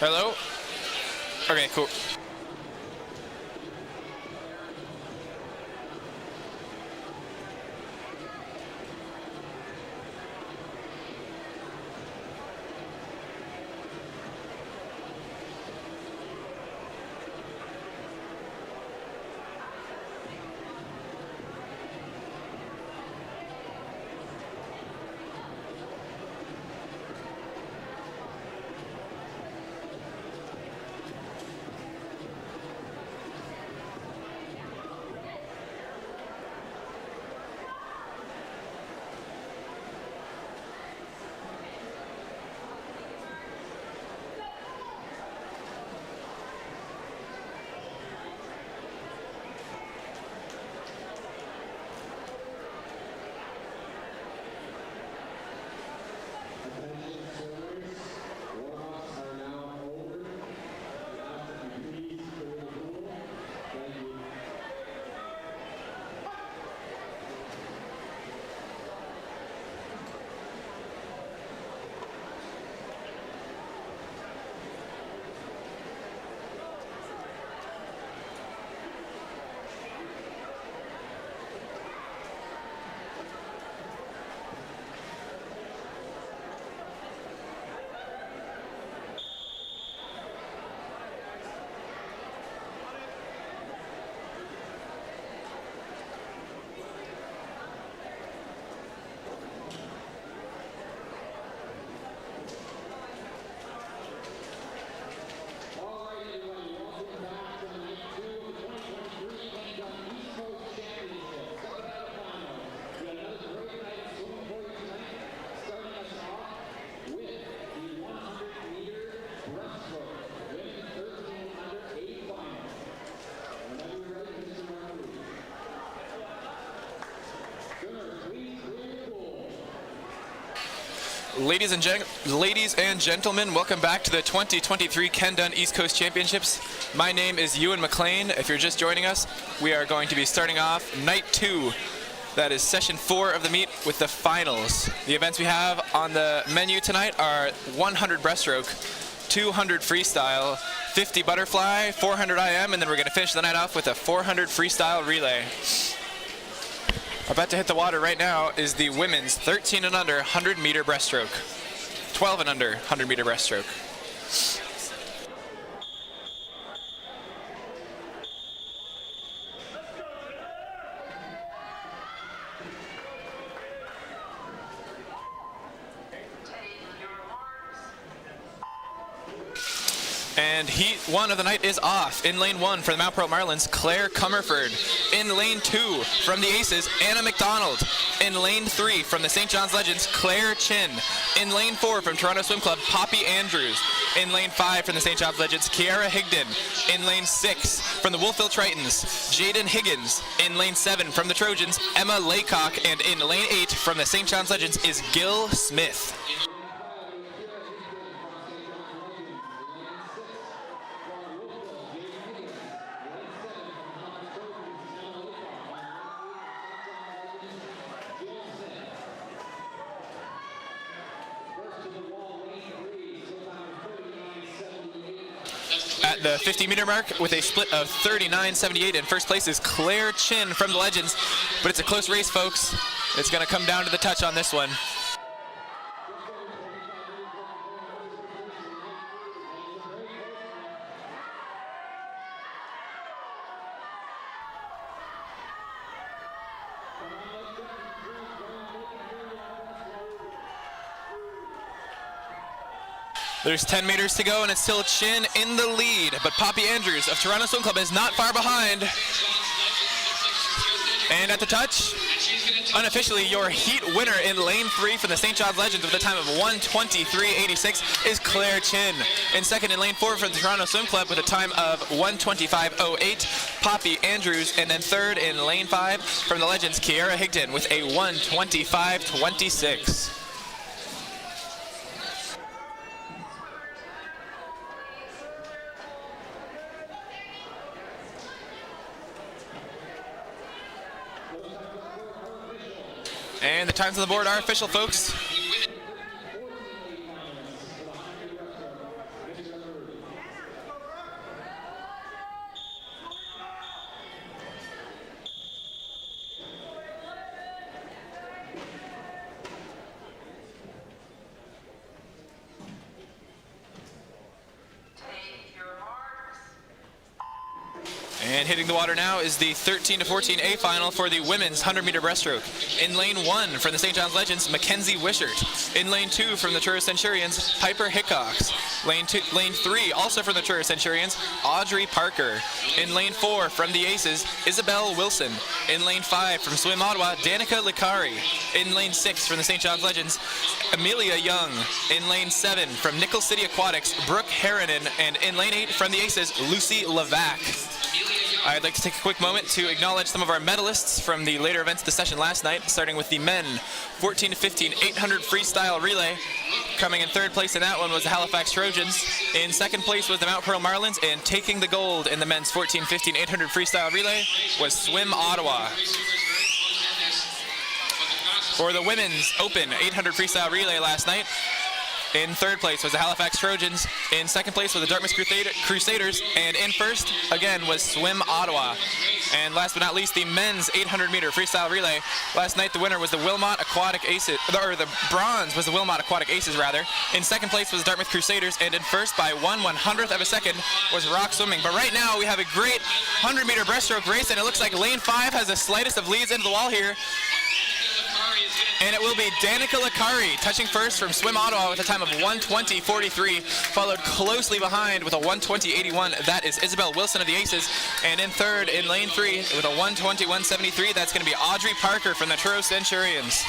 Hello? Okay, cool. Ladies and gentlemen, welcome back to the 2023 Ken Dunn East Coast Championships. My name is Ewan McLean. If you're just joining us, we are going to be starting off night 2. That is session 4 of the meet with the finals. The events we have on the menu tonight are 100 breaststroke, 200 freestyle, 50 butterfly, 400 IM, and then we're going to finish the night off with a 400 freestyle relay. About to hit the water right now is the women's 13 and under 100 meter breaststroke, 12 and under 100 meter breaststroke. And heat 1 of the night is off. In lane 1 for the Mount Pearl Marlins, Claire Comerford. In lane 2 from the Aces, Anna McDonald. In lane 3 from the St. John's Legends, Claire Chin. In lane 4 from Toronto Swim Club, Poppy Andrews. In lane 5 from the St. John's Legends, Kiara Higdon. In lane 6 from the Wolfville Tritons, Jaden Higgins. In lane 7 from the Trojans, Emma Laycock. And in lane 8 from the St. John's Legends is Gil Smith. At the 50-meter mark with a split of 39.78 in first place is Claire Chin from the Legends, but it's a close race, folks. It's going to come down to the touch on this one. There's 10 meters to go, and it's still Chin in the lead, but Poppy Andrews of Toronto Swim Club is not far behind. And at the touch, unofficially, your heat winner in lane 3 from the St. John's Legends with a time of 1:23.86 is Claire Chin. In second in lane 4 from the Toronto Swim Club with a time of 1:25.08, Poppy Andrews. And then third in lane 5 from the Legends, Kiara Higdon with a 1:25.26. And the times on the board are official, folks. And hitting the water now is the 13 to 14A final for the women's 100-meter breaststroke. In lane 1 from the St. John's Legends, Mackenzie Wishart. In lane 2 from the Truro Centurions, Piper Hickox. Lane 3 also from the Truro Centurions, Audrey Parker. In lane 4 from the Aces, Isabel Wilson. In lane 5 from Swim Ottawa, Danica Licari. In lane 6 from the St. John's Legends, Amelia Young. In lane 7 from Nickel City Aquatics, Brooke Harrinan. And in lane 8 from the Aces, Lucy Levac. I'd like to take a quick moment to acknowledge some of our medalists from the later events of the session last night, starting with the men 14 to 15 800 freestyle relay. Coming in third place in that one was the Halifax Trojans. In second place was the Mount Pearl Marlins, and taking the gold in the men's 14 15 800 freestyle relay was Swim Ottawa. For the women's open 800 freestyle relay last night, in third place was the Halifax Trojans. In second place was the Dartmouth Crusaders. And in first, again, was Swim Ottawa. And last but not least, the men's 800-meter freestyle relay. Last night, the winner was the Wilmot Aquatic Aces, or the bronze was the Wilmot Aquatic Aces, rather. In second place was the Dartmouth Crusaders. And in first, by 1/100th of a second, was Rock Swimming. But right now, we have a great 100-meter breaststroke race, and it looks like lane 5 has the slightest of leads into the wall here. And it will be Danica Licari touching first from Swim Ottawa with a time of 1:20.43, followed closely behind with a 1:20.81. That is Isabel Wilson of the Aces. And in third, in lane 3, with a 1:21.73, that's going to be Audrey Parker from the Truro Centurions.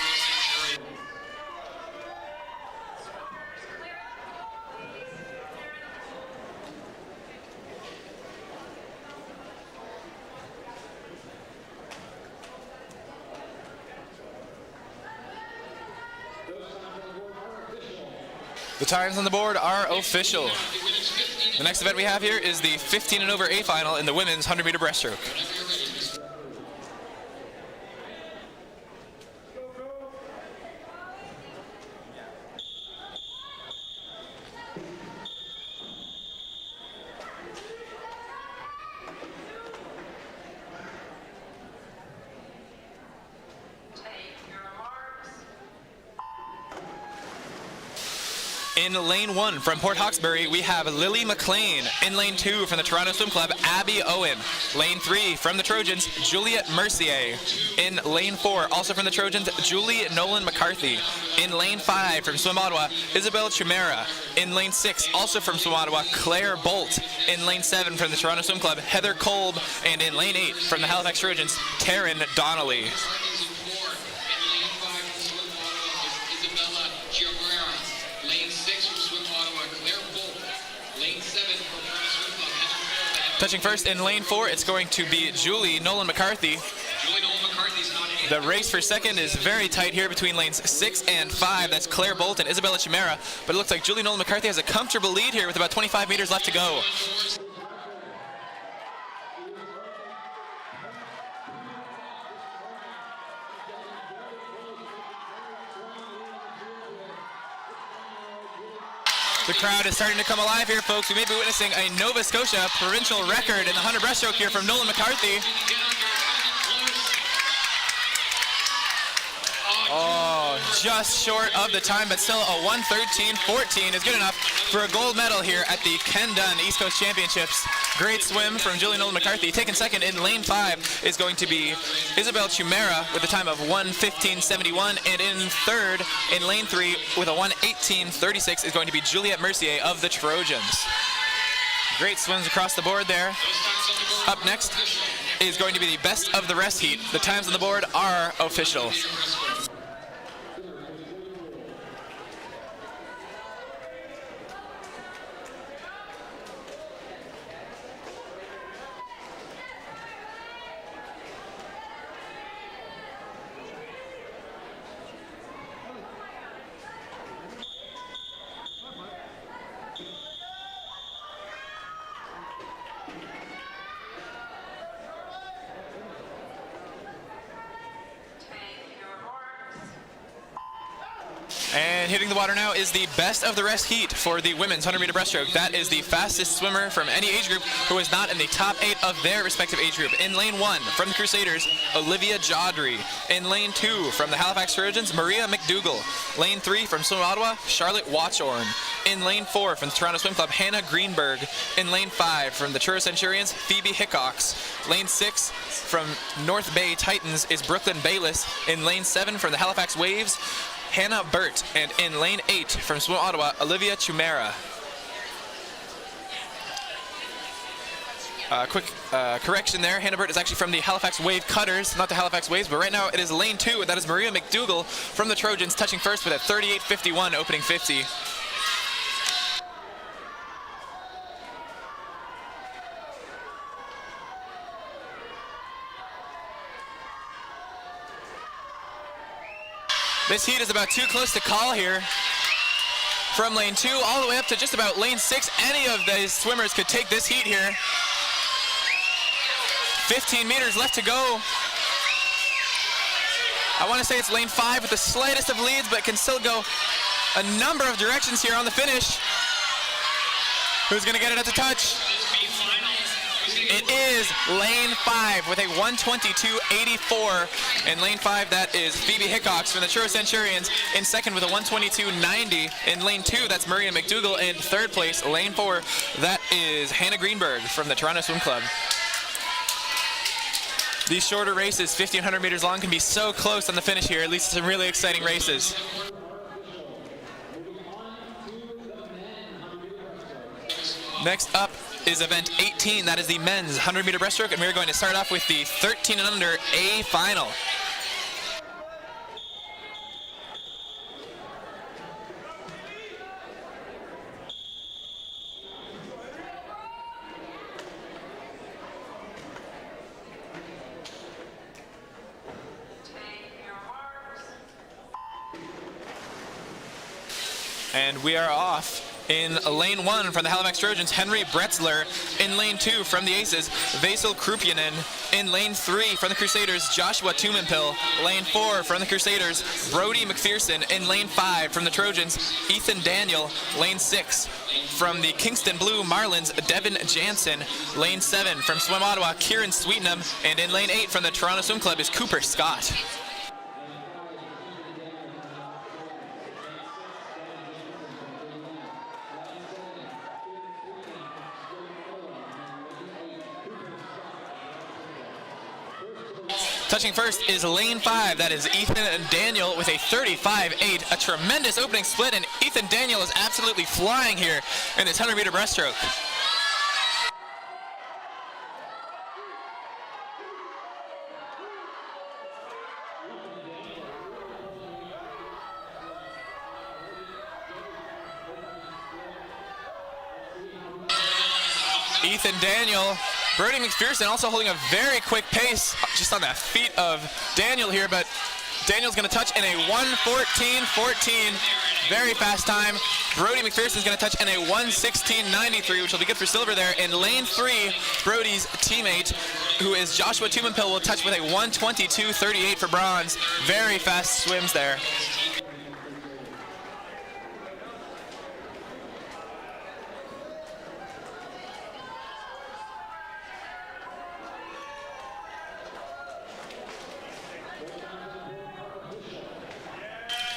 The times on the board are official. The next event we have here is the 15 and over A final in the women's 100-meter breaststroke. In lane 1 from Port Hawkesbury, we have Lily McLean. In lane 2 from the Toronto Swim Club, Abby Owen. Lane 3 from the Trojans, Juliet Mercier. In lane 4, also from the Trojans, Julie Nolan McCarthy. In lane 5 from Swim Ottawa, Isabel Chimera. In lane 6, also from Swim Ottawa, Claire Bolt. In lane 7 from the Toronto Swim Club, Heather Kolb. And in lane 8 from the Halifax Trojans, Taryn Donnelly. Touching first in lane 4, it's going to be Julie Nolan McCarthy. The race for second is very tight here between lanes 6 and 5. That's Claire Bolt and Isabella Chimera. But it looks like Julie Nolan McCarthy has a comfortable lead here with about 25 meters left to go. The crowd is starting to come alive here, folks. We may be witnessing a Nova Scotia provincial record in the 100 breaststroke here from Nolan McCarthy. Oh, just short of the time, but still a 1:13.14 is good enough for a gold medal here at the Ken Dunn East Coast Championships. Great swim from Julie Nolan McCarthy. Taken second in lane 5 is going to be Isabel Chimera with a time of 1:15.71, and in third in lane 3 with a 1:18.36 is going to be Juliet Mercier of the Trojans. Great swims across the board there. Up next is going to be the best of the rest heat. The times on the board are official. And hitting the water now is the best of the rest heat for the women's 100-meter breaststroke. That is the fastest swimmer from any age group who is not in the top 8 of their respective age group. In lane 1 from the Crusaders, Olivia Jodry. In lane 2 from the Halifax Trojans, Maria McDougall. Lane 3 from Swim Ottawa, Charlotte Watchorn. In lane 4 from the Toronto Swim Club, Hannah Greenberg. In lane 5 from the Truro Centurions, Phoebe Hickox. Lane 6 from North Bay Titans is Brooklyn Bayless. In lane 7 from the Halifax Waves, Hannah Burt. And in lane 8 from Swim Ottawa, Olivia Chumera. Quick correction there. Hannah Burt is actually from the Halifax Wave Cutters, not the Halifax Waves, but right now it is lane 2, and that is Maria McDougall from the Trojans, touching first with a 38.51 opening 50. This heat is about too close to call here. From lane 2 all the way up to just about lane 6, any of these swimmers could take this heat here. 15 meters left to go. I want to say it's lane 5 with the slightest of leads, but can still go a number of directions here on the finish. Who's going to get it at the touch? It is lane 5 with a 122.84. In lane 5, that is Phoebe Hickox from the Truro Centurions. In second with a 122.90. In lane 2, that's Maria McDougall. In third place, lane 4, that is Hannah Greenberg from the Toronto Swim Club. These shorter races, 1,500 meters long, can be so close on the finish here. At least some really exciting races. Next up is event 18. That is the men's 100-meter breaststroke, and we're going to start off with the 13 and under A final. And we are off. In lane 1 from the Halifax Trojans, Henry Bretzler. In lane 2 from the Aces, Vasil Krupjanen. In lane 3 from the Crusaders, Joshua Tumenpil. Lane 4 from the Crusaders, Brody McPherson. In lane 5 from the Trojans, Ethan Daniel. Lane 6 from the Kingston Blue Marlins, Devin Jansen. Lane 7 from Swim Ottawa, Kieran Sweetenham. And in lane 8 from the Toronto Swim Club is Cooper Scott. Touching first is lane 5. That is Ethan Daniel with a 35.8. A tremendous opening split, and Ethan Daniel is absolutely flying here in his 100-meter breaststroke. Ethan Daniel. Brody McPherson also holding a very quick pace just on the feet of Daniel here, but Daniel's going to touch in a 1:14.14. Very fast time. Brody McPherson's going to touch in a 1:16.93, which will be good for silver there. In lane 3, Brody's teammate, who is Joshua Tumenpil, will touch with a 1:22.38 for bronze. Very fast swims there.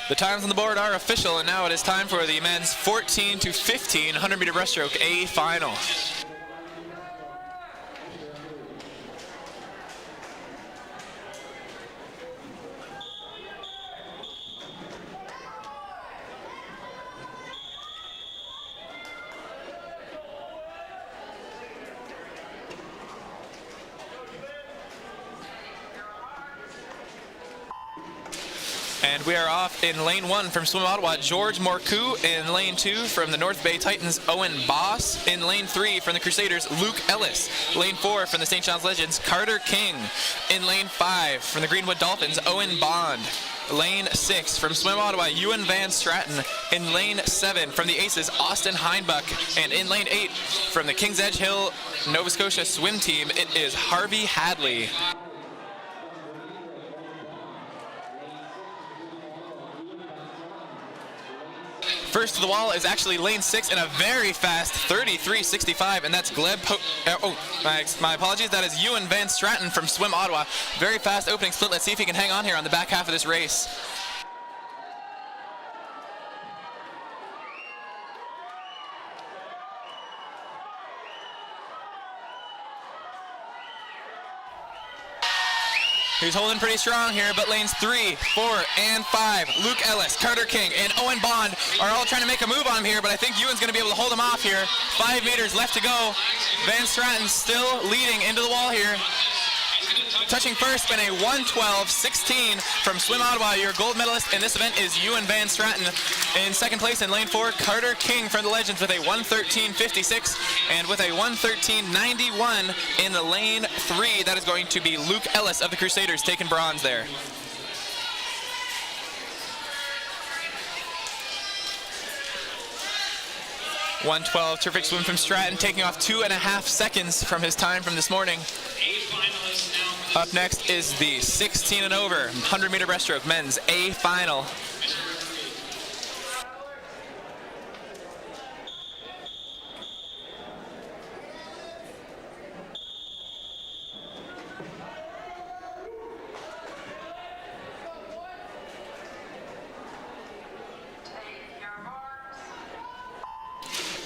The times on the board are official, and now it is time for the men's 14 to 15 100-meter breaststroke A final. And we are off in lane 1 from Swim Ottawa, George Morcou. In lane 2 from the North Bay Titans, Owen Boss. In lane 3 from the Crusaders, Luke Ellis. Lane 4 from the St. John's Legends, Carter King. In lane 5 from the Greenwood Dolphins, Owen Bond. Lane 6 from Swim Ottawa, Ewan Van Stratton. In lane 7 from the Aces, Austin Heinbuck. And in lane 8 from the King's Edge Hill, Nova Scotia swim team, it is Harvey Hadley. First to the wall is actually lane 6 in a very fast 33.65, and that's my apologies. That is Ewan Van Straten from Swim Ottawa. Very fast opening split. Let's see if he can hang on here on the back half of this race. He's holding pretty strong here, but lanes 3, 4, and 5, Luke Ellis, Carter King, and Owen Bond are all trying to make a move on him here, but I think Ewan's going to be able to hold him off here. 5 meters left to go. Van Straten still leading into the wall here. Touching first in a 1:12.16 from Swim Ottawa. Your gold medalist in this event is Ewan Van Straten. In second place in lane 4, Carter King from the Legends with a 1:13.56, and with a 1:13.91 in the lane 3, that is going to be Luke Ellis of the Crusaders taking bronze there. .112 terrific swim from Stratton, taking off 2.5 seconds from his time from this morning. Up next is the 16 and over 100-meter breaststroke men's A final.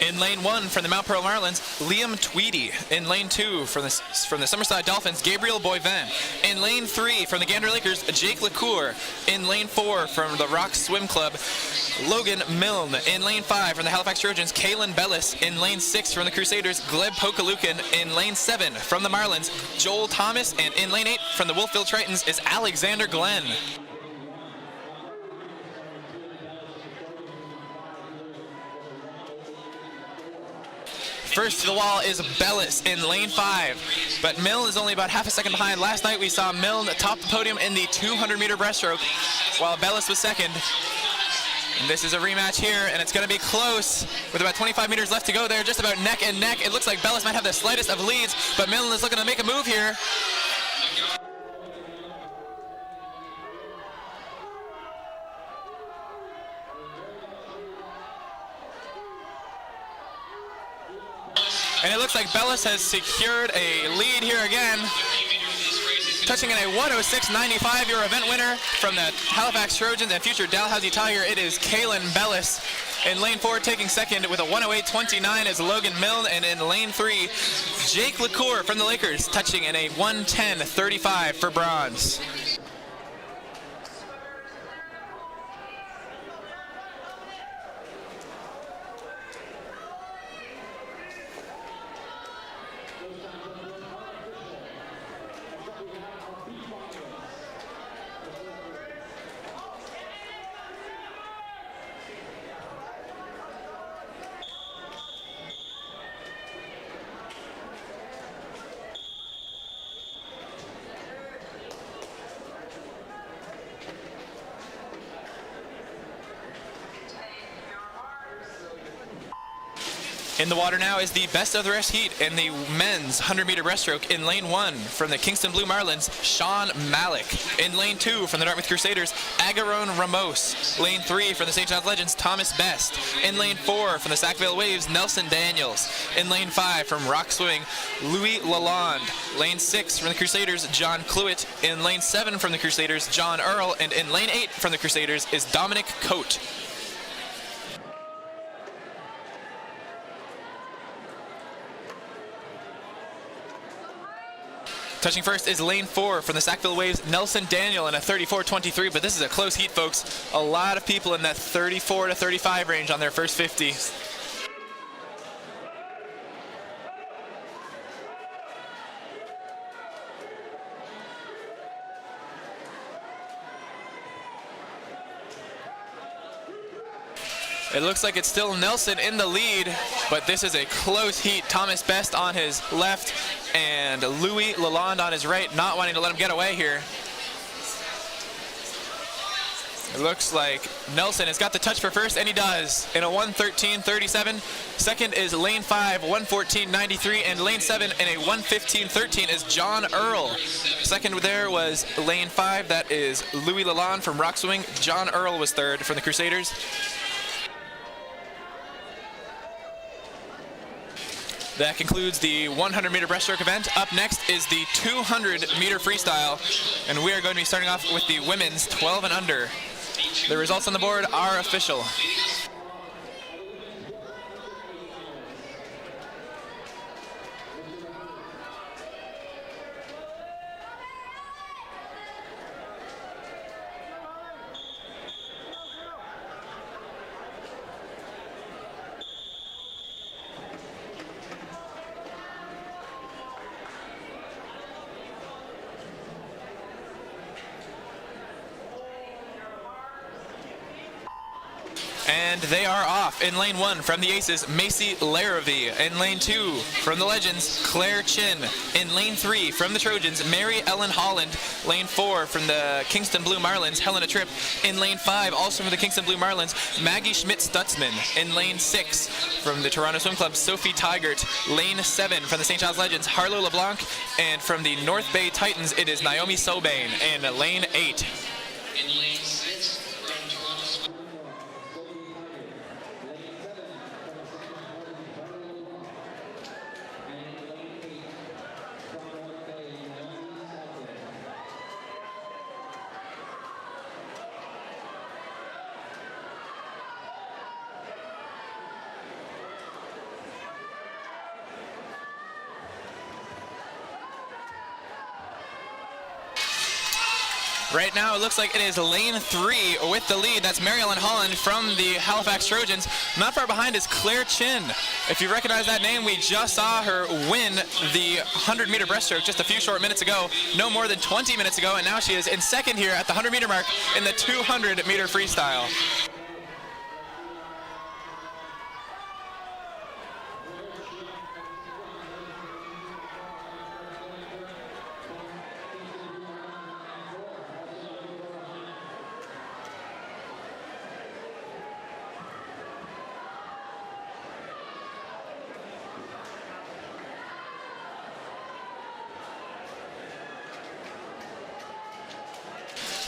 In lane 1 from the Mount Pearl Marlins, Liam Tweedy. In lane 2 from the Summerside Dolphins, Gabriel Boivin. In lane 3 from the Gander Lakers, Jake LaCour. In lane 4 from the Rock Swim Club, Logan Milne. In lane 5 from the Halifax Trojans, Kaylin Bellis. In lane 6 from the Crusaders, Gleb Pokalukin. In lane 7 from the Marlins, Joel Thomas. And in lane 8 from the Wolfville Tritons is Alexander Glenn. First to the wall is Bellis in lane 5, but Milne is only about half a second behind. Last night we saw Milne top the podium in the 200-meter breaststroke, while Bellis was second. And this is a rematch here, and it's going to be close with about 25 meters left to go there, just about neck and neck. It looks like Bellis might have the slightest of leads, but Milne is looking to make a move here. And it looks like Bellis has secured a lead here again. Touching in a 1:06.95, your event winner from the Halifax Trojans and future Dalhousie Tiger, it is Kaylin Bellis. In lane 4, taking second with a 1:08.29 is Logan Milne, and in lane 3, Jake LaCour from the Lakers, touching in a 1:10.35 for bronze. In the water now is the best of the rest heat in the men's 100-meter breaststroke. In lane 1 from the Kingston Blue Marlins, Sean Malik. In lane 2 from the Dartmouth Crusaders, Agaron Ramos. Lane 3 from the St. John's Legends, Thomas Best. In lane 4 from the Sackville Waves, Nelson Daniels. In lane 5 from Rock Swimming, Louis Lalonde. Lane 6 from the Crusaders, John Cluett. In lane 7 from the Crusaders, John Earl. And in lane 8 from the Crusaders is Dominic Coate. Touching first is lane 4 from the Sackville Waves, Nelson Daniel in a 34.23, but this is a close heat, folks. A lot of people in that 34 to 35 range on their first 50. It looks like it's still Nelson in the lead, but this is a close heat. Thomas Best on his left and Louis Lalonde on his right, not wanting to let him get away here. It looks like Nelson has got the touch for first, and he does, in a 1:13.37. Second is lane 5, 1:14.93, and lane 7 in a 1:15.13 is John Earl. Second there was lane 5, that is Louis Lalonde from Rock Swimming. John Earl was third from the Crusaders. That concludes the 100-meter breaststroke event. Up next is the 200-meter freestyle, and we are going to be starting off with the women's 12 and under. The results on the board are official. And they are off. In lane 1 from the Aces, Macy Larrabee. In lane 2 from the Legends, Claire Chin. In lane 3 from the Trojans, Mary Ellen Holland. Lane 4 from the Kingston Blue Marlins, Helena Tripp. In lane 5, also from the Kingston Blue Marlins, Maggie Schmidt-Stutzman. In lane 6 from the Toronto Swim Club, Sophie Tigert. Lane 7 from the St. Giles Legends, Harlow LeBlanc. And from the North Bay Titans, it is Naomi Sobane in lane 8. Right now, it looks like it is lane 3 with the lead. That's Mary Ellen Holland from the Halifax Trojans. Not far behind is Claire Chin. If you recognize that name, we just saw her win the 100-meter breaststroke just a few short minutes ago, no more than 20 minutes ago, and now she is in second here at the 100-meter mark in the 200-meter freestyle.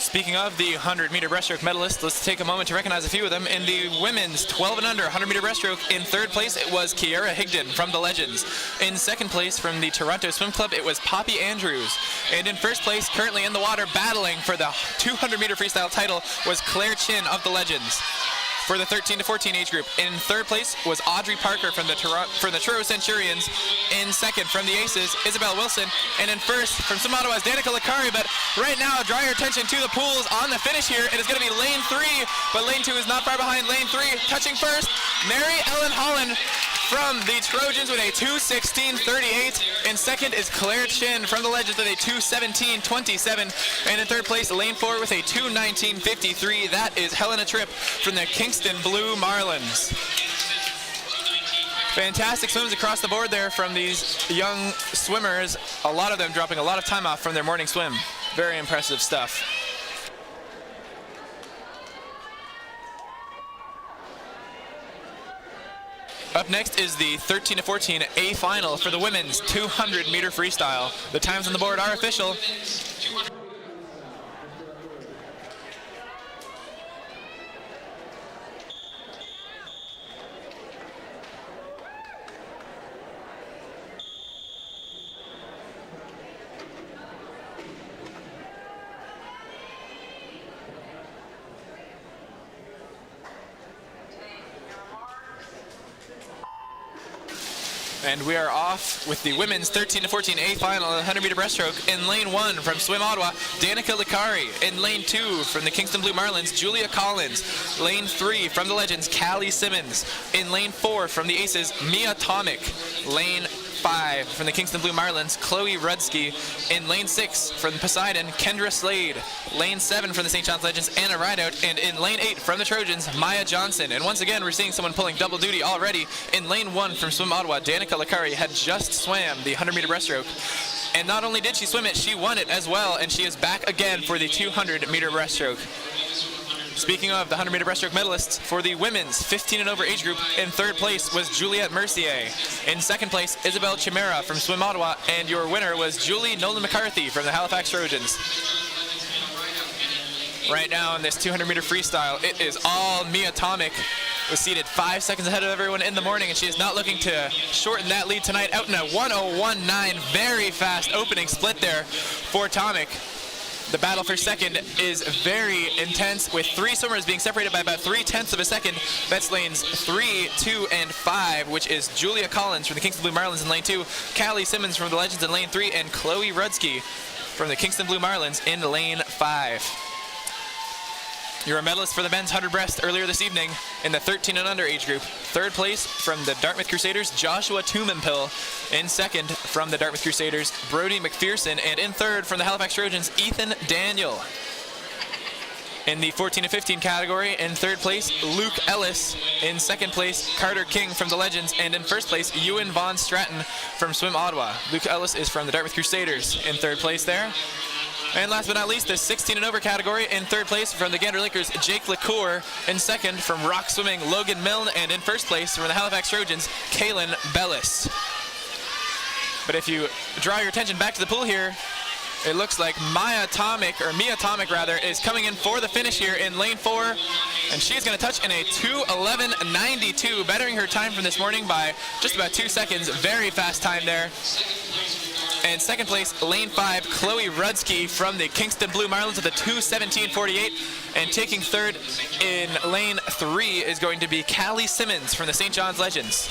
Speaking of the 100-meter breaststroke medalists, let's take a moment to recognize a few of them. In the women's 12 and under 100-meter breaststroke, in third place it was Kiara Higdon from the Legends. In second place from the Toronto Swim Club, it was Poppy Andrews. And in first place, currently in the water battling for the 200-meter freestyle title, was Claire Chin of the Legends. For the 13 to 14 age group, in third place was Audrey Parker from the Truro Centurions. In second from the Aces, Isabel Wilson. And in first from Swim Ottawa's Danica Licari. But right now, draw your attention to the pools on the finish here. It is going to be lane 3, but lane 2 is not far behind lane 3. Touching first, Mary Ellen Holland from the Trojans with a 2:16.38. In second is Claire Chin from the Legends with a 2:17.27. And in third place, lane 4 with a 2:19.53. That is Helena Tripp from the Kingston Blue Marlins. Fantastic swims across the board there from these young swimmers. A lot of them dropping a lot of time off from their morning swim. Very impressive stuff. Up next is the 13 to 14 A final for the women's 200-meter freestyle. The times on the board are official. And we are off with the women's 13 to 14 A final 100-meter breaststroke. In lane 1 from Swim Ottawa, Danica Licari. In lane 2 from the Kingston Blue Marlins, Julia Collins. Lane 3 from the Legends, Callie Simmons. In lane 4 from the Aces, Mia Tomic. Lane 5 from the Kingston Blue Marlins, Chloe Rudsky. In lane 6 from Poseidon, Kendra Slade. Lane 7 from the St. John's Legends, Anna Rideout. And in lane 8 from the Trojans, Maya Johnson. And once again, we're seeing someone pulling double duty already. In lane 1 from Swim Ottawa, Danica Licari had just swam the 100-meter breaststroke. And not only did she swim it, she won it as well. And she is back again for the 200-meter breaststroke. Speaking of the 100-meter breaststroke medalists, for the women's 15 and over age group, in third place was Juliette Mercier. In second place, Isabel Chimera from Swim Ottawa, and your winner was Julie Nolan McCarthy from the Halifax Trojans. Right now in this 200-meter freestyle, it is all Mia Tomic, was seated 5 seconds ahead of everyone in the morning, and she is not looking to shorten that lead tonight. Out in a 1:01.9, very fast opening split there for Tomic. The battle for second is very intense, with 3 swimmers being separated by about 0.3 of a second. That's lanes 3, 2, and 5, which is Julia Collins from the Kingston Blue Marlins in lane 2, Callie Simmons from the Legends in lane 3, and Chloe Rudsky from the Kingston Blue Marlins in lane 5. You're a medalist for the men's 100 breast earlier this evening in the 13 and under age group. Third place from the Dartmouth Crusaders, Joshua Tumenpill. In second from the Dartmouth Crusaders, Brody McPherson. And in third from the Halifax Trojans, Ethan Daniel. In the 14 and 15 category, in third place, Luke Ellis. In second place, Carter King from the Legends. And in first place, Ewan Von Stratton from Swim Ottawa. Luke Ellis is from the Dartmouth Crusaders in third place there. And last but not least, the 16 and over category, in third place from the Gander Lakers, Jake LaCour. In second from Rock Swimming, Logan Milne. And in first place from the Halifax Trojans, Kaylin Bellis. But if you draw your attention back to the pool here, it looks like Mia Tomic is coming in for the finish here in lane 4. And she's going to touch in a 2:11.92, bettering her time from this morning by just about 2 seconds. Very fast time there. And second place, lane 5, Chloe Rudsky from the Kingston Blue Marlins with a 2:17.48. And taking third in lane 3 is going to be Callie Simmons from the St. John's Legends.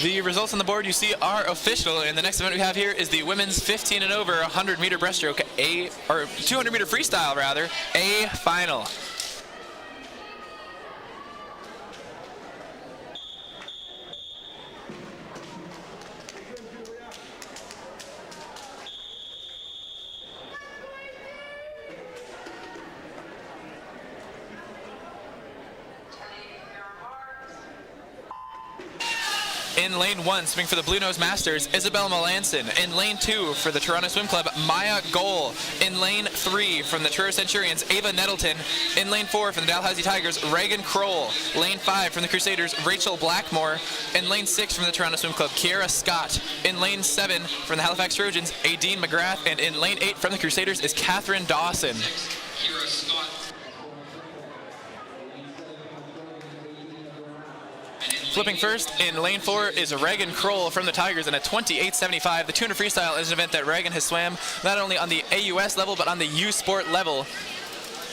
The results on the board you see are official, and the next event we have here is the women's 15 and over 100-meter breaststroke, or 200-meter freestyle rather, A final. In lane 1, swimming for the Blue Nose Masters, Isabel Melanson. In lane 2, for the Toronto Swim Club, Maya Goal. In lane 3, from the Truro Centurions, Ava Nettleton. In lane 4, from the Dalhousie Tigers, Reagan Kroll. Lane 5, from the Crusaders, Rachel Blackmore. In lane 6, from the Toronto Swim Club, Kiera Scott. In lane 7, from the Halifax Trojans, Aideen McGrath. And in lane 8, from the Crusaders, is Catherine Dawson. Kiera Scott. Flipping first, in lane 4 is Reagan Kroll from the Tigers in a 28.75. The 200 freestyle is an event that Reagan has swam not only on the AUS level, but on the U Sport level.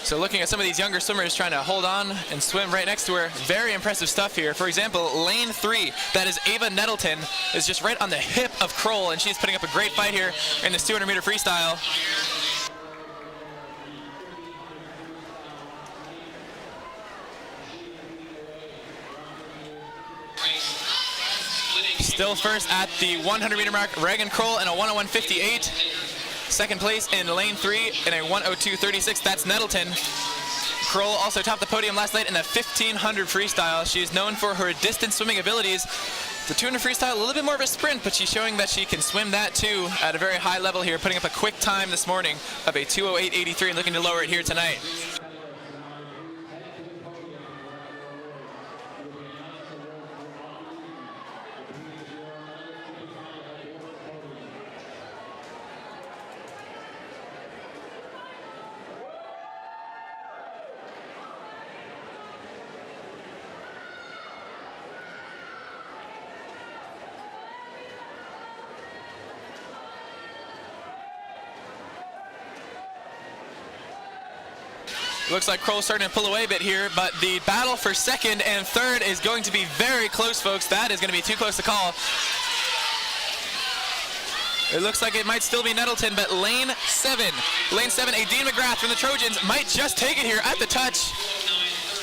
So looking at some of these younger swimmers trying to hold on and swim right next to her, very impressive stuff here. For example, lane 3, that is Ava Nettleton, is just right on the hip of Kroll, and she's putting up a great fight here in this 200-meter freestyle. Still first at the 100-meter mark, Reagan Kroll in a 1:01.58. Second place in lane 3 in a 1:02.36. That's Nettleton. Kroll also topped the podium last night in the 1500 freestyle. She's known for her distance swimming abilities. The 200 freestyle, a little bit more of a sprint, but she's showing that she can swim that too at a very high level here, putting up a quick time this morning of a 2:08.83 and looking to lower it here tonight. Looks like Kroll's starting to pull away a bit here, but the battle for second and third is going to be very close, folks. That is going to be too close to call. It looks like it might still be Nettleton, but lane 7, Aideen McGrath from the Trojans might just take it here at the touch,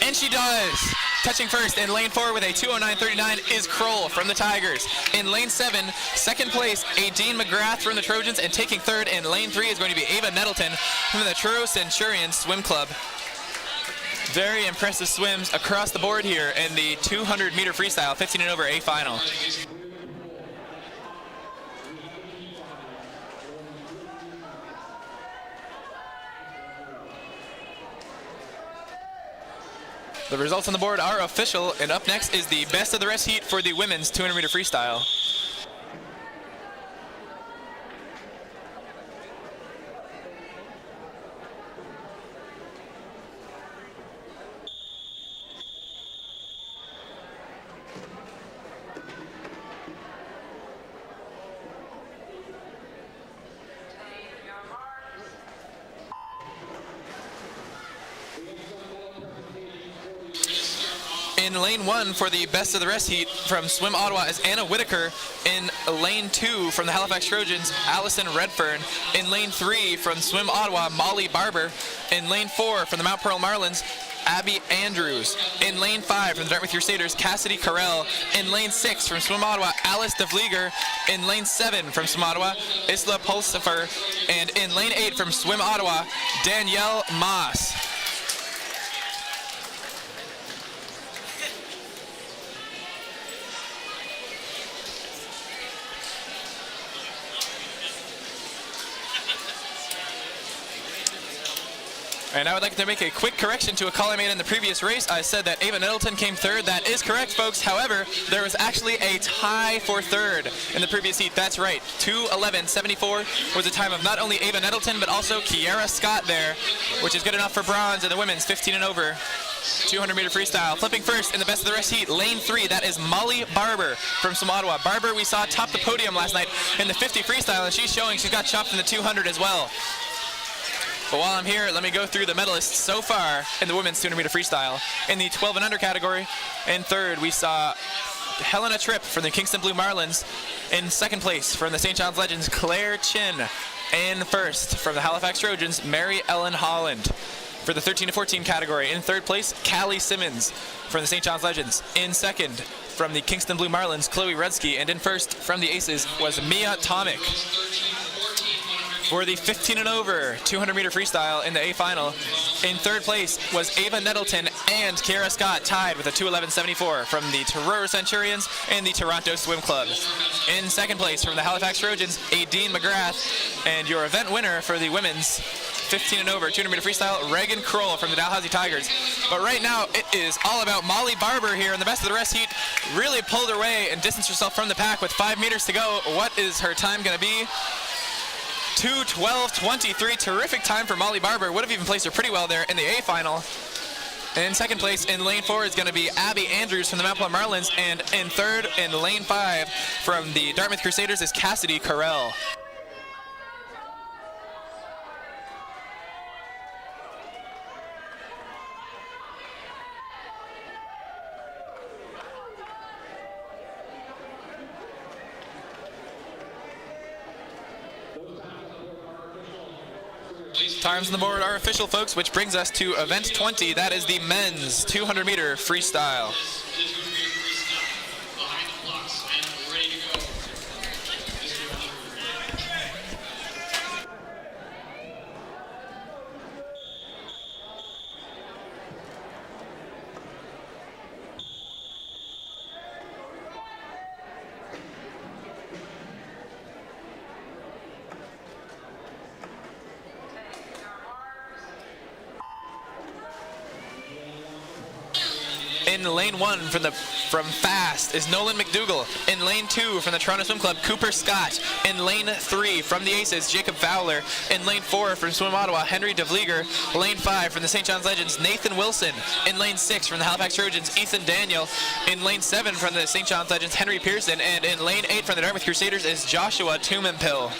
and she does. Touching first in lane 4 with a 2:09.39 is Kroll from the Tigers. In lane 7, second place, Aideen McGrath from the Trojans, and taking third in lane 3 is going to be Ava Nettleton from the Truro Centurions Swim Club. Very impressive swims across the board here in the 200-meter freestyle, 15 and over A final. The results on the board are official, and up next is the best of the rest heat for the women's 200-meter freestyle. In lane 1 for the best of the rest heat from Swim Ottawa is Anna Whitaker. In lane 2 from the Halifax Trojans, Allison Redfern. In lane 3 from Swim Ottawa, Molly Barber. In lane 4 from the Mount Pearl Marlins, Abby Andrews. In lane 5 from the Dartmouth Crusaders, Cassidy Carell. In lane 6 from Swim Ottawa, Alice DeVlieger. In lane 7 from Swim Ottawa, Isla Pulsifer. And in lane 8 from Swim Ottawa, Danielle Moss. And I would like to make a quick correction to a call I made in the previous race. I said that Ava Nettleton came third. That is correct, folks. However, there was actually a tie for third in the previous heat. That's right. 2:11.74 was the time of not only Ava Nettleton, but also Kiara Scott there, which is good enough for bronze in the women's 15 and over 200-meter freestyle. Flipping first in the best of the rest heat, lane 3, that is Molly Barber from Swim Ottawa. Barber we saw top the podium last night in the 50 freestyle, and she's showing she's got chopped in the 200 as well. But while I'm here, let me go through the medalists so far in the women's 200-meter freestyle. In the 12 and under category, in third, we saw Helena Tripp from the Kingston Blue Marlins. In second place, from the St. John's Legends, Claire Chin. In first, from the Halifax Trojans, Mary Ellen Holland. For the 13 to 14 category, in third place, Callie Simmons from the St. John's Legends. In second, from the Kingston Blue Marlins, Chloe Rudsky. And in first, from the Aces, was Mia Tomic. For the 15 and over 200-meter freestyle in the A final, in third place was Ava Nettleton and Kiara Scott, tied with a 2:11.74 from the Truro Centurions and the Toronto Swim Club. In second place from the Halifax Trojans, Aideen McGrath, and your event winner for the women's 15 and over 200-meter freestyle, Reagan Kroll from the Dalhousie Tigers. But right now, it is all about Molly Barber here in the best of the rest heat. Really pulled her way and distanced herself from the pack with 5 meters to go. What is her time going to be? 2:12.23, terrific time for Molly Barber. Would have even placed her pretty well there in the A final. In second place in lane 4 is going to be Abby Andrews from the Mount Pearl Marlins, and in third in lane 5 from the Dartmouth Crusaders is Cassidy Carell. Times on the board are official, folks, which brings us to event 20. That is the men's 200-meter freestyle. In lane 1 from Fast is Nolan McDougall. In lane 2 from the Toronto Swim Club, Cooper Scott. In lane 3 from the Aces, Jacob Fowler. In lane 4 from Swim Ottawa, Henry DeVlieger. Lane 5 from the St. John's Legends, Nathan Wilson. In lane 6 from the Halifax Trojans, Ethan Daniel. In lane 7 from the St. John's Legends, Henry Pearson. And in lane 8 from the Dartmouth Crusaders is Joshua Tumenpill.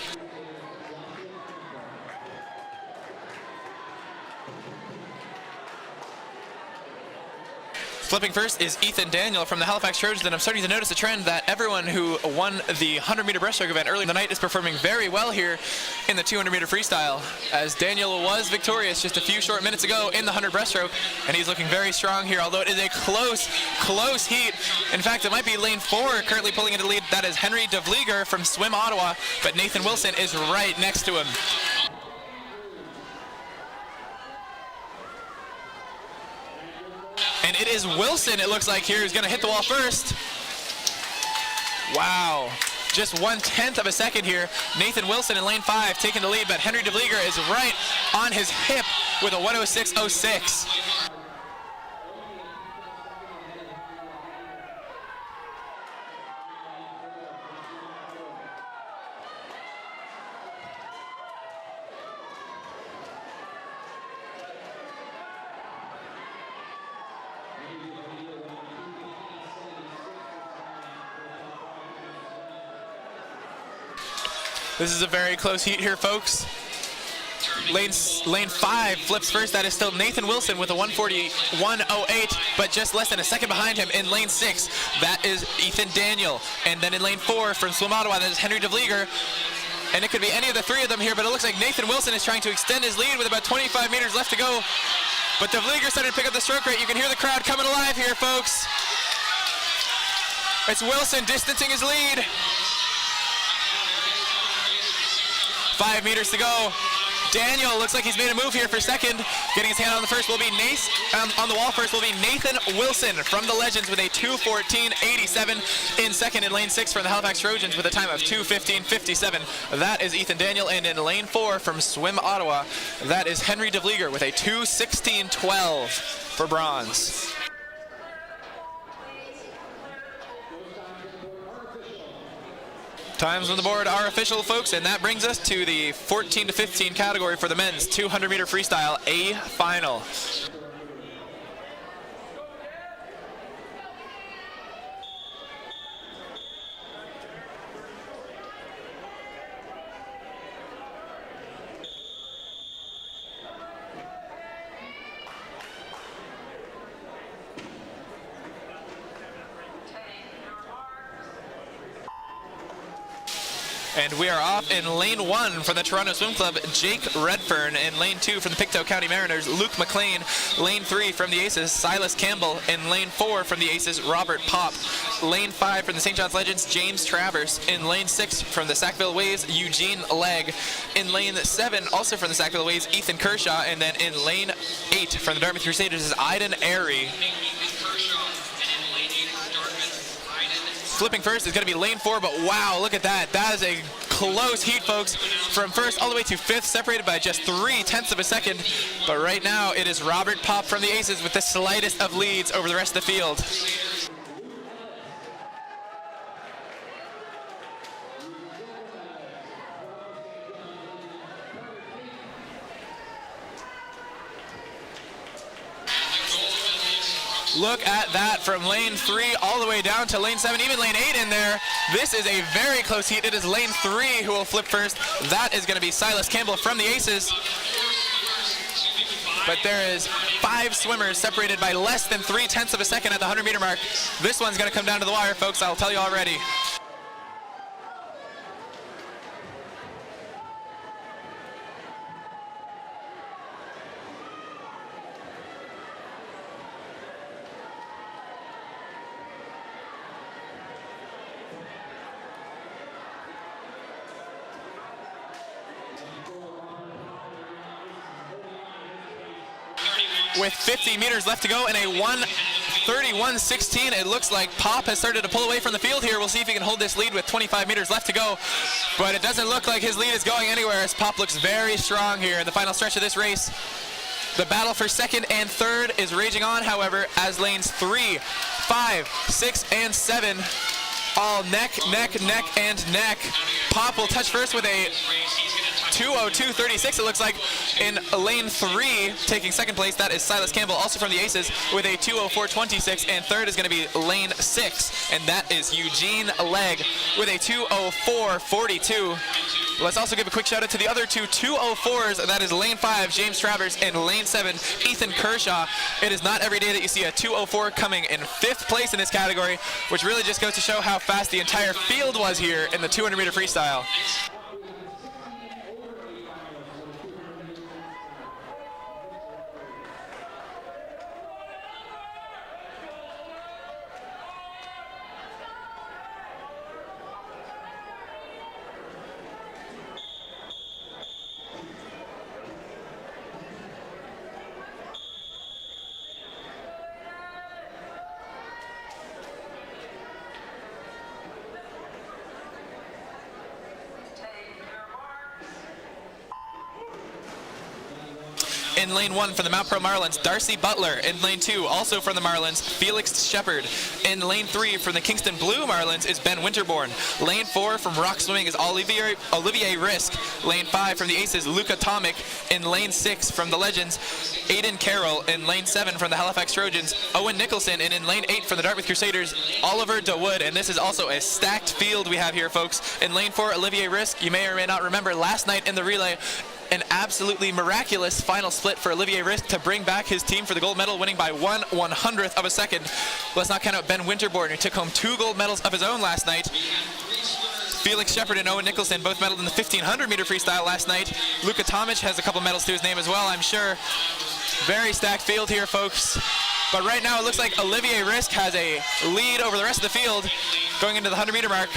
Flipping first is Ethan Daniel from the Halifax Trojans, and I'm starting to notice a trend that everyone who won the 100-meter breaststroke event early in the night is performing very well here in the 200-meter freestyle, as Daniel was victorious just a few short minutes ago in the 100 breaststroke, and he's looking very strong here, although it is a close heat. In fact, it might be lane 4 currently pulling into the lead. That is Henry DeVlieger from Swim Ottawa, but Nathan Wilson is right next to him. And it is Wilson, it looks like here, who's going to hit the wall first. Wow. Just 1/10 of a second here. Nathan Wilson in lane 5 taking the lead, but Henry DeVlieger is right on his hip with a 1:06.06. This is a very close heat here, folks. Lane 5 flips first. That is still Nathan Wilson with a 1:41.08, but just less than a second behind him in lane 6. That is Ethan Daniel. And then in lane 4 from Swim Ottawa, that is Henry DeVlieger. And it could be any of the three of them here, but it looks like Nathan Wilson is trying to extend his lead with about 25 meters left to go. But DeVlieger started to pick up the stroke rate. You can hear the crowd coming alive here, folks. It's Wilson distancing his lead. 5 meters to go. Daniel looks like he's made a move here for second. Getting his hand on the first will be on the wall first will be Nathan Wilson from the Legends with a 2:14.87 in second. In lane 6 from the Halifax Trojans with a time of 2:15.57. That is Ethan Daniel. And in lane 4 from Swim Ottawa, that is Henry DeVlieger with a 2:16.12 for bronze. Times on the board are official, folks, and that brings us to the 14 to 15 category for the men's 200-meter freestyle A final. And we are off in lane 1 from the Toronto Swim Club, Jake Redfern. In lane 2 from the Pictou County Mariners, Luke McLean. Lane 3 from the Aces, Silas Campbell. In lane 4 from the Aces, Robert Popp. Lane 5 from the St. John's Legends, James Travers. In lane 6 from the Sackville Waves, Eugene Legg. In lane 7, also from the Sackville Waves, Ethan Kershaw. And then in lane 8 from the Dartmouth Crusaders is Aiden Airy. Flipping first is going to be lane 4, but wow, look at that. That is a close heat, folks. From first all the way to 5th, separated by just 0.3 of a second. But right now, it is Robert Popp from the Aces with the slightest of leads over the rest of the field. Look at that, from lane 3 all the way down to lane 7, even lane 8 in there. This is a very close heat. It is lane 3 who will flip first. That is going to be Silas Campbell from the Aces. But there is 5 swimmers separated by less than 0.3 of a second at the 100-meter mark. This one's going to come down to the wire, folks. I'll tell you already. With 50 meters left to go and a 1:31.16, it looks like Popp has started to pull away from the field here. We'll see if he can hold this lead with 25 meters left to go. But it doesn't look like his lead is going anywhere, as Popp looks very strong here in the final stretch of this race. The battle for second and third is raging on, however, as lanes 3, 5, 6, and 7 all neck, neck, neck, and neck. Popp will touch first with a 2:02.36, it looks like. In lane 3, taking second place, that is Silas Campbell, also from the Aces, with a 2:04.26, and third is going to be lane 6, and that is Eugene Legg with a 2:04.42. Let's also give a quick shout out to the other two 2:04s, that is lane 5, James Travers, and lane 7, Ethan Kershaw. It is not every day that you see a 2:04 coming in 5th place in this category, which really just goes to show how fast the entire field was here in the 200-meter freestyle. In lane 1 from the Mount Pro Marlins, Darcy Butler. In lane 2, also from the Marlins, Felix Shepard. In lane 3 from the Kingston Blue Marlins is Ben Winterborn. Lane 4 from Rock Swimming is Olivier Risk. Lane 5 from the Aces, Luka Tomic. In lane 6 from the Legends, Aiden Carroll. In lane 7 from the Halifax Trojans, Owen Nicholson. And in lane 8 from the Dartmouth Crusaders, Oliver DeWood. And this is also a stacked field we have here, folks. In lane 4, Olivier Risk. You may or may not remember last night in the relay, an absolutely miraculous final split for Olivier Risk to bring back his team for the gold medal, winning by 1/100th of a second. Let's not count out Ben Winterborn, who took home 2 gold medals of his own last night. Felix Shepard and Owen Nicholson both medaled in the 1500 meter freestyle last night. Luka Tomic has a couple medals to his name as well, I'm sure. Very stacked field here, folks. But right now it looks like Olivier Risk has a lead over the rest of the field going into the 100 meter mark.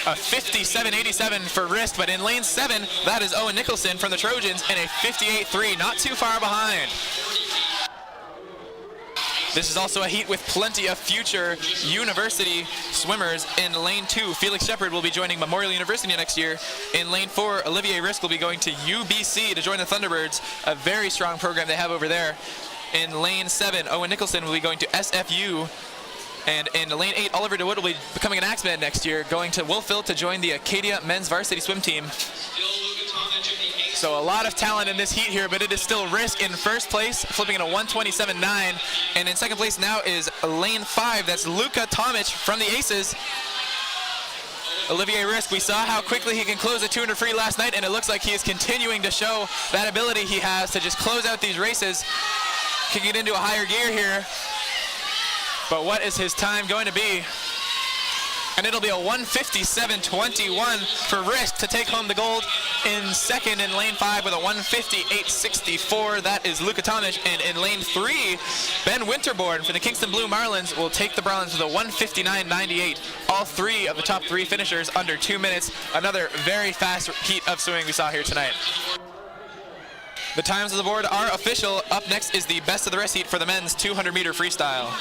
A 57.87 for Risk, but in lane 7, that is Owen Nicholson from the Trojans, and a 58.3, not too far behind. This is also a heat with plenty of future university swimmers. In lane 2, Felix Shepard will be joining Memorial University next year. In lane 4, Olivier Risk will be going to UBC to join the Thunderbirds, a very strong program they have over there. In lane 7, Owen Nicholson will be going to SFU. And in lane 8, Oliver DeWood will be becoming an Axeman next year, going to Wolfville to join the Acadia men's varsity swim team. So a lot of talent in this heat here, but it is still Risk in first place, flipping in a 127.9. And in second place now is lane 5, that's Luka Tomic from the Aces. Olivier Risk, we saw how quickly he can close a 200 free last night, and it looks like he is continuing to show that ability he has to just close out these races. Can get into a higher gear here. But what is his time going to be? And it'll be a 157.21 for Risk to take home the gold. In second in lane 5 with a 158.64, that is Luka Tomic. And in lane 3, Ben Winterborn for the Kingston Blue Marlins will take the bronze with a 159.98. All 3 of the top 3 finishers under 2 minutes. Another very fast heat of swimming we saw here tonight. The times of the board are official. Up next is the best of the rest heat for the men's 200 meter freestyle.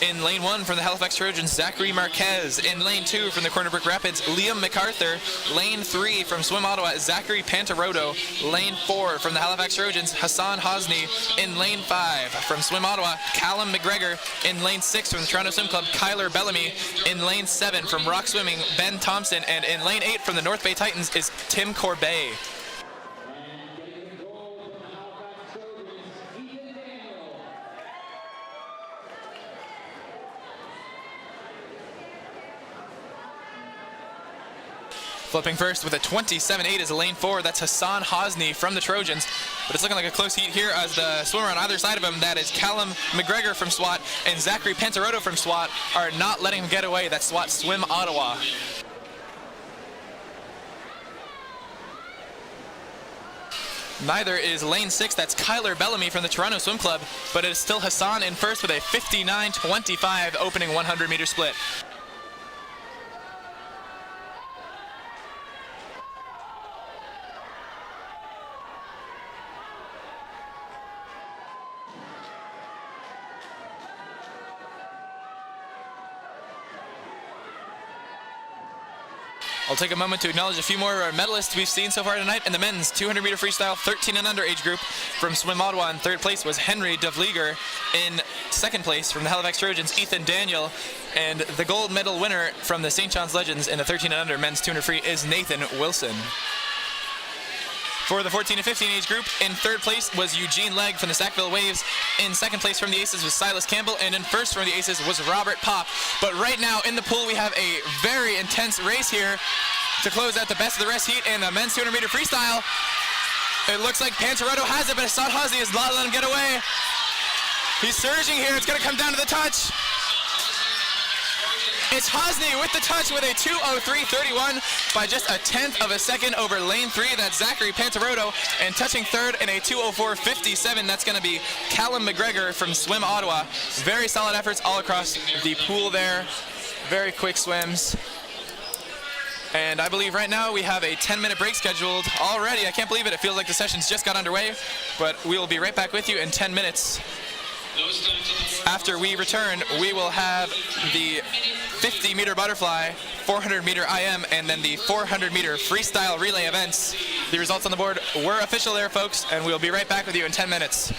In lane 1 from the Halifax Trojans, Zachary Marquez. In lane 2 from the Corner Brook Rapids, Liam MacArthur. Lane 3 from Swim Ottawa, Zachary Pantaroto. Lane 4 from the Halifax Trojans, Hassan Hosni. In lane 5 from Swim Ottawa, Callum McGregor. In lane 6 from the Toronto Swim Club, Kyler Bellamy. In lane 7 from Rock Swimming, Ben Thompson. And in lane 8 from the North Bay Titans is Tim Corbet. Flipping first with a 27.8 is lane 4. That's Hassan Hosni from the Trojans. But it's looking like a close heat here as the swimmer on either side of him, that is Callum McGregor from SWAT and Zachary Pantaroto from SWAT, are not letting him get away. That's SWAT Swim Ottawa. Neither is lane 6, that's Kyler Bellamy from the Toronto Swim Club, but it is still Hassan in first with a 59.25 opening 100 meter split. I'll take a moment to acknowledge a few more of our medalists we've seen so far tonight in the men's 200 meter freestyle 13 and under age group. From Swim Ottawa in third place was Henry DeVlieger. In second place from the Halifax Trojans, Ethan Daniel. And the gold medal winner from the St. John's Legends in the 13 and under men's 200 free is Nathan Wilson. For the 14 to 15 age group, in third place was Eugene Legg from the Sackville Waves. In second place from the Aces was Silas Campbell, and in first from the Aces was Robert Pop. But right now in the pool we have a very intense race here to close out the best of the rest heat in the men's 200 meter freestyle. It looks like Pantaroto has it, but Hassan Hosni has not let him get away. He's surging here. It's going to come down to the touch. It's Hosny with the touch with a 2:03.31 by just a tenth of a second over lane 3. That's Zachary Pantaroto. And touching third in a 2:04.57. That's going to be Callum McGregor from Swim Ottawa. Very solid efforts all across the pool there. Very quick swims. And I believe right now we have a 10-minute break scheduled already. I can't believe it. It feels like the session's just got underway. But we will be right back with you in 10 minutes. After we return, we will have the 50-meter butterfly, 400-meter IM, and then the 400-meter freestyle relay events. The results on the board were official there, folks, and we'll be right back with you in 10 minutes.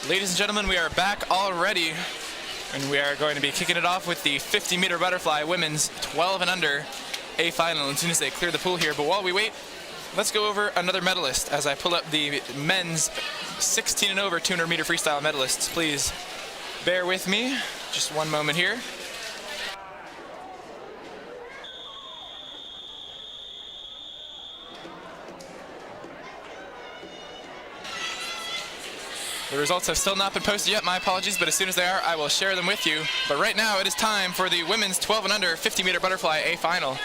Ladies and gentlemen, we are back already, and we are going to be kicking it off with the 50-meter butterfly women's 12 and under A final as soon as they clear the pool here. But while we wait, let's go over another medalist as I pull up the men's 16 and over 200-meter freestyle medalists. Please bear with me just one moment here. The results have still not been posted yet, my apologies, but as soon as they are, I will share them with you. But right now, it is time for the women's 12 and under 50-meter butterfly A final.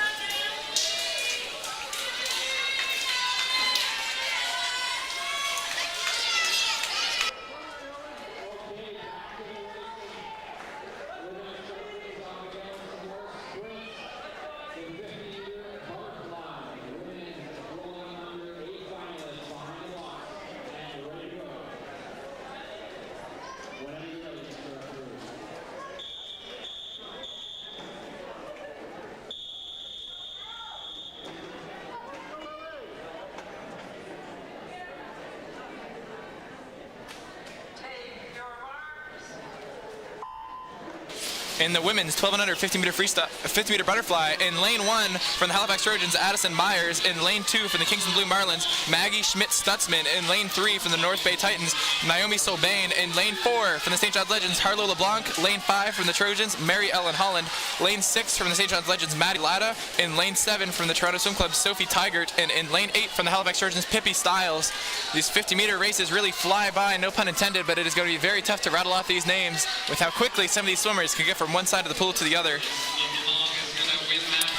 In the women's 12 and under 50-meter freestyle, 50-meter butterfly, in lane 1 from the Halifax Trojans, Addison Myers. In lane 2 from the Kingston Blue Marlins, Maggie Schmidt-Stutzman. In lane 3 from the North Bay Titans, Naomi Solbain. In lane 4 from the St. John's Legends, Harlow LeBlanc. Lane 5 from the Trojans, Mary Ellen Holland. Lane 6 from the St. John's Legends, Maddie Latta. In lane 7 from the Toronto Swim Club, Sophie Tigert. And in lane 8 from the Halifax Trojans, Pippi Stiles. These 50-meter races really fly by, no pun intended, but it is going to be very tough to rattle off these names with how quickly some of these swimmers can get from one side of the pool to the other.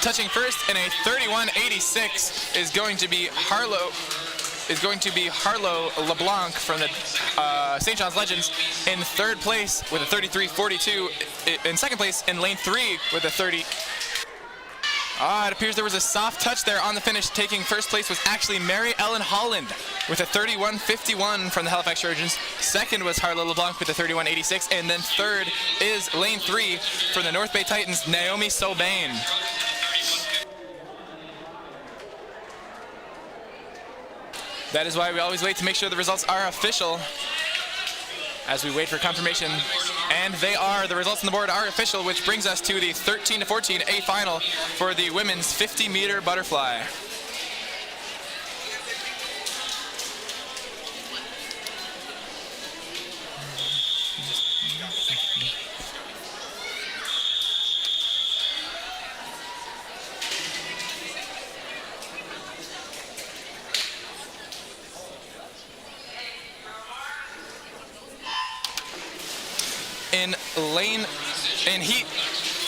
Touching first in a 31.86 is going to be Harlow LeBlanc from the St. John's Legends. In third place with a 33.42. In second place in lane 3 with a 30. It appears there was a soft touch there on the finish. Taking first place was actually Mary Ellen Holland with a 31.51 from the Halifax Trojans. Second was Harlow LeBlanc with a 31.86. And then third is lane 3 from the North Bay Titans, Naomi Solbain. That is why we always wait to make sure the results are official as we wait for confirmation. And they are. The results on the board are official, which brings us to the 13-14 A final for the women's 50-meter butterfly.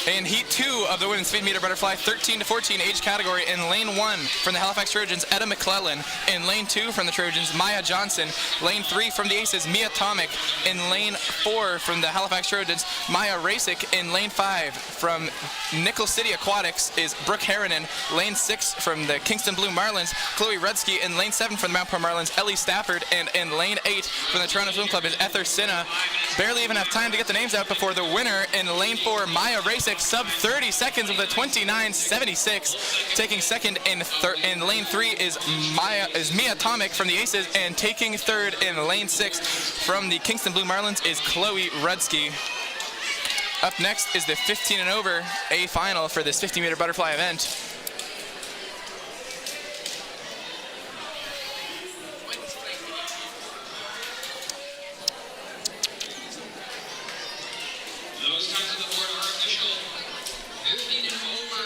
In heat 2 of the women's 50-meter butterfly 13-14 age category, in lane 1 from the Halifax Trojans, Etta McClellan. In lane 2 from the Trojans, Maya Johnson. Lane 3 from the Aces, Mia Tomic. In lane 4 from the Halifax Trojans, Maya Rasick. In lane 5 from Nickel City Aquatics is Brooke Harrinan. Lane 6 from the Kingston Blue Marlins, Chloe Rudsky. In lane 7 from the Mount Pearl Marlins, Ellie Stafford. And in lane 8 from the Toronto Swim Club is Ether Sinha. Barely even have time to get the names out before the winner in lane 4, Maya Rasick, sub 30 seconds with a 29.76. Taking second in lane 3 is Mia Tomic from the Aces, and taking third in lane 6 from the Kingston Blue Marlins is Chloe Rudsky. Up next is the 15 and over A final for this 50-meter butterfly event.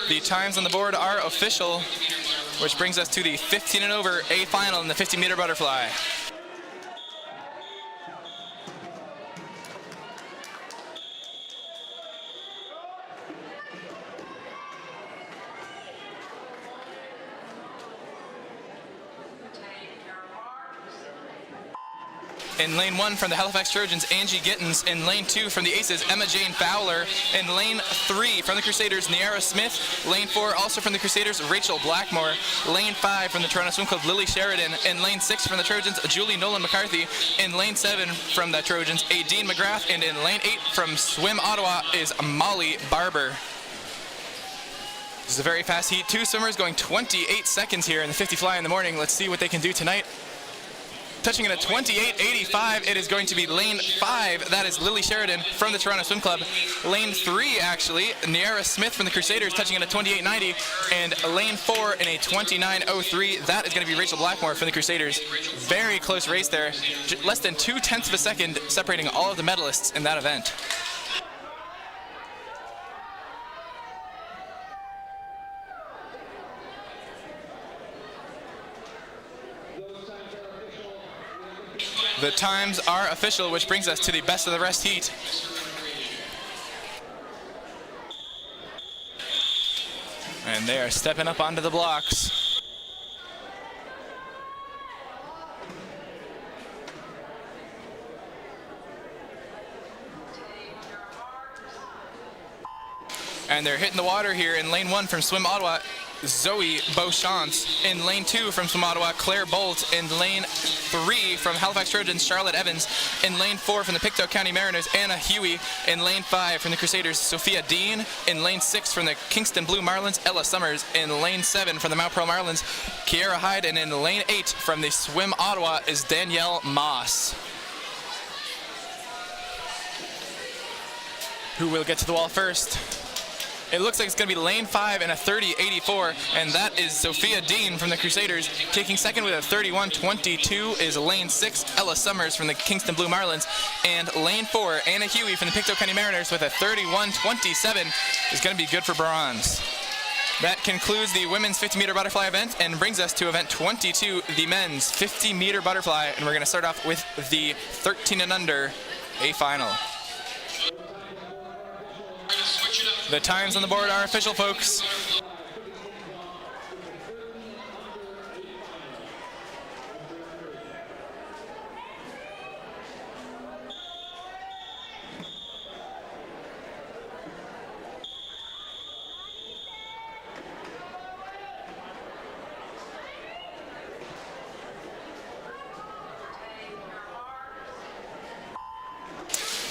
The times on the board are official, which brings us to the 15 and over A final in the 50-meter butterfly. In lane 1 from the Halifax Trojans, Angie Gittins. In lane 2 from the Aces, Emma Jane Fowler. In lane 3 from the Crusaders, Niara Smith. Lane 4 also from the Crusaders, Rachel Blackmore. Lane 5 from the Toronto Swim Club, Lily Sheridan. In lane 6 from the Trojans, Julie Nolan McCarthy. In lane 7 from the Trojans, Aideen McGrath. And in lane 8 from Swim Ottawa is Molly Barber. This is a very fast heat. 2 swimmers going 28 seconds here in the 50 fly in the morning. Let's see what they can do tonight. touching in a 28.85, it is going to be lane 5. That is Lily Sheridan from the Toronto Swim Club. Lane 3, actually, Niara Smith from the Crusaders, touching in a 28.90. And lane 4 in a 29.03. That is going to be Rachel Blackmore from the Crusaders. Very close race there. Less than 0.2 of a second separating all of the medalists in that event. The times are official, which brings us to the best of the rest heat. And they are stepping up onto the blocks. And they're hitting the water here in lane 1 from Swim Ottawa, Zoe Beauchamp. In lane 2 from Swim Ottawa, Claire Bolt. In lane 3 from Halifax Trojans, Charlotte Evans. In lane 4 from the Pictou County Mariners, Anna Huey. In lane 5 from the Crusaders, Sophia Dean. In lane 6 from the Kingston Blue Marlins, Ella Summers. In lane 7 from the Mount Pearl Marlins, Kiera Hyde. And in lane 8 from the Swim Ottawa is Danielle Moss, who will get to the wall first. It looks like it's going to be lane 5 and a 30.84, and that is Sophia Dean from the Crusaders. Taking second with a 31.22 is lane 6, Ella Summers from the Kingston Blue Marlins, and lane 4, Anna Huey from the Pictou County Mariners with a 31.27 is going to be good for bronze. That concludes the women's 50-meter butterfly event and brings us to event 22, the men's 50-meter butterfly, and we're going to start off with the 13 and under A final. The times on the board are official, folks.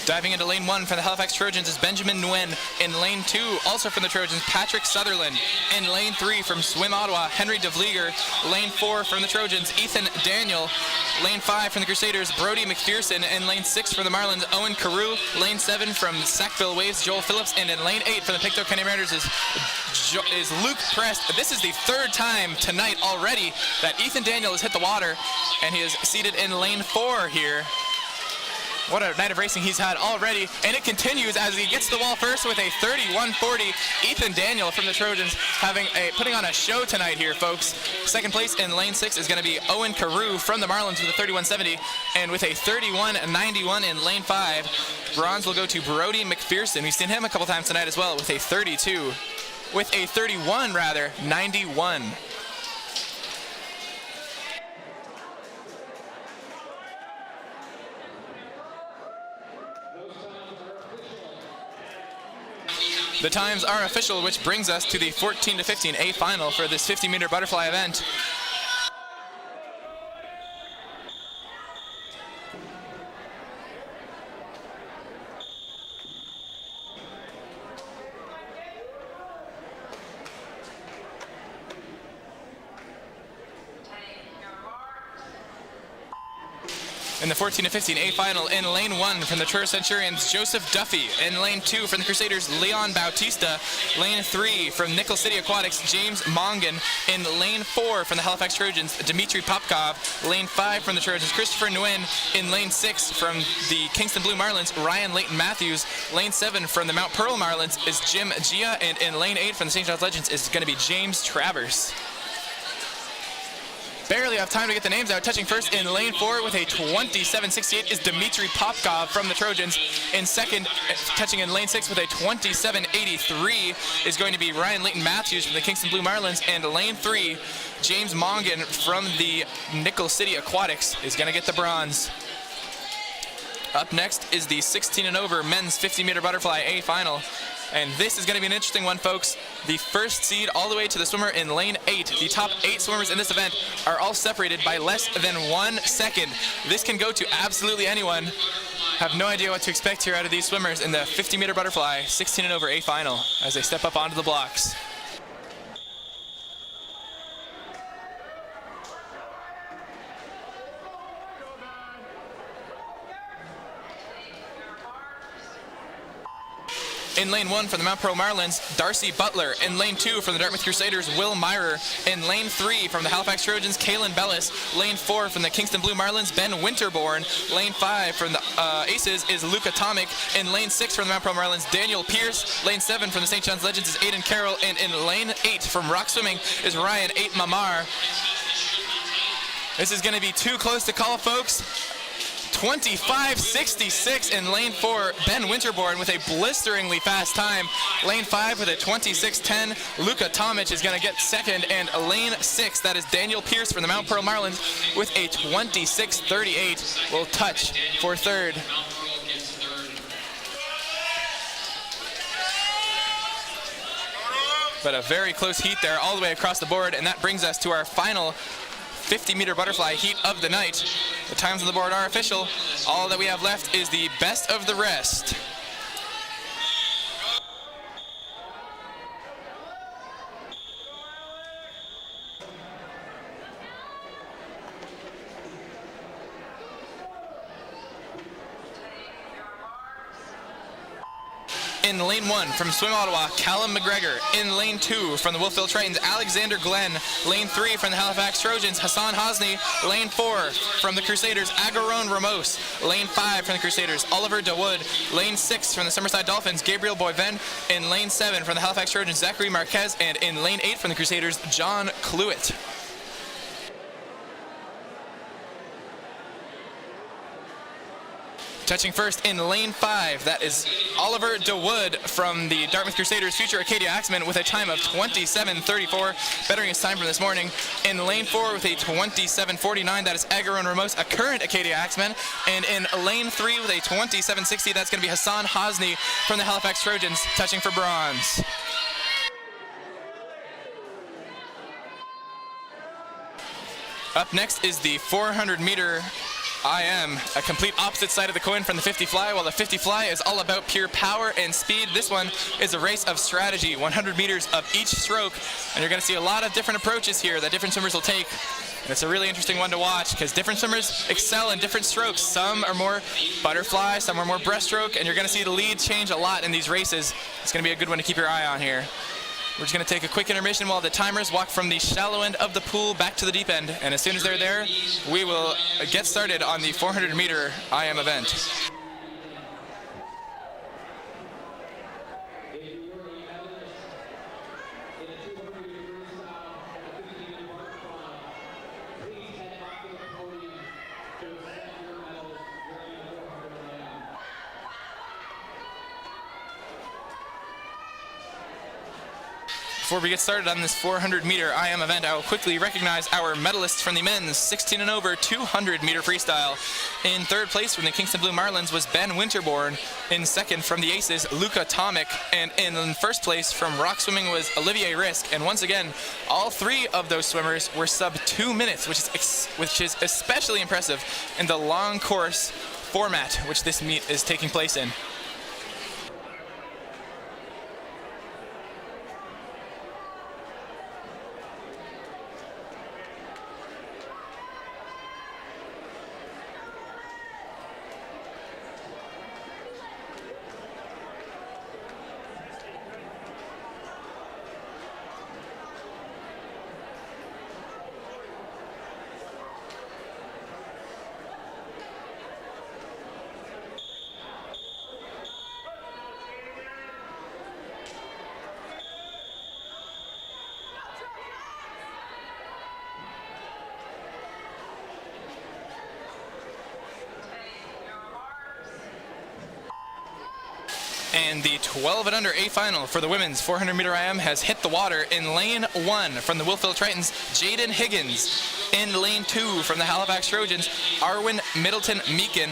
Diving into lane 1 for the Halifax Trojans is Benjamin Nguyen. In lane 2, also from the Trojans, Patrick Sutherland. In lane 3 from Swim Ottawa, Henry DeVlieger. Lane 4 from the Trojans, Ethan Daniel. Lane 5 from the Crusaders, Brody McPherson. In lane 6 from the Marlins, Owen Carew. Lane 7 from Sackville Waves, Joel Phillips. And in lane 8 from the Pictou County Mariners is Luke Prest. This is the 3rd time tonight already that Ethan Daniel has hit the water, and he is seated in lane 4 here. What a night of racing he's had already, and it continues as he gets to the wall first with a 31.40. Ethan Daniel from the Trojans putting on a show tonight here, folks. Second place in lane 6 is going to be Owen Carew from the Marlins with a 31.70, and with a 31.91 in lane 5, bronze will go to Brody McPherson. We've seen him a couple times tonight as well with a 91. The times are official, which brings us to the 14 to 15 A final for this 50-meter butterfly event. In the 14 to 15 A final, in lane 1 from the Truro Centurions, Joseph Duffy. In lane 2 from the Crusaders, Leon Bautista. Lane 3 from Nickel City Aquatics, James Mongan. In lane 4 from the Halifax Trojans, Dmitry Popkov. Lane 5 from the Trojans, Christopher Nguyen. In lane 6 from the Kingston Blue Marlins, Ryan Leighton Matthews. Lane 7 from the Mount Pearl Marlins is Jim Gia. And in lane 8 from the St. John's Legends is going to be James Travers. Barely have time to get the names out. Touching first in lane 4 with a 27.68 is Dmitry Popkov from the Trojans. In second, touching in lane 6 with a 27.83 is going to be Ryan Leighton Matthews from the Kingston Blue Marlins. And lane 3, James Mongan from the Nickel City Aquatics is going to get the bronze. Up next is the 16 and over men's 50-meter butterfly A final. And this is going to be an interesting one, folks. The first seed all the way to the swimmer in lane 8. The top 8 swimmers in this event are all separated by less than 1 second. This can go to absolutely anyone. Have no idea what to expect here out of these swimmers in the 50-meter butterfly 16 and over A final as they step up onto the blocks. In lane 1 from the Mount Pro Marlins, Darcy Butler. In lane 2 from the Dartmouth Crusaders, Will Myrer. In lane 3 from the Halifax Trojans, Kaylin Bellis. Lane 4 from the Kingston Blue Marlins, Ben Winterbourne. Lane 5 from the Aces is Luca Tomic. In lane 6 from the Mount Pro Marlins, Daniel Pierce. Lane 7 from the St. John's Legends is Aidan Carroll. And in lane 8 from Rock Swimming is Ryan 8 Mamar. This is going to be too close to call, folks. 25.66 in lane 4, Ben Winterbourne with a blisteringly fast time. Lane 5 with a 26.10, Luca Tomic is going to get second, and lane 6, that is Daniel Pierce from the Mount Pearl Marlins with a 26.38, will touch for third. But a very close heat there all the way across the board, and that brings us to our final 50-meter butterfly heat of the night. The times on the board are official. All that we have left is the best of the rest. In lane 1 from Swim Ottawa, Callum McGregor. In lane 2 from the Wolfville Tritons, Alexander Glenn. Lane 3 from the Halifax Trojans, Hassan Hosni. Lane 4 from the Crusaders, Agaron Ramos. Lane 5 from the Crusaders, Oliver DeWood. Lane 6 from the Summerside Dolphins, Gabriel Boyven. In lane 7 from the Halifax Trojans, Zachary Marquez. And in lane 8 from the Crusaders, John Cluett. Touching first in lane 5, that is Oliver DeWood from the Dartmouth Crusaders, future Acadia Axeman, with a time of 27.34, bettering his time from this morning. In lane 4 with a 27.49, that is Agaron Ramos, a current Acadia Axeman. And in lane 3 with a 27.60, that's going to be Hassan Hosni from the Halifax Trojans, touching for bronze. Up next is the 400-meter IM, a complete opposite side of the coin from the 50 fly. While the 50 fly is all about pure power and speed, this one is a race of strategy, 100 meters of each stroke, and you're going to see a lot of different approaches here that different swimmers will take. And it's a really interesting one to watch because different swimmers excel in different strokes. Some are more butterfly, some are more breaststroke, and you're going to see the lead change a lot in these races. It's going to be a good one to keep your eye on here. We're just going to take a quick intermission while the timers walk from the shallow end of the pool back to the deep end. And as soon as they're there, we will get started on the 400-meter IM event. Before we get started on this 400-meter IM event, I will quickly recognize our medalists from the men's 16 and over 200-meter freestyle. In third place from the Kingston Blue Marlins was Ben Winterbourne. In second from the Aces, Luca Tomic. And in first place from Rock Swimming was Olivier Risk. And once again, all three of those swimmers were sub 2 minutes, which is especially impressive in the long course format which this meet is taking place in. And the 12 and under A final for the women's 400-meter IM has hit the water. In lane 1 from the Wolfville Tritons, Jaden Higgins. In lane 2 from the Halifax Trojans, Arwen Middleton Meekin.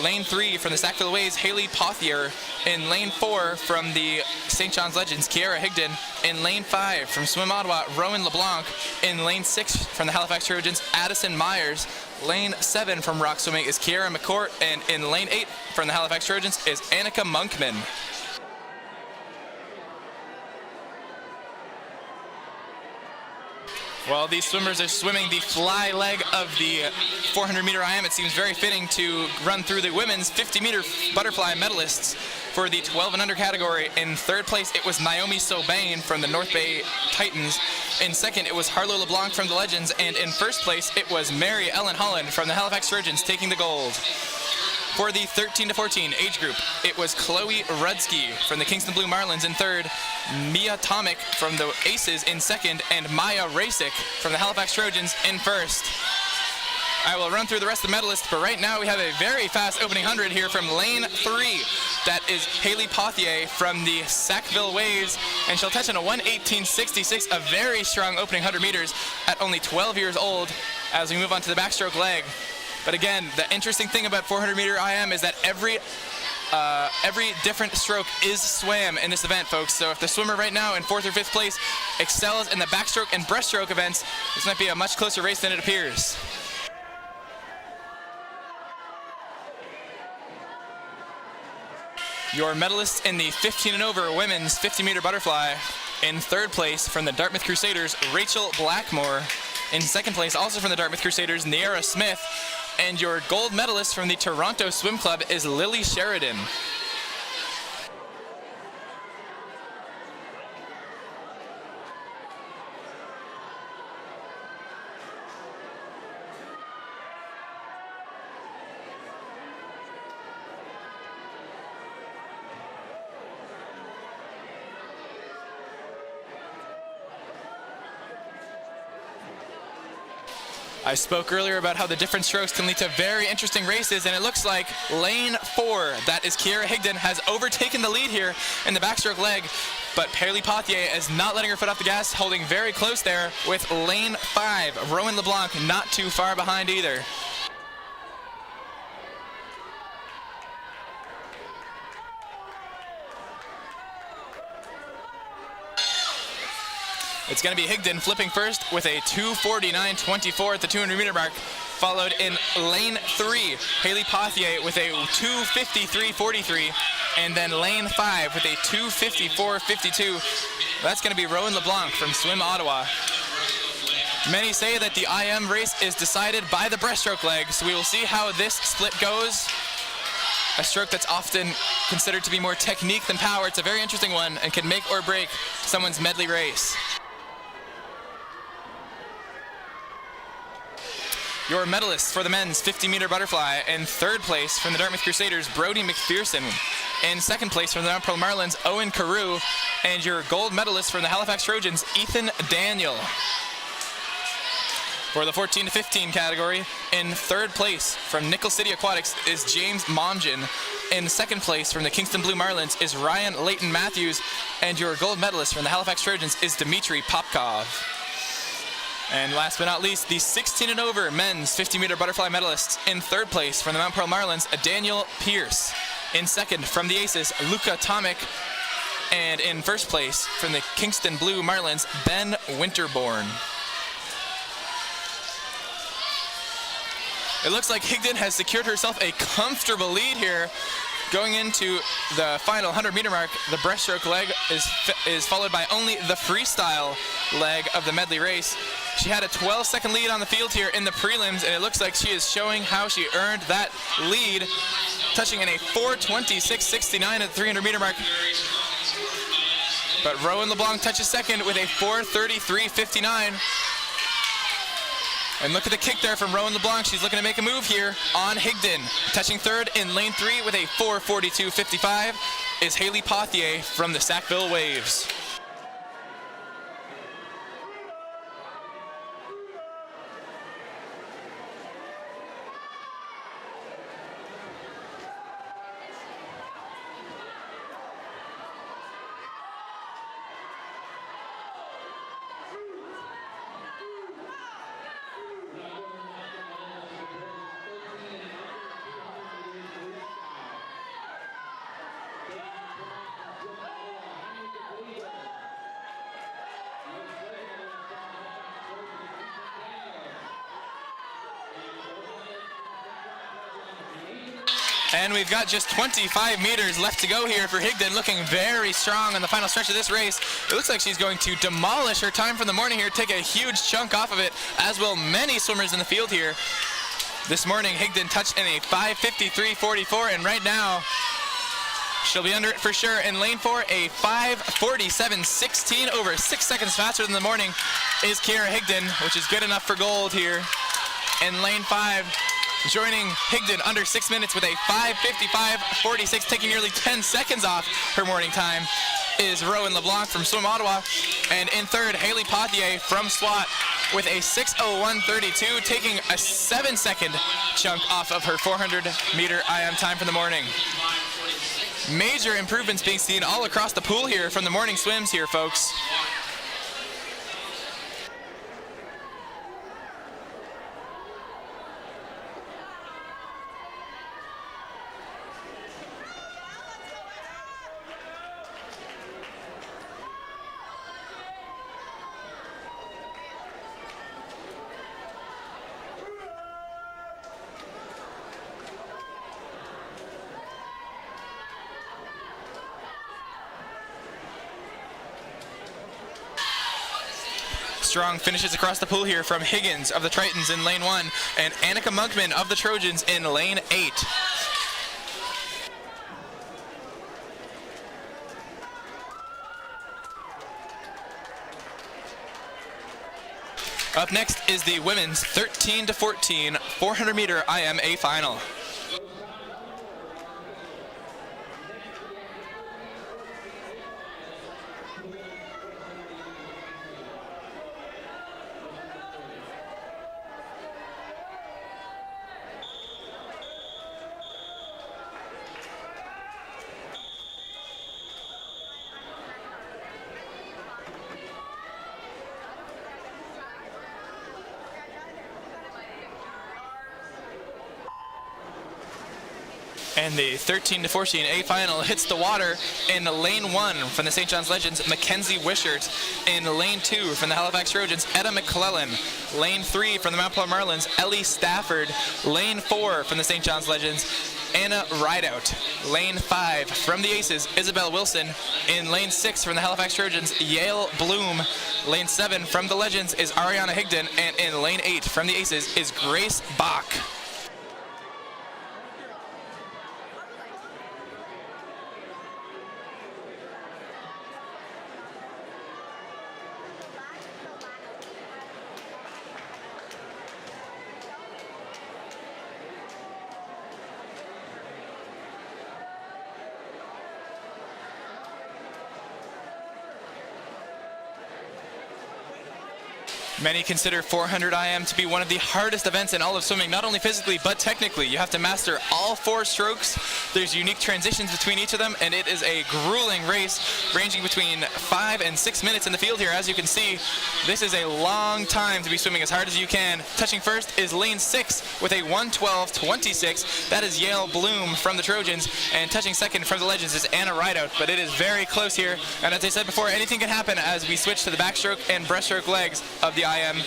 Lane 3 from the Sackville Waves, Haley Pothier. In lane 4 from the St. John's Legends, Kiara Higdon. In lane 5 from Swim Ottawa, Rowan LeBlanc. In lane 6 from the Halifax Trojans, Addison Myers. Lane 7 from Rock Swimming is Kiara McCourt, and in lane 8 from the Halifax Trojans is Annika Monkman. While these swimmers are swimming the fly leg of the 400-meter IM, it seems very fitting to run through the women's 50-meter butterfly medalists. For the 12 and under category, in third place, it was Naomi Sobain from the North Bay Titans. In second, it was Harlow LeBlanc from the Legends. And in first place, it was Mary Ellen Holland from the Halifax Trojans taking the gold. For the 13 to 14 age group, it was Chloe Rudsky from the Kingston Blue Marlins in third, Mia Tomic from the Aces in second, and Maya Rasick from the Halifax Trojans in first. I will run through the rest of the medalists, but right now we have a very fast opening 100 here from lane 3. That is Haley Pothier from the Sackville Waves, and she'll touch on a 1:18.66, a very strong opening 100 meters at only 12 years old as we move on to the backstroke leg. But again, the interesting thing about 400 meter IM is that every different stroke is swam in this event, folks. So if the swimmer right now in 4th or 5th place excels in the backstroke and breaststroke events, this might be a much closer race than it appears. Your medalists in the 15 and over women's 50-meter butterfly. In third place from the Dartmouth Crusaders, Rachel Blackmore. In second place, also from the Dartmouth Crusaders, Niara Smith. And your gold medalist from the Toronto Swim Club is Lily Sheridan. I spoke earlier about how the different strokes can lead to very interesting races, and it looks like lane 4, that is Kiera Higdon, has overtaken the lead here in the backstroke leg, but Haley Pothier is not letting her foot off the gas, holding very close there with lane 5. Rowan LeBlanc not too far behind either. It's going to be Higdon flipping first with a 2:49.24 at the 200-meter mark, followed in lane 3, Haley Pothier with a 2:53.43, and then lane 5 with a 2:54.52. That's going to be Rowan LeBlanc from Swim Ottawa. Many say that the IM race is decided by the breaststroke leg, so we will see how this split goes. A stroke that's often considered to be more technique than power. It's a very interesting one and can make or break someone's medley race. Your medalists for the men's 50-meter butterfly. In third place from the Dartmouth Crusaders, Brody McPherson. In second place from the Mount Pearl Marlins, Owen Carew. And your gold medalist from the Halifax Trojans, Ethan Daniel. For the 14 to 15 category, in third place from Nickel City Aquatics is James Mongen. In second place from the Kingston Blue Marlins is Ryan Leighton Matthews. And your gold medalist from the Halifax Trojans is Dmitry Popkov. And last but not least, the 16 and over men's 50-meter butterfly medalists. In third place from the Mount Pearl Marlins, Daniel Pierce. In second from the Aces, Luca Tomic. And in first place from the Kingston Blue Marlins, Ben Winterborn. It looks like Higdon has secured herself a comfortable lead here. Going into the final 100-meter mark, the breaststroke leg is followed by only the freestyle leg of the medley race. She had a 12-second lead on the field here in the prelims, and it looks like she is showing how she earned that lead, touching in a 4:26.69 at the 300-meter mark. But Rowan LeBlanc touches second with a 4:33.59. And look at the kick there from Rowan LeBlanc. She's looking to make a move here on Higdon. Touching third in lane 3 with a 4:42.55 is Haley Pothier from the Sackville Waves. And we've got just 25 meters left to go here for Higdon, looking very strong on the final stretch of this race. It looks like she's going to demolish her time from the morning here, take a huge chunk off of it, as will many swimmers in the field here. This morning, Higdon touched in a 5:53.44, and right now, She'll be under it for sure. In lane 4, a 5:47.16, over 6 seconds faster than the morning, is Kiera Higdon, which is good enough for gold here. In lane 5, joining Higdon under 6 minutes with a 5:55.46, taking nearly 10 seconds off her morning time, is Rowan LeBlanc from Swim Ottawa. And in third, Haley Pothier from SWAT with a 6:01.32, taking a 7-second chunk off of her 400-meter IM time for the morning. Major improvements being seen all across the pool here from the morning swims here, folks. Strong finishes across the pool here from Higgins of the Tritons in lane 1 and Annika Monkman of the Trojans in lane 8. Up next is the women's 13-14 400-meter IMA final. And the 13-14 A final hits the water in lane 1 from the St. John's Legends, Mackenzie Wishart. In lane 2 from the Halifax Trojans, Etta McClellan. Lane 3 from the Mount Pleasant Marlins, Ellie Stafford. Lane 4 from the St. John's Legends, Anna Rideout. Lane 5 from the Aces, Isabel Wilson. In lane 6 from the Halifax Trojans, Yale Bloom. Lane 7 from the Legends is Ariana Higdon. And in lane 8 from the Aces is Grace Bach. Many consider 400 IM to be one of the hardest events in all of swimming, not only physically, but technically. You have to master all 4 strokes. There's unique transitions between each of them, and it is a grueling race ranging between 5 and 6 minutes in the field here. As you can see, this is a long time to be swimming as hard as you can. Touching first is lane 6 with a 1:12.26. That is Yale Bloom from the Trojans, and touching second from the Legends is Anna Rideout, but it is very close here. And as I said before, anything can happen as we switch to the backstroke and breaststroke legs of the IM.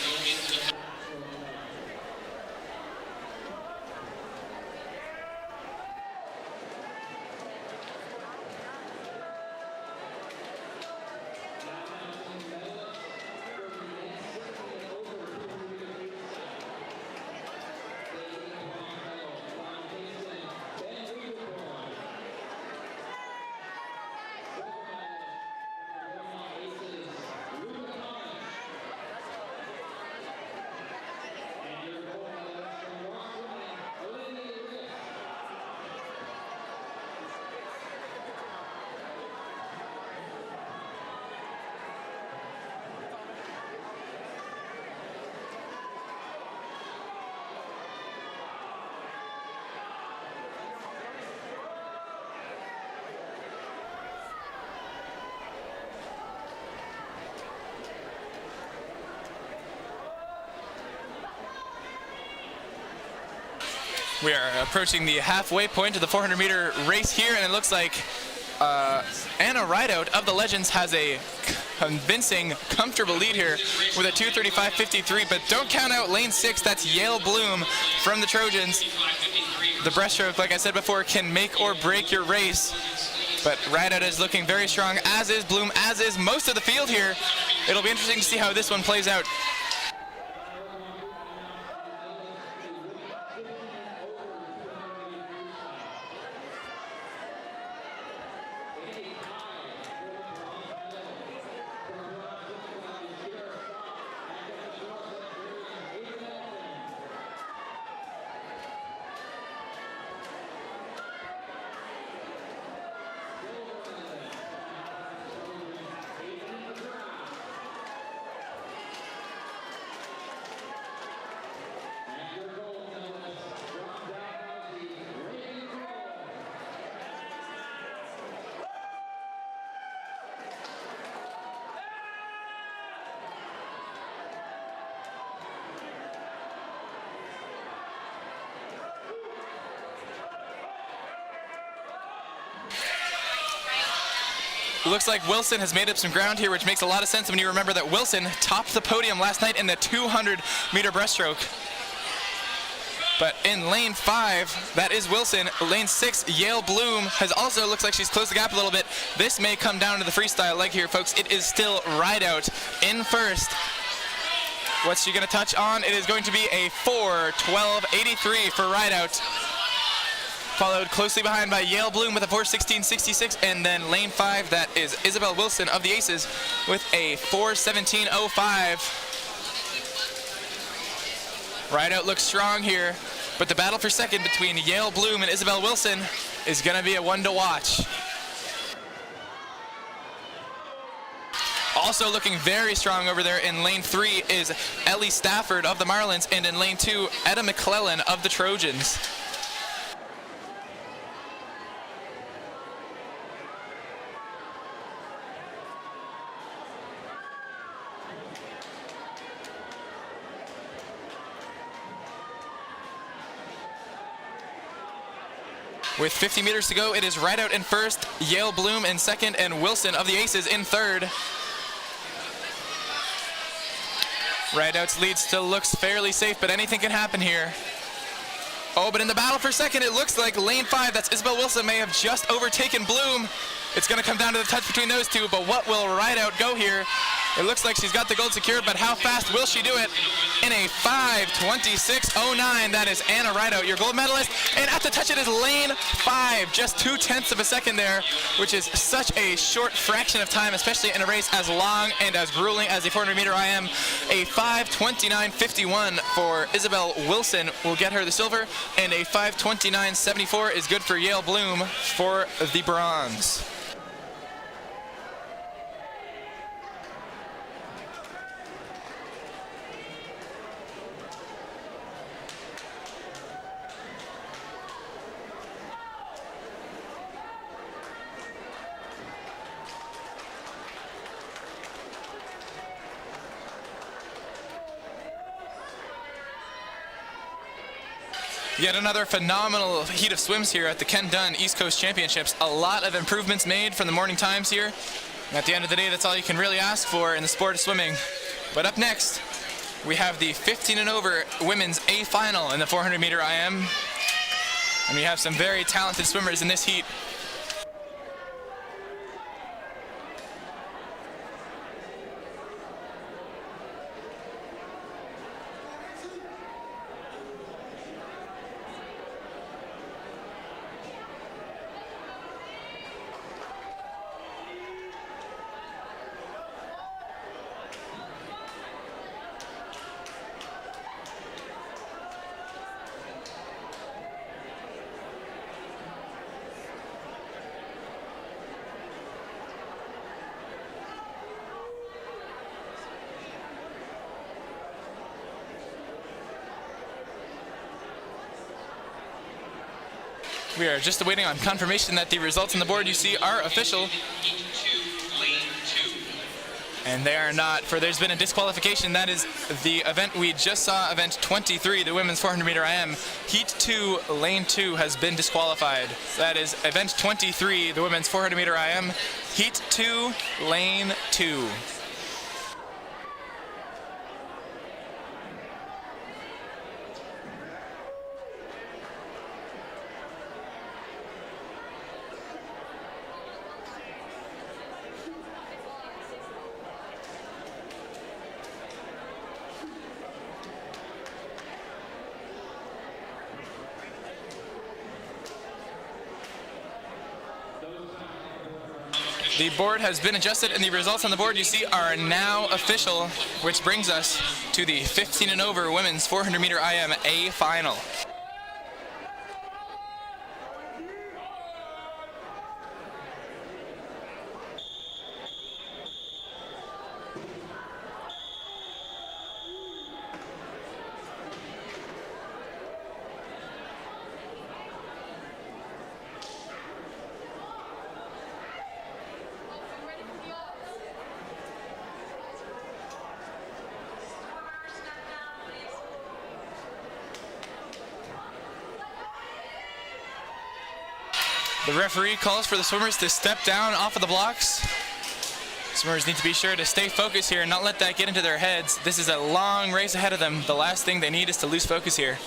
We are approaching the halfway point of the 400-meter race here, and it looks like Anna Rideout of the Legends has a convincing, comfortable lead here with a 2:35.53, but don't count out lane 6. That's Yale Bloom from the Trojans. The breaststroke, like I said before, can make or break your race, but Rideout is looking very strong, as is Bloom, as is most of the field here. It'll be interesting to see how this one plays out. It looks like Wilson has made up some ground here, which makes a lot of sense when you remember that Wilson topped the podium last night in the 200-meter breaststroke. But in lane 5, that is Wilson. Lane 6, Yale Bloom has also, looks like she's closed the gap a little bit. This may come down to the freestyle leg here, folks. It is still Rideout in first. What's she going to touch on? It is going to be a 4:12.83 for Rideout. Followed closely behind by Yale Bloom with a 4:16.66, and then lane 5, that is Isabel Wilson of the Aces with a 4:17.05. Rideout looks strong here, but the battle for second between Yale Bloom and Isabel Wilson is going to be a one to watch. Also looking very strong over there in lane 3 is Ellie Stafford of the Marlins, and in lane 2, Etta McClellan of the Trojans. With 50 meters to go, it is Rideout in first, Yale Bloom in second, and Wilson of the Aces in third. Rideout's lead still looks fairly safe, but anything can happen here. Oh, but in the battle for second, it looks like lane 5, that's Isabel Wilson, may have just overtaken Bloom. It's going to come down to the touch between those two, but what will Rideout go here? It looks like she's got the gold secured, but how fast will she do it? In a 5:26.09, that is Anna Rideout, your gold medalist. And at the touch, it is lane 5, just 0.2 of a second there, which is such a short fraction of time, especially in a race as long and as grueling as the 400-meter IM. A 5:29.51 for Isabel Wilson will get her the silver, and a 5:29.74 is good for Yale Bloom for the bronze. Yet another phenomenal heat of swims here at the Ken Dunn East Coast Championships. A lot of improvements made from the morning times here. And at the end of the day, that's all you can really ask for in the sport of swimming. But up next, we have the 15 and over women's A final in the 400-meter IM. And we have some very talented swimmers in this heat. We are just awaiting on confirmation that the results on the board you see are official. And they are not, for there's been a disqualification. That is the event we just saw, event 23, the women's 400-meter IM. Heat 2, lane 2 has been disqualified. That is event 23, the women's 400-meter IM. Heat 2, lane 2. The board has been adjusted, and the results on the board you see are now official, which brings us to the 15 and over women's 400 meter IM A final. The referee calls for the swimmers to step down off of the blocks. Swimmers need to be sure to stay focused here and not let that get into their heads. This is a long race ahead of them. The last thing they need is to lose focus here.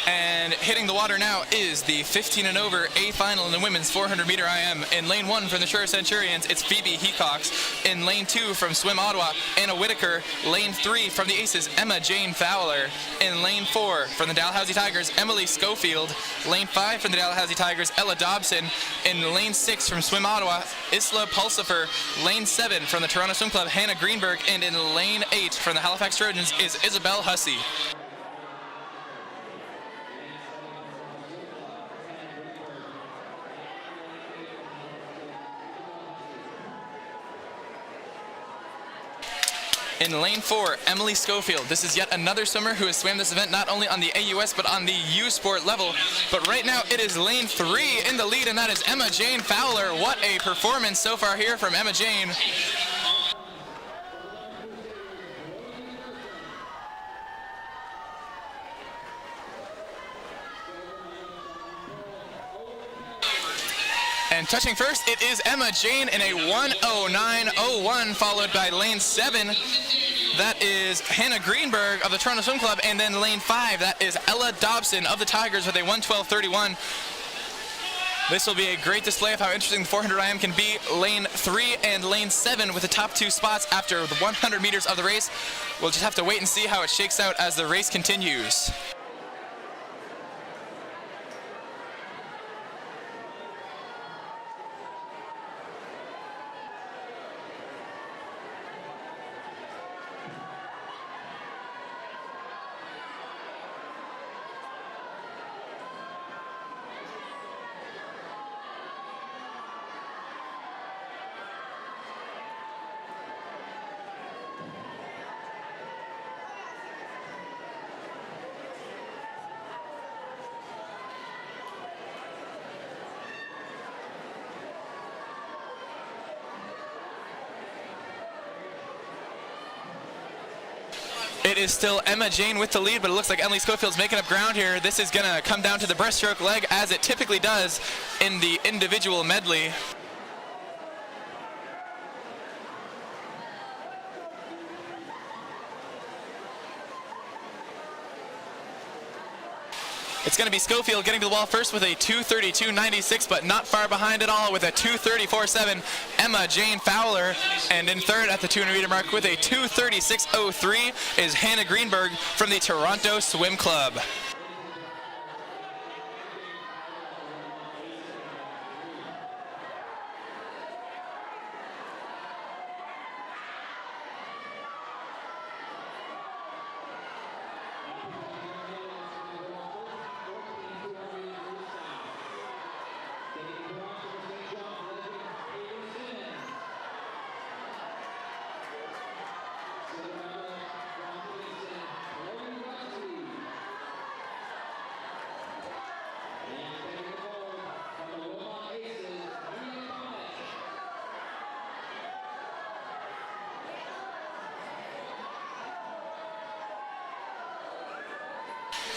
And hitting the water now is the 15 and over A final in the women's 400 meter IM. In lane 1 from the Shore Centurions, it's Phoebe Hecox. In lane 2 from Swim Ottawa, Anna Whitaker. Lane 3 from the Aces, Emma Jane Fowler. In lane 4 from the Dalhousie Tigers, Emily Schofield. Lane 5 from the Dalhousie Tigers, Ella Dobson. In lane 6 from Swim Ottawa, Isla Pulsifer. Lane 7 from the Toronto Swim Club, Hannah Greenberg. And in lane 8 from the Halifax Trojans is Isabel Hussey. In lane 4, Emily Schofield. This is yet another swimmer who has swam this event not only on the AUS but on the U Sport level. But right now it is lane 3 in the lead, and that is Emma Jane Fowler. What a performance so far here from Emma Jane. And touching first, it is Emma Jane in a 1:09.01, followed by lane 7. That is Hannah Greenberg of the Toronto Swim Club. And then lane 5, that is Ella Dobson of the Tigers with a 1:12.31. This will be a great display of how interesting the 400 IM can be. Lane 3 and lane 7 with the top 2 spots after the 100 meters of the race. We'll just have to wait and see how it shakes out as the race continues. It is still Emma Jane with the lead, but it looks like Emily Schofield's making up ground here. This is going to come down to the breaststroke leg, as it typically does in the individual medley. It's going to be Schofield getting to the wall first with a 2:32.96, but not far behind at all with a 2:34.7. Emma Jane Fowler, and in third at the 200 meter mark with a 2:36.03 is Hannah Greenberg from the Toronto Swim Club.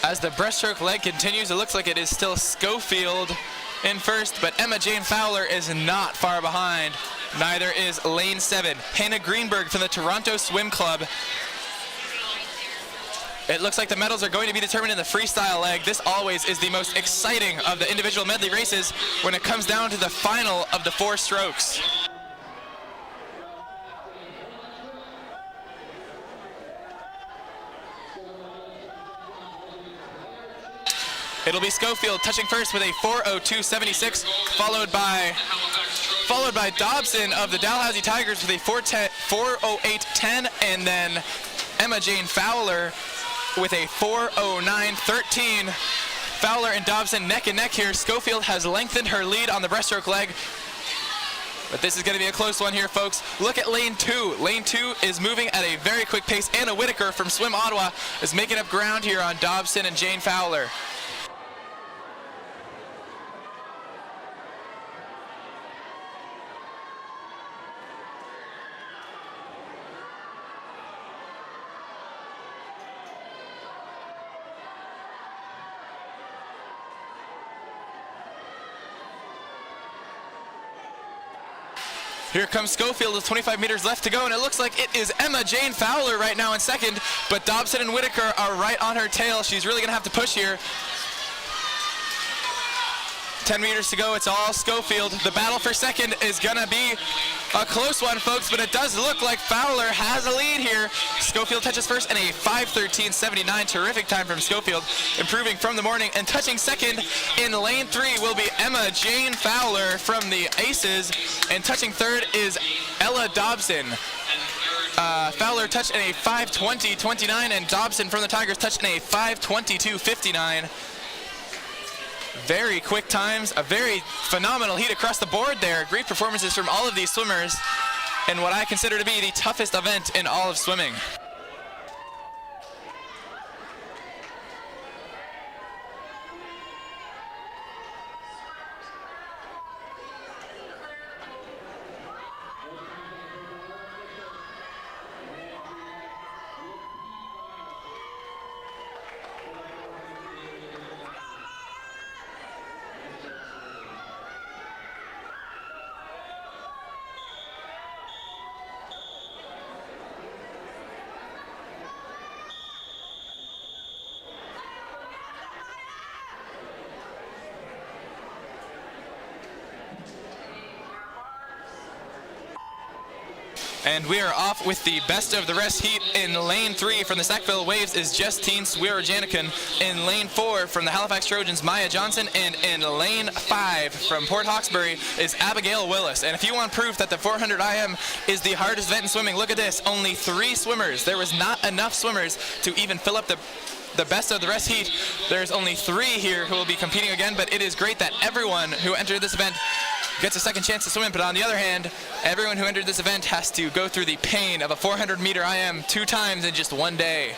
As the breaststroke leg continues, it looks like it is still Schofield in first, but Emma Jane Fowler is not far behind. Neither is lane 7, Hannah Greenberg from the Toronto Swim Club. It looks like the medals are going to be determined in the freestyle leg. This always is the most exciting of the individual medley races when it comes down to the final of the 4 strokes. It'll be Schofield touching first with a 4:02.76, followed by Dobson of the Dalhousie Tigers with a 4:08.10, and then Emma Jane Fowler with a 4:09.13. Fowler and Dobson neck and neck here. Schofield has lengthened her lead on the breaststroke leg, but this is going to be a close one here, folks. Look at lane 2. Lane 2 is moving at a very quick pace. Anna Whitaker from Swim Ottawa is making up ground here on Dobson and Jane Fowler. Here comes Schofield with 25 meters left to go, and it looks like it is Emma Jane Fowler right now in second, but Dobson and Whitaker are right on her tail. She's really gonna have to push here. 10 meters to go, it's all Schofield. The battle for second is gonna be a close one, folks, but it does look like Fowler has a lead here. Schofield touches first in a 5:13.79, terrific time from Schofield, improving from the morning, and touching second in lane 3 will be Emma Jane Fowler from the Aces, and touching third is Ella Dobson. Fowler touched in a 5:20.29, and Dobson from the Tigers touched in a 5:22.59. Very quick times, a very phenomenal heat across the board there. Great performances from all of these swimmers in what I consider to be the toughest event in all of swimming. And we are off with the best of the rest heat. In lane 3 from the Sackville Waves is Justine Swear-Janikin. In lane 4 from the Halifax Trojans, Maya Johnson. And in lane 5 from Port Hawkesbury is Abigail Willis. And if you want proof that the 400 IM is the hardest event in swimming, look at this. Only 3 swimmers. There was not enough swimmers to even fill up the best of the rest heat. There's only 3 here who will be competing again, but it is great that everyone who entered this event gets a second chance to swim. But on the other hand, everyone who entered this event has to go through the pain of a 400-meter IM 2 times in just 1 day.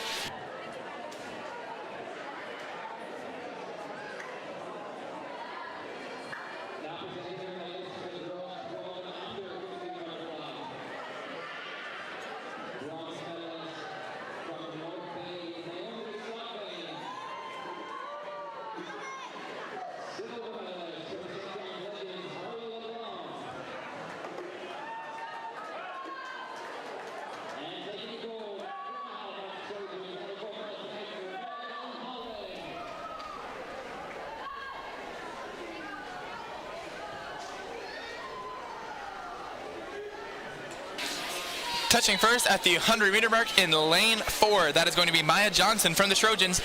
Touching first at the 100-meter mark in lane 4, that is going to be Maya Johnson from the Trojans.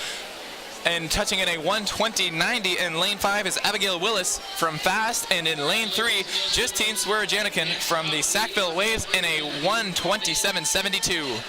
And touching in a 1:20.90 in lane 5 is Abigail Willis from Fast. And in lane 3, Justine Swear-Janikin from the Sackville Waves in a 1:27.72.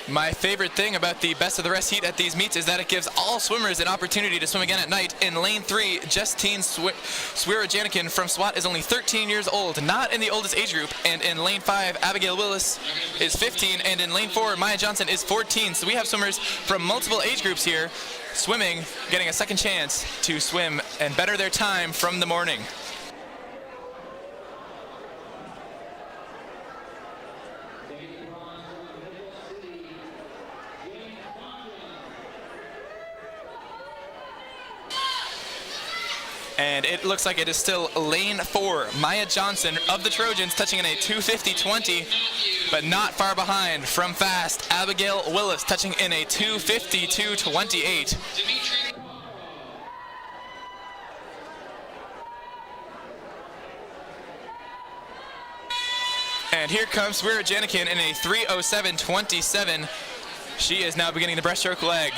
My favorite thing about the best of the rest heat at these meets is that it gives all swimmers an opportunity to swim again at night. In lane 3, Justine Swira-Janikin from SWAT is only 13 years old, not in the oldest age group. And in lane 5, Abigail Willis is 15, and in lane 4, Maya Johnson is 14. So we have swimmers from multiple age groups here swimming, getting a second chance to swim and better their time from the morning. And it looks like it is still lane 4. Maya Johnson of the Trojans touching in a 2:50.20, but not far behind from fast. Abigail Willis touching in a 2:52.28. And here comes Swira-Janikin in a 3:07.27. She is now beginning the breaststroke leg.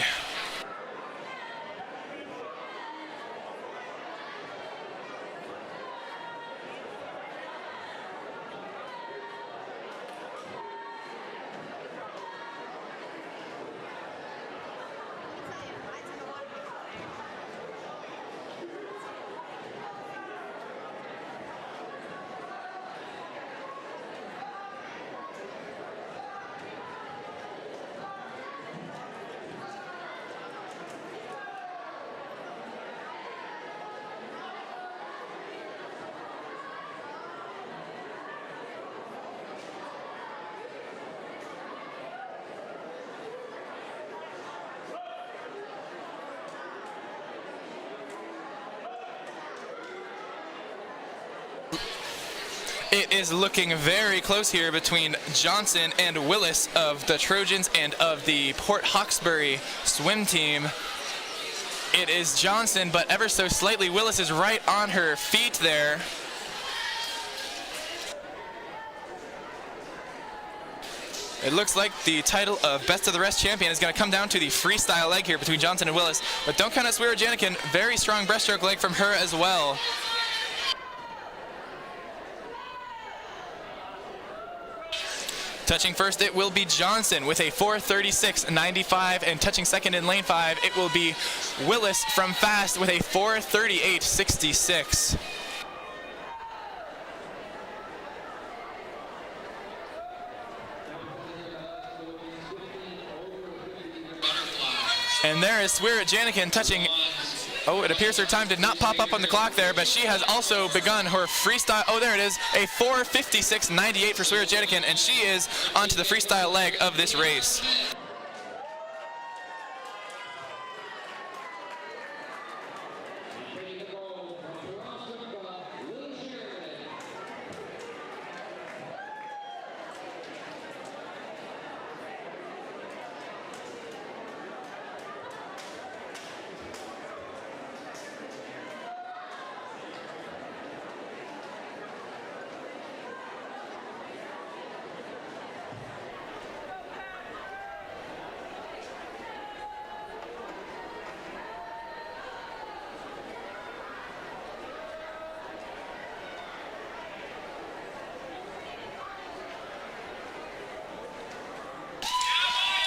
It is looking very close here between Johnson and Willis of the Trojans and of the Port Hawkesbury swim team. It is Johnson, but ever so slightly. Willis is right on her feet there. It looks like the title of Best of the Rest champion is going to come down to the freestyle leg here between Johnson and Willis, but don't count out Swira-Janikin. Very strong breaststroke leg from her as well. Touching first, it will be Johnson with a 4:36.95, and touching second in lane 5, it will be Willis from fast with a 4:38.66. And there is Swira-Janikin touching. Oh, it appears her time did not pop up on the clock there, but she has also begun her freestyle. Oh, there it is, a 4:56.98 for Swira-Janikin, and she is onto the freestyle leg of this race.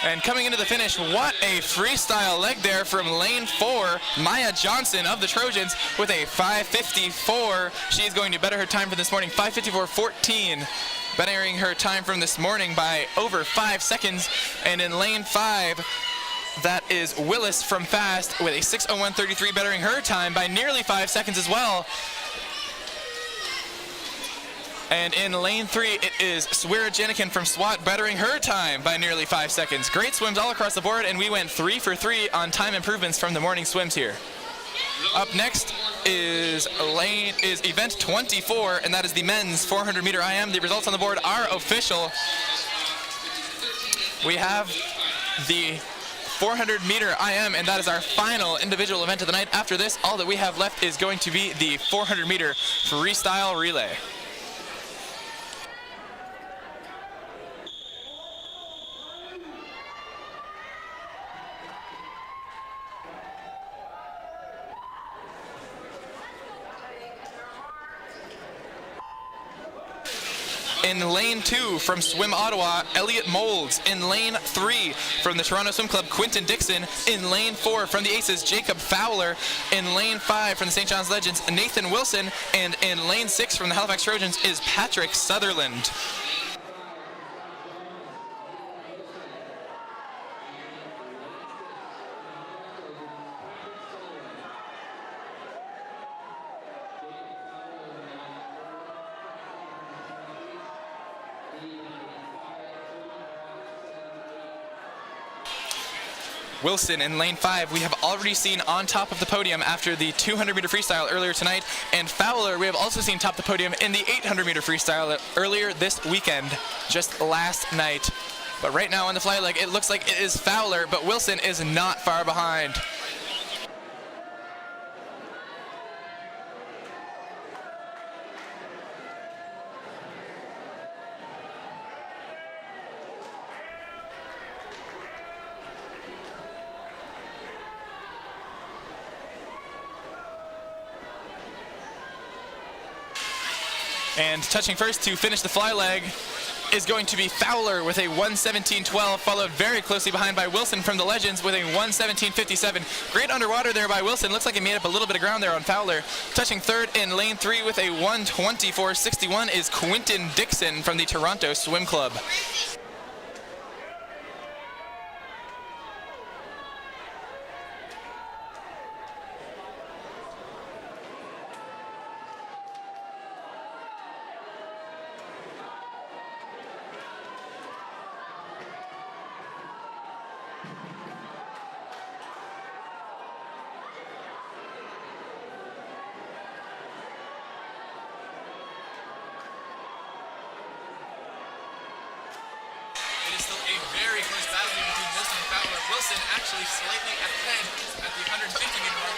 And coming into the finish, what a freestyle leg there from lane 4, Maya Johnson of the Trojans with a 5:54. She is going to better her time for this morning, 5:54.14, bettering her time from this morning by over 5 seconds. And in lane 5, that is Willis from fast with a 6:01.33, bettering her time by nearly 5 seconds as well. And in lane 3, it is Swira-Janikin from SWAT bettering her time by nearly 5 seconds. Great swims all across the board, and we went 3 for 3 on time improvements from the morning swims here. Up next is event 24, and that is the men's 400-meter IM. The results on the board are official. We have the 400-meter IM, and that is our final individual event of the night. After this, all that we have left is going to be the 400-meter freestyle relay. In lane 2 from Swim Ottawa, Elliot Molds. In lane 3 from the Toronto Swim Club, Quinton Dixon. In lane 4 from the Aces, Jacob Fowler. In lane 5 from the St. John's Legends, Nathan Wilson. And in lane 6 from the Halifax Trojans is Patrick Sutherland. Wilson in lane 5, we have already seen on top of the podium after the 200-meter freestyle earlier tonight, and Fowler we have also seen top the podium in the 800-meter freestyle earlier this weekend, just last night. But right now on the fly leg, it looks like it is Fowler, but Wilson is not far behind. And touching first to finish the fly leg is going to be Fowler with a 1:17.12, followed very closely behind by Wilson from the Legends with a 1:17.57. Great underwater there by Wilson. Looks like he made up a little bit of ground there on Fowler. Touching third in lane 3 with a 1:24.61 is Quinton Dixon from the Toronto Swim Club. Still a very close battle between Wilson and Fowler. Wilson actually slightly ahead at the 150-meter mark.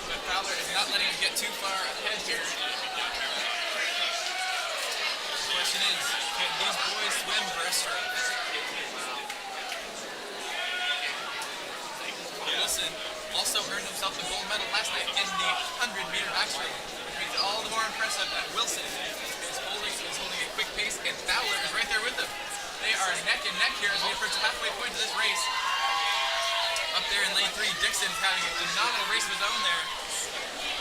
But Fowler is not letting him get too far ahead here. The question is, can these boys swim breaststroke? Wilson also earned himself the gold medal last night in the 100-meter backstroke, which makes it all the more impressive that Wilson is holding a quick pace, and Fowler is right there with him. They are neck and neck here as we approach the halfway point of this race. Up there in lane 3, Dixon's having a phenomenal race of his own there.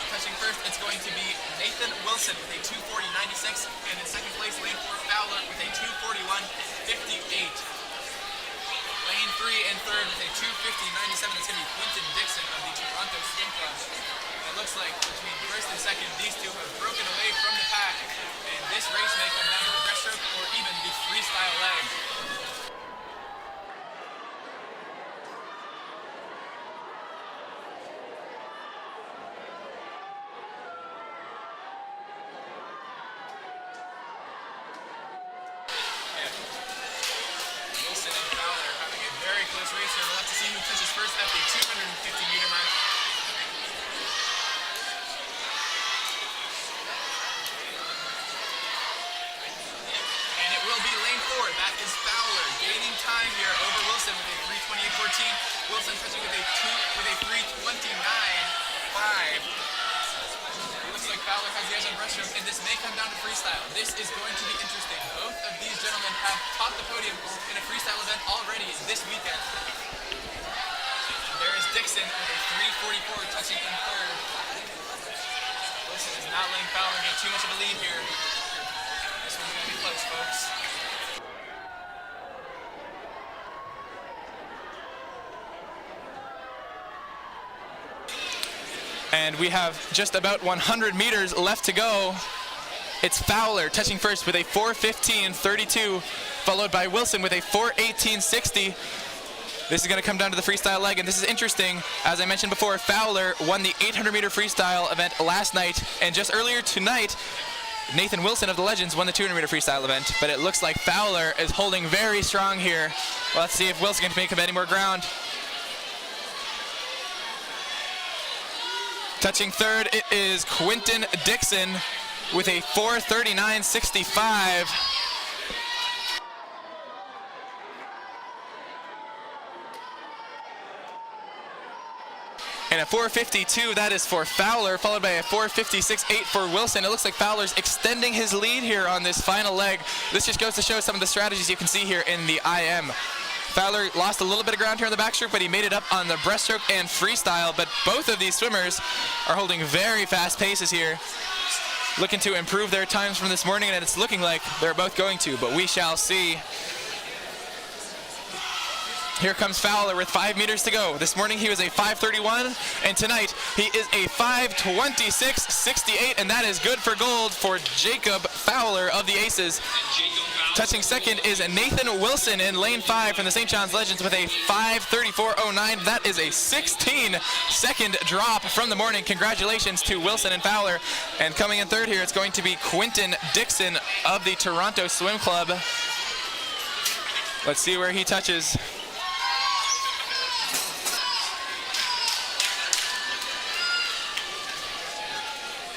Touching first, it's going to be Nathan Wilson with a 2:40.96, and in second place, lane 4, Fowler with a 2:41.58. Lane 3 and third with a 2:50.97. It's going to be Quinton Dixon of the Toronto Swim Club. It looks like between first and second, these two have broken away from the pack, and this race may come down to the breaststroke or even the freestyle leg. Wilson and Fowler are having a very close race here. We'll have to see who touches first at the 250-meter mark. That is Fowler gaining time here over Wilson with a 3:28.14. Wilson touching with a 3:29.5. It looks like Fowler has the edge on breaststroke, and this may come down to freestyle. This is going to be interesting. Both of these gentlemen have topped the podium in a freestyle event already this weekend. There is Dixon with a 3:44 touching in third. Wilson is not letting Fowler get too much of a lead here. This one's going to be close, folks. And we have just about 100 meters left to go. It's Fowler touching first with a 4:15.32, followed by Wilson with a 4:18.60. This is going to come down to the freestyle leg, and this is interesting. As I mentioned before, Fowler won the 800-meter freestyle event last night, and just earlier tonight, Nathan Wilson of the Legends won the 200-meter freestyle event, but it looks like Fowler is holding very strong here. Well, let's see if Wilson can make up any more ground. Touching third, it is Quinton Dixon with a 4:39.65. And a 4:52, that is for Fowler, followed by a 4:56.8 for Wilson. It looks like Fowler's extending his lead here on this final leg. This just goes to show some of the strategies you can see here in the IM. Fowler lost a little bit of ground here on the backstroke, but he made it up on the breaststroke and freestyle. But both of these swimmers are holding very fast paces here, looking to improve their times from this morning, and it's looking like they're both going to, but we shall see. Here comes Fowler with 5 meters to go. This morning he was a 5:31, and tonight he is a 5:26.68, and that is good for gold for Jacob Fowler of the Aces. Touching second is Nathan Wilson in lane 5 from the St. John's Legends with a 5:34.09. That is a 16-second drop from the morning. Congratulations to Wilson and Fowler. And coming in third here, it's going to be Quentin Dixon of the Toronto Swim Club. Let's see where he touches.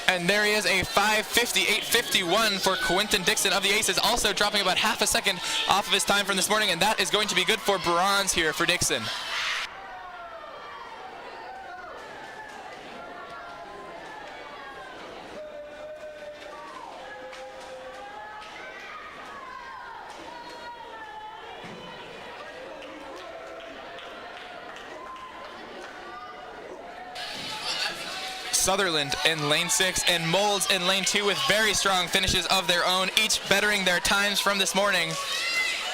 And there he is, a 5:58.51 for Quentin Dixon of the Aces, also dropping about half a second off of his time from this morning, and that is going to be good for bronze here for Dixon. Sutherland in lane 6 and Molds in lane 2 with very strong finishes of their own, each bettering their times from this morning.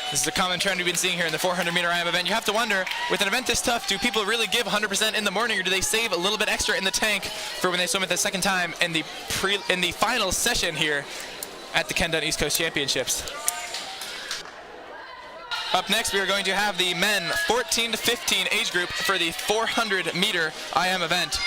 This is a common trend we've been seeing here in the 400-meter IM event. You have to wonder, with an event this tough, do people really give 100% in the morning, or do they save a little bit extra in the tank for when they swim it the second time in the final session here at the Ken Dunn East Coast Championships? Up next, we are going to have the men 14 to 15 age group for the 400-meter IM event.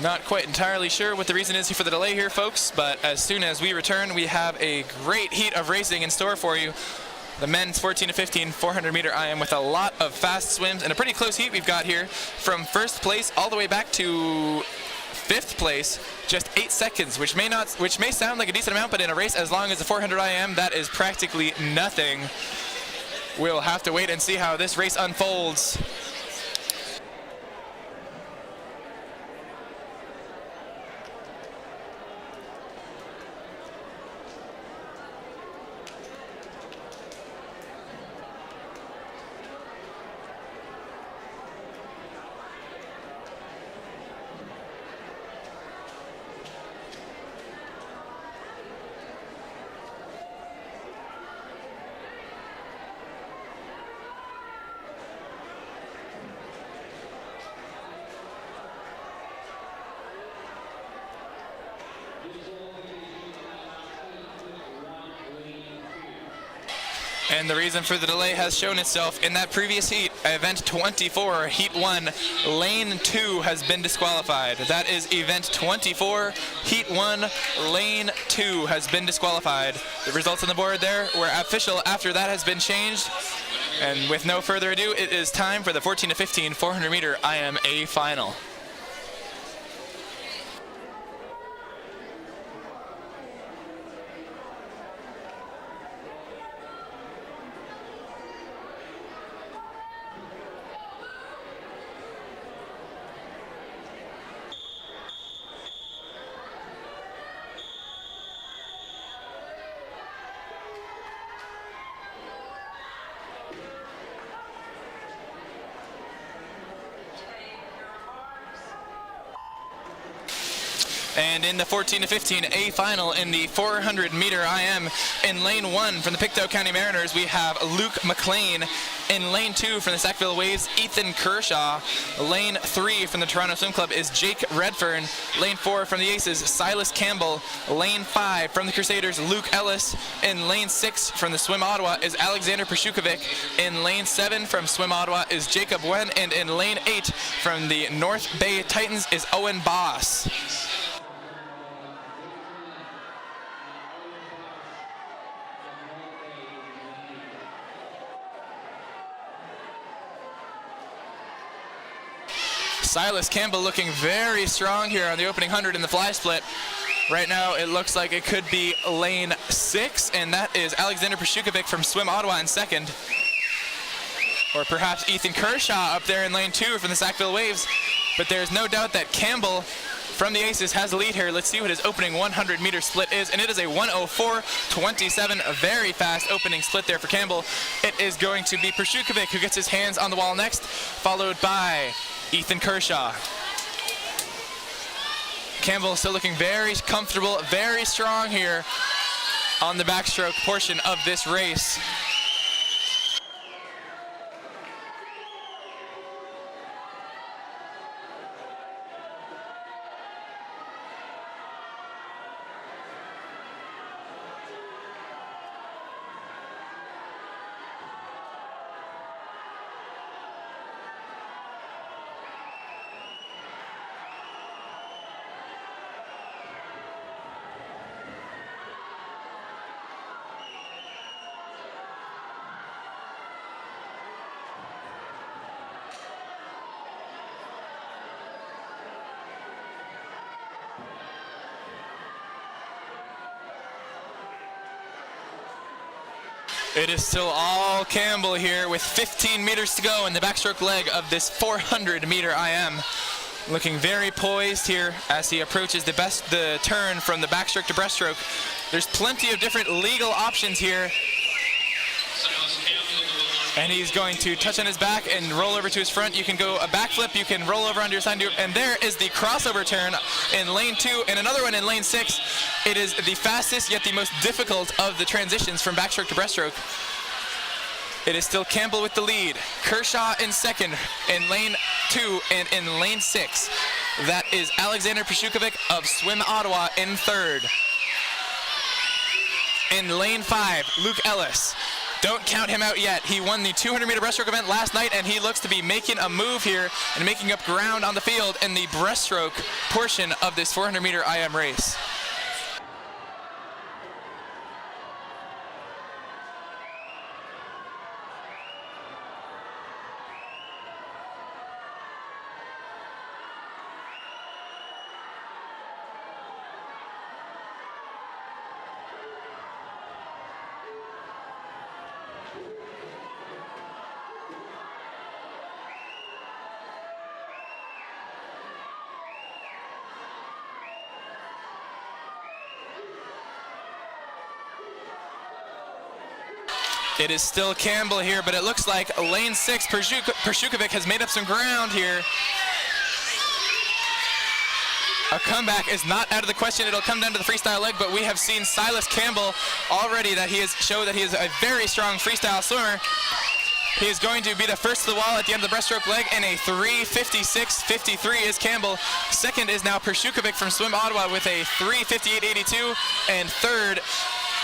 Not quite entirely sure what the reason is for the delay here, folks, but as soon as we return, we have a great heat of racing in store for you. The men's 14 to 15 400-meter IM with a lot of fast swims and a pretty close heat we've got here from first place all the way back to fifth place, just 8 seconds, which may sound like a decent amount, but in a race as long as the 400 IM, that is practically nothing. We'll have to wait and see how this race unfolds. And the reason for the delay has shown itself in that previous heat, event 24, heat 1, lane 2 has been disqualified. That is event 24, heat 1, lane 2 has been disqualified. The results on the board there were official after that has been changed. And with no further ado, it is time for the 14 to 15 400-meter IMA final. And in the 14 to 15 A final in the 400 meter IM, in lane 1 from the Pictou County Mariners, we have Luke McLean. In lane 2 from the Sackville Waves, Ethan Kershaw. Lane 3 from the Toronto Swim Club is Jake Redfern. Lane 4 from the Aces, Silas Campbell. Lane 5 from the Crusaders, Luke Ellis. In lane 6 from the Swim Ottawa is Alexander Pershukovic. In lane 7 from Swim Ottawa is Jacob Wen. And in lane 8 from the North Bay Titans is Owen Boss. Silas Campbell looking very strong here on the opening 100 in the fly split. Right now it looks like it could be lane 6, and that is Alexander Pershukovic from Swim Ottawa in second. Or perhaps Ethan Kershaw up there in lane 2 from the Sackville Waves. But there's no doubt that Campbell from the Aces has the lead here. Let's see what his opening 100 meter split is, and it is a 1:04.27, a very fast opening split there for Campbell. It is going to be Pershukovic who gets his hands on the wall next, followed by Ethan Kershaw. Campbell still looking very comfortable, very strong here on the backstroke portion of this race. It is still all Campbell here with 15 meters to go in the backstroke leg of this 400 meter IM. Looking very poised here as he approaches the turn from the backstroke to breaststroke. There's plenty of different legal options here. And he's going to touch on his back and roll over to his front. You can go a backflip, you can roll over onto your side, and there is the crossover turn in lane 2 and another one in lane 6. It is the fastest yet the most difficult of the transitions from backstroke to breaststroke. It is still Campbell with the lead. Kershaw in second in lane 2 and in lane 6. That is Alexander Pershukovic of Swim Ottawa in third. In lane 5, Luke Ellis. Don't count him out yet. He won the 200-meter breaststroke event last night, and he looks to be making a move here and making up ground on the field in the breaststroke portion of this 400-meter IM race. It is still Campbell here, but it looks like lane 6, Pershukovic has made up some ground here. A comeback is not out of the question. It'll come down to the freestyle leg, but we have seen Silas Campbell already that he has showed that he is a very strong freestyle swimmer. He is going to be the first to the wall at the end of the breaststroke leg in a 3:56.53 is Campbell. Second is now Pershukovic from Swim Ottawa with a 3:58.82, and third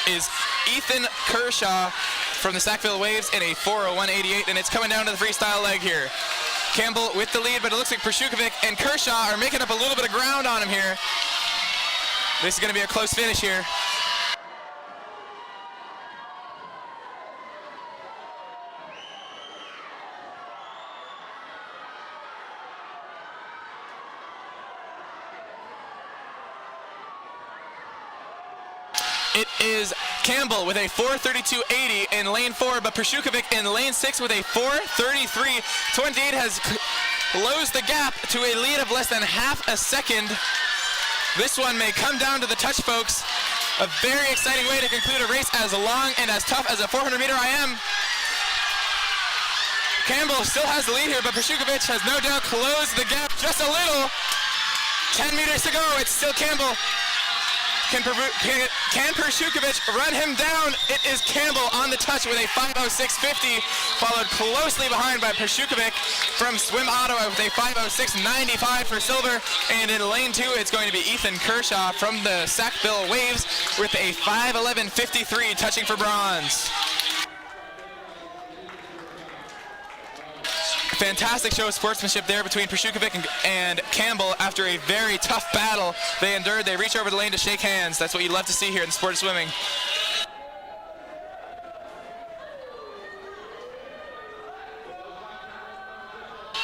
is Ethan Kershaw from the Sackville Waves in a 4:01.88, and it's coming down to the freestyle leg here. Campbell with the lead, but it looks like Pershukovic and Kershaw are making up a little bit of ground on him here. This is going to be a close finish here. It is Campbell with a 4:32.80 in lane 4, but Pershukovic in lane 6 with a 4:33.28 has closed the gap to a lead of less than half a second. This one may come down to the touch, folks. A very exciting way to conclude a race as long and as tough as a 400-meter IM. Campbell still has the lead here, but Pershukovic has no doubt closed the gap just a little. 10 meters to go. It's still Campbell. Can Pershukovic run him down? It is Campbell on the touch with a 5:06.50, followed closely behind by Pershukovic from Swim Ottawa with a 5:06.95 for silver. And in lane 2, it's going to be Ethan Kershaw from the Sackville Waves with a 5:11.53 touching for bronze. Fantastic show of sportsmanship there between Pershukovic and Campbell after a very tough battle they endured. They reach over the lane to shake hands. That's what you love to see here in the sport of swimming.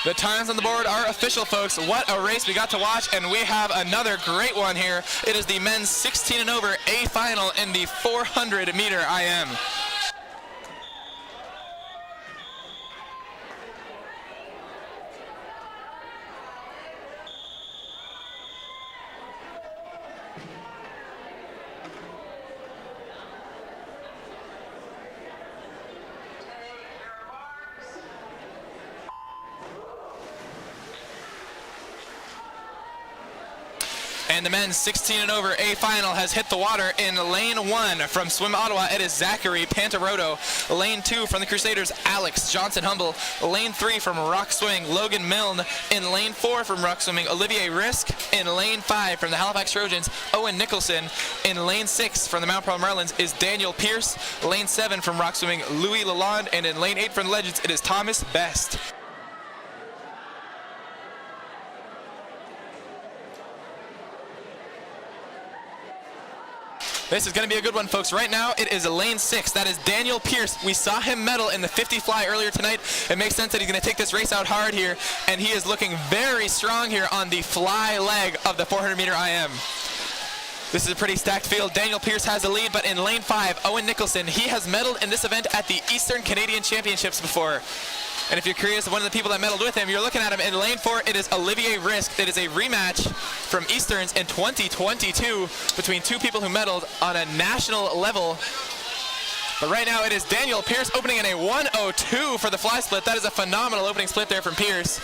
The times on the board are official, folks. What a race we got to watch, and we have another great one here. It is the men's 16 and over A final in the 400 meter IM. And the men's 16 and over A final has hit the water in lane 1 from Swim Ottawa. It is Zachary Pantaroto. Lane 2 from the Crusaders, Alex Johnson-Humble. Lane 3 from Rock Swimming, Logan Milne. In lane 4 from Rock Swimming, Olivier Risk. In lane 5 from the Halifax Trojans, Owen Nicholson. In lane 6 from the Mount Pearl Marlins is Daniel Pierce. Lane 7 from Rock Swimming, Louis Lalonde. And in lane 8 from the Legends, it is Thomas Best. This is going to be a good one, folks. Right now, it is lane 6. That is Daniel Pierce. We saw him medal in the 50 fly earlier tonight. It makes sense that he's going to take this race out hard here, and he is looking very strong here on the fly leg of the 400 meter IM. This is a pretty stacked field. Daniel Pierce has the lead, but in lane 5, Owen Nicholson, he has medaled in this event at the Eastern Canadian Championships before. And if you're curious, one of the people that medaled with him, you're looking at him in lane 4. It is Olivier Risk. It is a rematch from Easterns in 2022 between two people who medaled on a national level. But right now it is Daniel Pierce opening in a 1:02 for the fly split. That is a phenomenal opening split there from Pierce.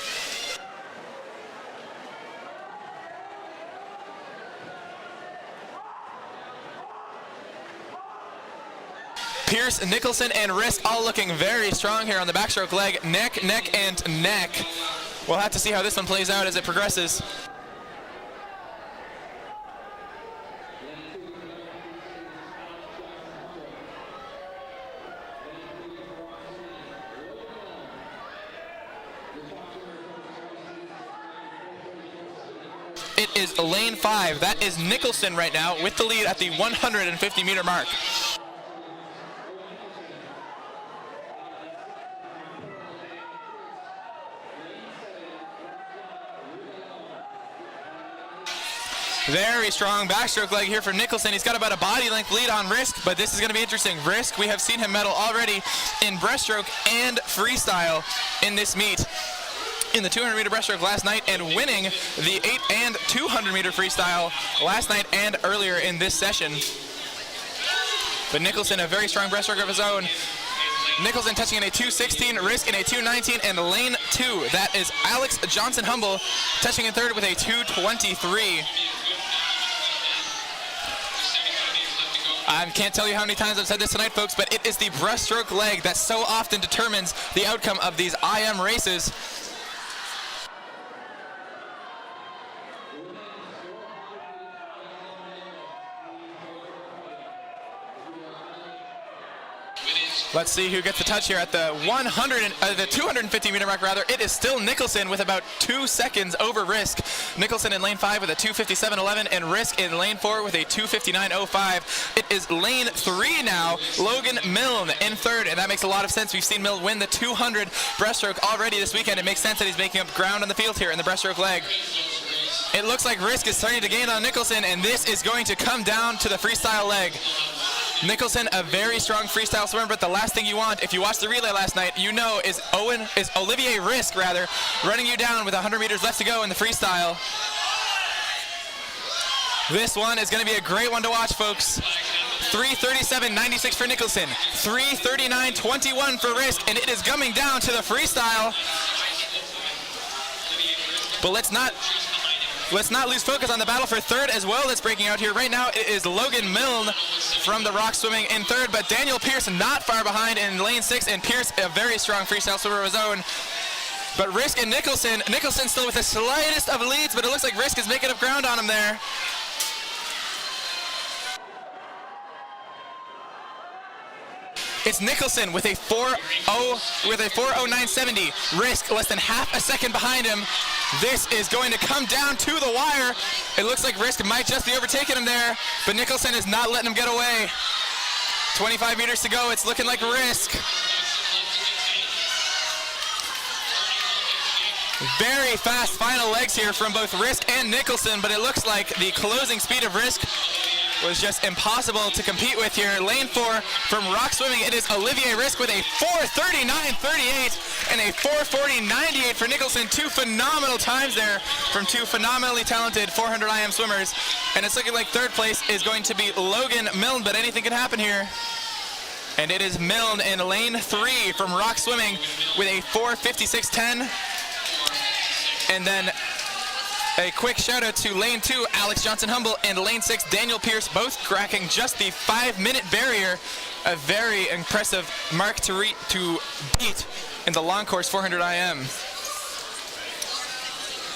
Pierce, Nicholson, and Risk all looking very strong here on the backstroke leg. Neck, neck, and neck. We'll have to see how this one plays out as it progresses. It is lane 5. That is Nicholson right now with the lead at the 150 meter mark. Very strong backstroke leg here for Nicholson. He's got about a body length lead on Risk, but this is going to be interesting. Risk, we have seen him medal already in breaststroke and freestyle in this meet. In the 200 meter breaststroke last night and winning the 8 and 200 meter freestyle last night and earlier in this session. But Nicholson, a very strong breaststroke of his own. Nicholson touching in a 2:16, Risk in a 2:19, and lane 2. That is Alex Johnson-Humble touching in third with a 2:23. I can't tell you how many times I've said this tonight, folks, but it is the breaststroke leg that so often determines the outcome of these IM races. Let's see who gets the touch here at the 250 meter mark rather. It is still Nicholson with about 2 seconds over Risk. Nicholson in lane 5 with a 2:57.11 and Risk in lane 4 with a 2:59.05. It is lane 3 now. Logan Milne in third, and that makes a lot of sense. We've seen Milne win the 200 breaststroke already this weekend. It makes sense that he's making up ground on the field here in the breaststroke leg. It looks like Risk is starting to gain on Nicholson, and this is going to come down to the freestyle leg. Nicholson, a very strong freestyle swimmer, but the last thing you want, if you watched the relay last night, you know is Olivier Risk, running you down with 100 meters left to go in the freestyle. This one is going to be a great one to watch, folks. 3:37.96 for Nicholson, 3:39.21 for Risk, and it is coming down to the freestyle. But let's not let's not lose focus on the battle for third as well that's breaking out here. Right now it is Logan Milne from the rock swimming in third, but Daniel Pierce not far behind in lane 6, and Pierce a very strong freestyle swimmer of his own. But Risk and Nicholson still with the slightest of leads, but it looks like Risk is making up ground on him there. It's Nicholson with a 4:09.70. Risk less than half a second behind him. This is going to come down to the wire. It looks like Risk might just be overtaking him there, but Nicholson is not letting him get away. 25 meters to go. It's looking like Risk. Very fast final legs here from both Risk and Nicholson, but it looks like the closing speed of Risk was just impossible to compete with here. Lane 4 from rock swimming, it is Olivier Risk with a 4:39.38 and a 4:40.98 for Nicholson. Two phenomenal times there from two phenomenally talented 400 IM swimmers. And it's looking like third place is going to be Logan Milne, but anything can happen here. And it is Milne in lane 3 from rock swimming with a 4:56.10. And then a quick shout out to lane 2, Alex Johnson-Humble, and lane 6, Daniel Pierce, both cracking just the 5-minute barrier. A very impressive mark to beat in the long course 400 IM.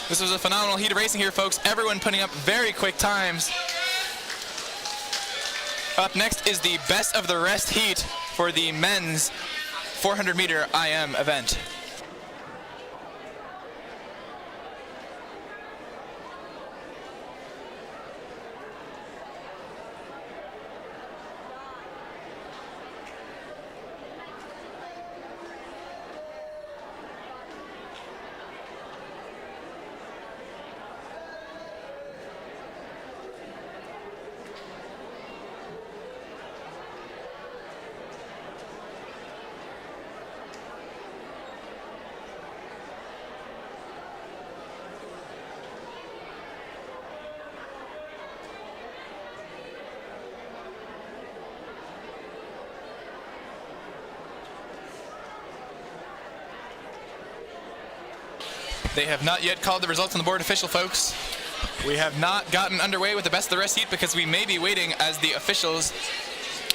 This was a phenomenal heat of racing here, folks. Everyone putting up very quick times. Up next is the best of the rest heat for the men's 400 meter IM event. They have not yet called the results on the board official, folks. We have not gotten underway with the best of the rest heat because we may be waiting as the officials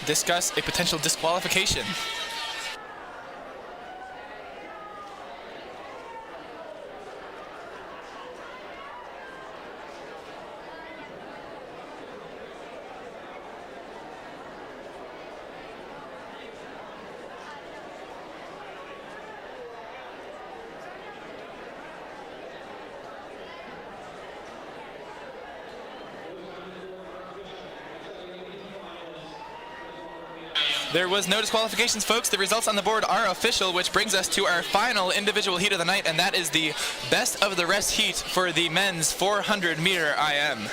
discuss a potential disqualification. There was no disqualifications, folks. The results on the board are official, which brings us to our final individual heat of the night, and that is the best of the rest heat for the men's 400 meter IM.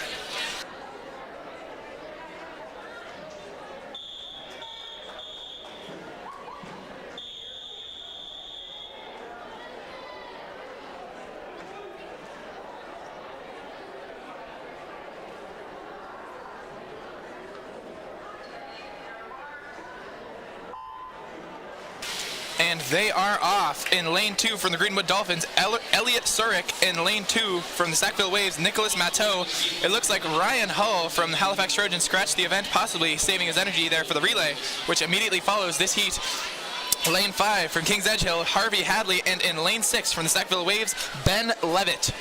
And they are off. In lane 2 from the Greenwood Dolphins, Elliot Surik. In lane 2 from the Sackville Waves, Nicholas Matteau. It looks like Ryan Hull from the Halifax Trojans scratched the event, possibly saving his energy there for the relay, which immediately follows this heat. Lane 5 from Kings Edge Hill, Harvey Hadley. And in lane 6 from the Sackville Waves, Ben Levitt.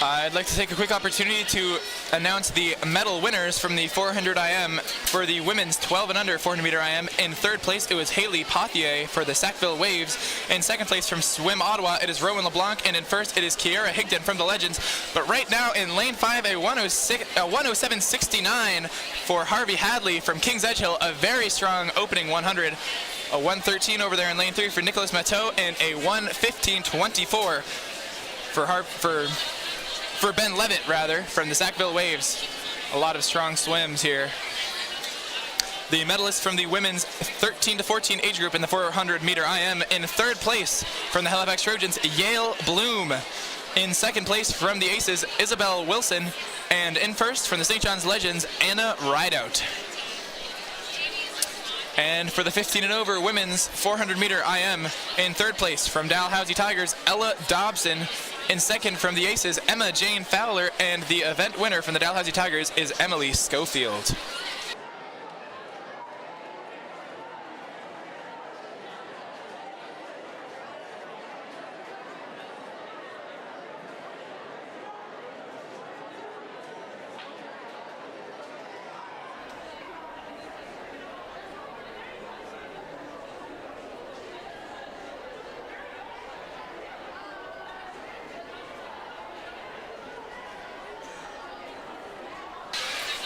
I'd like to take a quick opportunity to announce the medal winners from the 400 IM for the women's 12 and under 400 meter IM. In third place, it was Haley Pothier for the Sackville Waves. In second place from Swim Ottawa, it is Rowan LeBlanc. And in first, it is Kiara Higdon from the Legends. But right now in lane 5, a 107.69 for Harvey Hadley from Kings Edge Hill. A very strong opening 100. A 113 over there in lane 3 for Nicholas Matteau, and a 115.24 for for Ben Levitt, rather, from the Sackville Waves. A lot of strong swims here. The medalists from the women's 13 to 14 age group in the 400-meter IM. In third place from the Halifax Trojans, Yale Bloom. In second place from the Aces, Isabel Wilson. And in first from the St. John's Legends, Anna Rideout. And for the 15 and over women's 400-meter IM, in third place from Dalhousie Tigers, Ella Dobson. In second from the Aces, Emma Jane Fowler. And the event winner from the Dalhousie Tigers is Emily Schofield.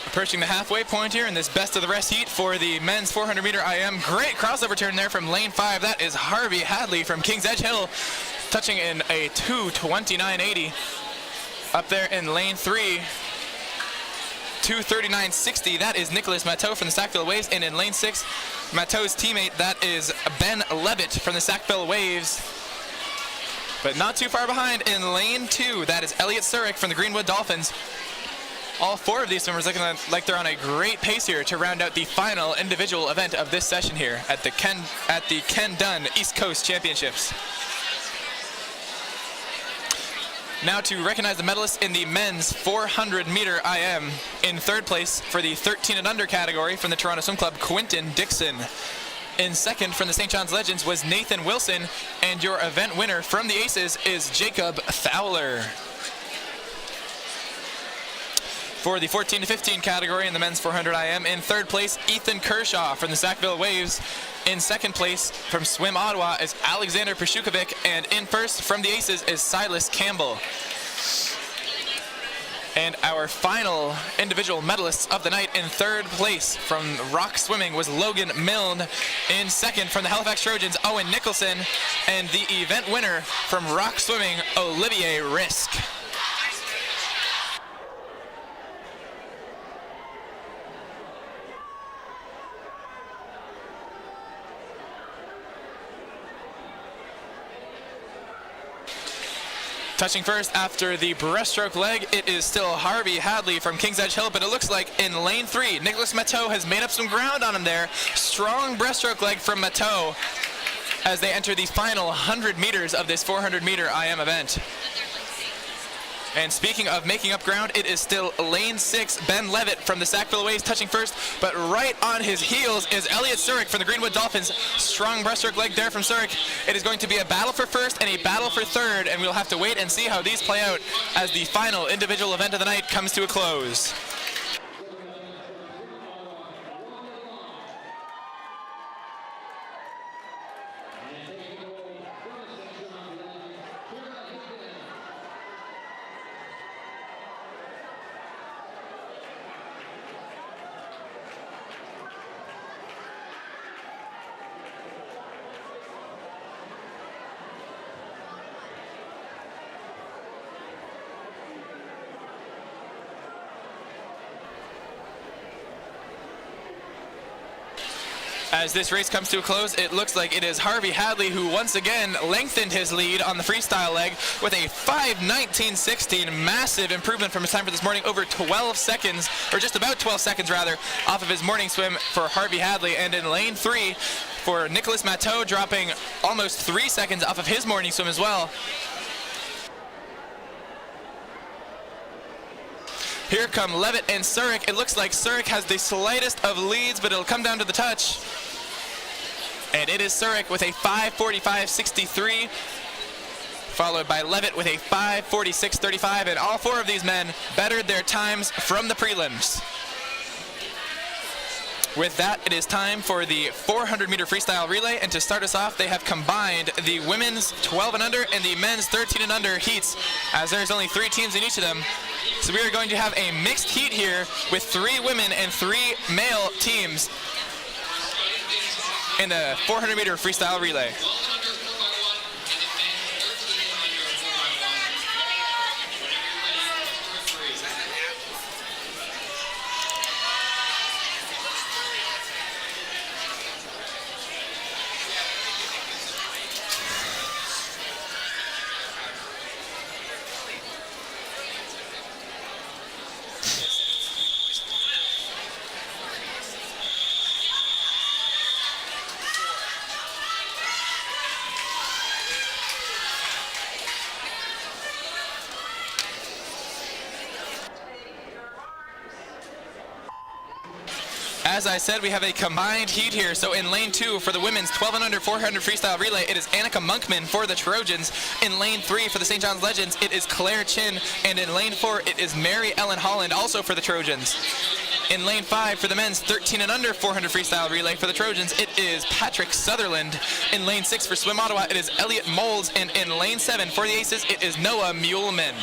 Approaching the halfway point here in this best of the rest heat for the men's 400-meter IM. Great crossover turn there from lane 5. That is Harvey Hadley from King's Edge Hill, touching in a 2:29.80. Up there in lane 3, 2:39.60. That is Nicholas Matteau from the Sackville Waves. And in lane 6, Matteau's teammate, that is Ben Levitt from the Sackville Waves. But not too far behind in lane 2, that is Elliot Surik from the Greenwood Dolphins. All four of these swimmers looking like they're on a great pace here to round out the final individual event of this session here at the Ken Dunn East Coast Championships. Now to recognize the medalists in the men's 400-meter IM. In third place for the 13 and under category from the Toronto Swim Club, Quinton Dixon. In second from the St. John's Legends was Nathan Wilson, and your event winner from the Aces is Jacob Fowler. For the 14 to 15 category in the men's 400 IM, in third place, Ethan Kershaw from the Sackville Waves. In second place from Swim Ottawa is Alexander Pashukovic, and in first from the Aces is Silas Campbell. And our final individual medalists of the night, in third place from rock swimming was Logan Milne. In second from the Halifax Trojans, Owen Nicholson. And the event winner from rock swimming, Olivier Risk. Touching first after the breaststroke leg, it is still Harvey Hadley from King's Edge Hill, but it looks like in lane 3, Nicholas Matteau has made up some ground on him there. Strong breaststroke leg from Matteau as they enter the final 100 meters of this 400-meter IM event. And speaking of making up ground, it is still lane 6, Ben Levitt from the Sackville Waves touching first, but right on his heels is Elliot Surik from the Greenwood Dolphins. Strong breaststroke leg there from Surik. It is going to be a battle for first and a battle for third, and we'll have to wait and see how these play out as the final individual event of the night comes to a close. As this race comes to a close, it looks like it is Harvey Hadley who once again lengthened his lead on the freestyle leg with a 5:19.16. Massive improvement from his time for this morning, over 12 seconds, or just about 12 seconds rather, off of his morning swim for Harvey Hadley. And in lane 3 for Nicholas Matteau, dropping almost 3 seconds off of his morning swim as well. Here come Levitt and Surik. It looks like Surik has the slightest of leads, but it'll come down to the touch. And it is Surik with a 5:45.63, followed by Levitt with a 5:46.35, and all four of these men bettered their times from the prelims. With that, it is time for the 400-meter freestyle relay, and to start us off, they have combined the women's 12 and under and the men's 13 and under heats, as there's only 3 teams in each of them. So we are going to have a mixed heat here with 3 women and 3 male teams in the 400-meter freestyle relay. As I said, we have a combined heat here. So in lane 2 for the women's 12 and under 400 freestyle relay, it is Annika Monkman for the Trojans. In lane 3 for the St. John's Legends, it is Claire Chin. And in lane 4, it is Mary Ellen Holland, also for the Trojans. In lane 5 for the men's 13 and under 400 freestyle relay for the Trojans, it is Patrick Sutherland. In lane 6 for Swim Ottawa, it is Elliot Moulds. And in lane 7 for the Aces, it is Noah Muleman.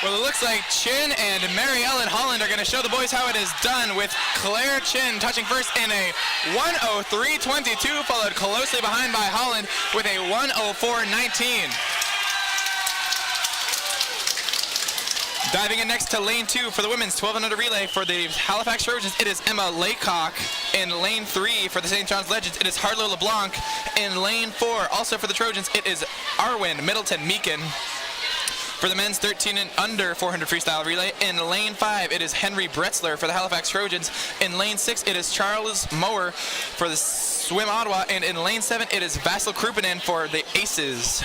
Well, it looks like Chin and Mary Ellen Holland are going to show the boys how it is done, with Claire Chin touching first in a 1:03.22, followed closely behind by Holland with a 1:04.19. Diving in next to lane 2 for the women's 12 and under relay for the Halifax Trojans, it is Emma Laycock. In lane 3 for the St. John's Legends, it is Harlow LeBlanc. In lane 4, also for the Trojans, it is Arwen Middleton Meakin. For the men's 13 and under 400 freestyle relay, in lane 5, it is Henry Bretzler for the Halifax Trojans. In lane 6, it is Charles Mower for the Swim Ottawa. And in lane 7, it is Vasil Krupanen for the Aces.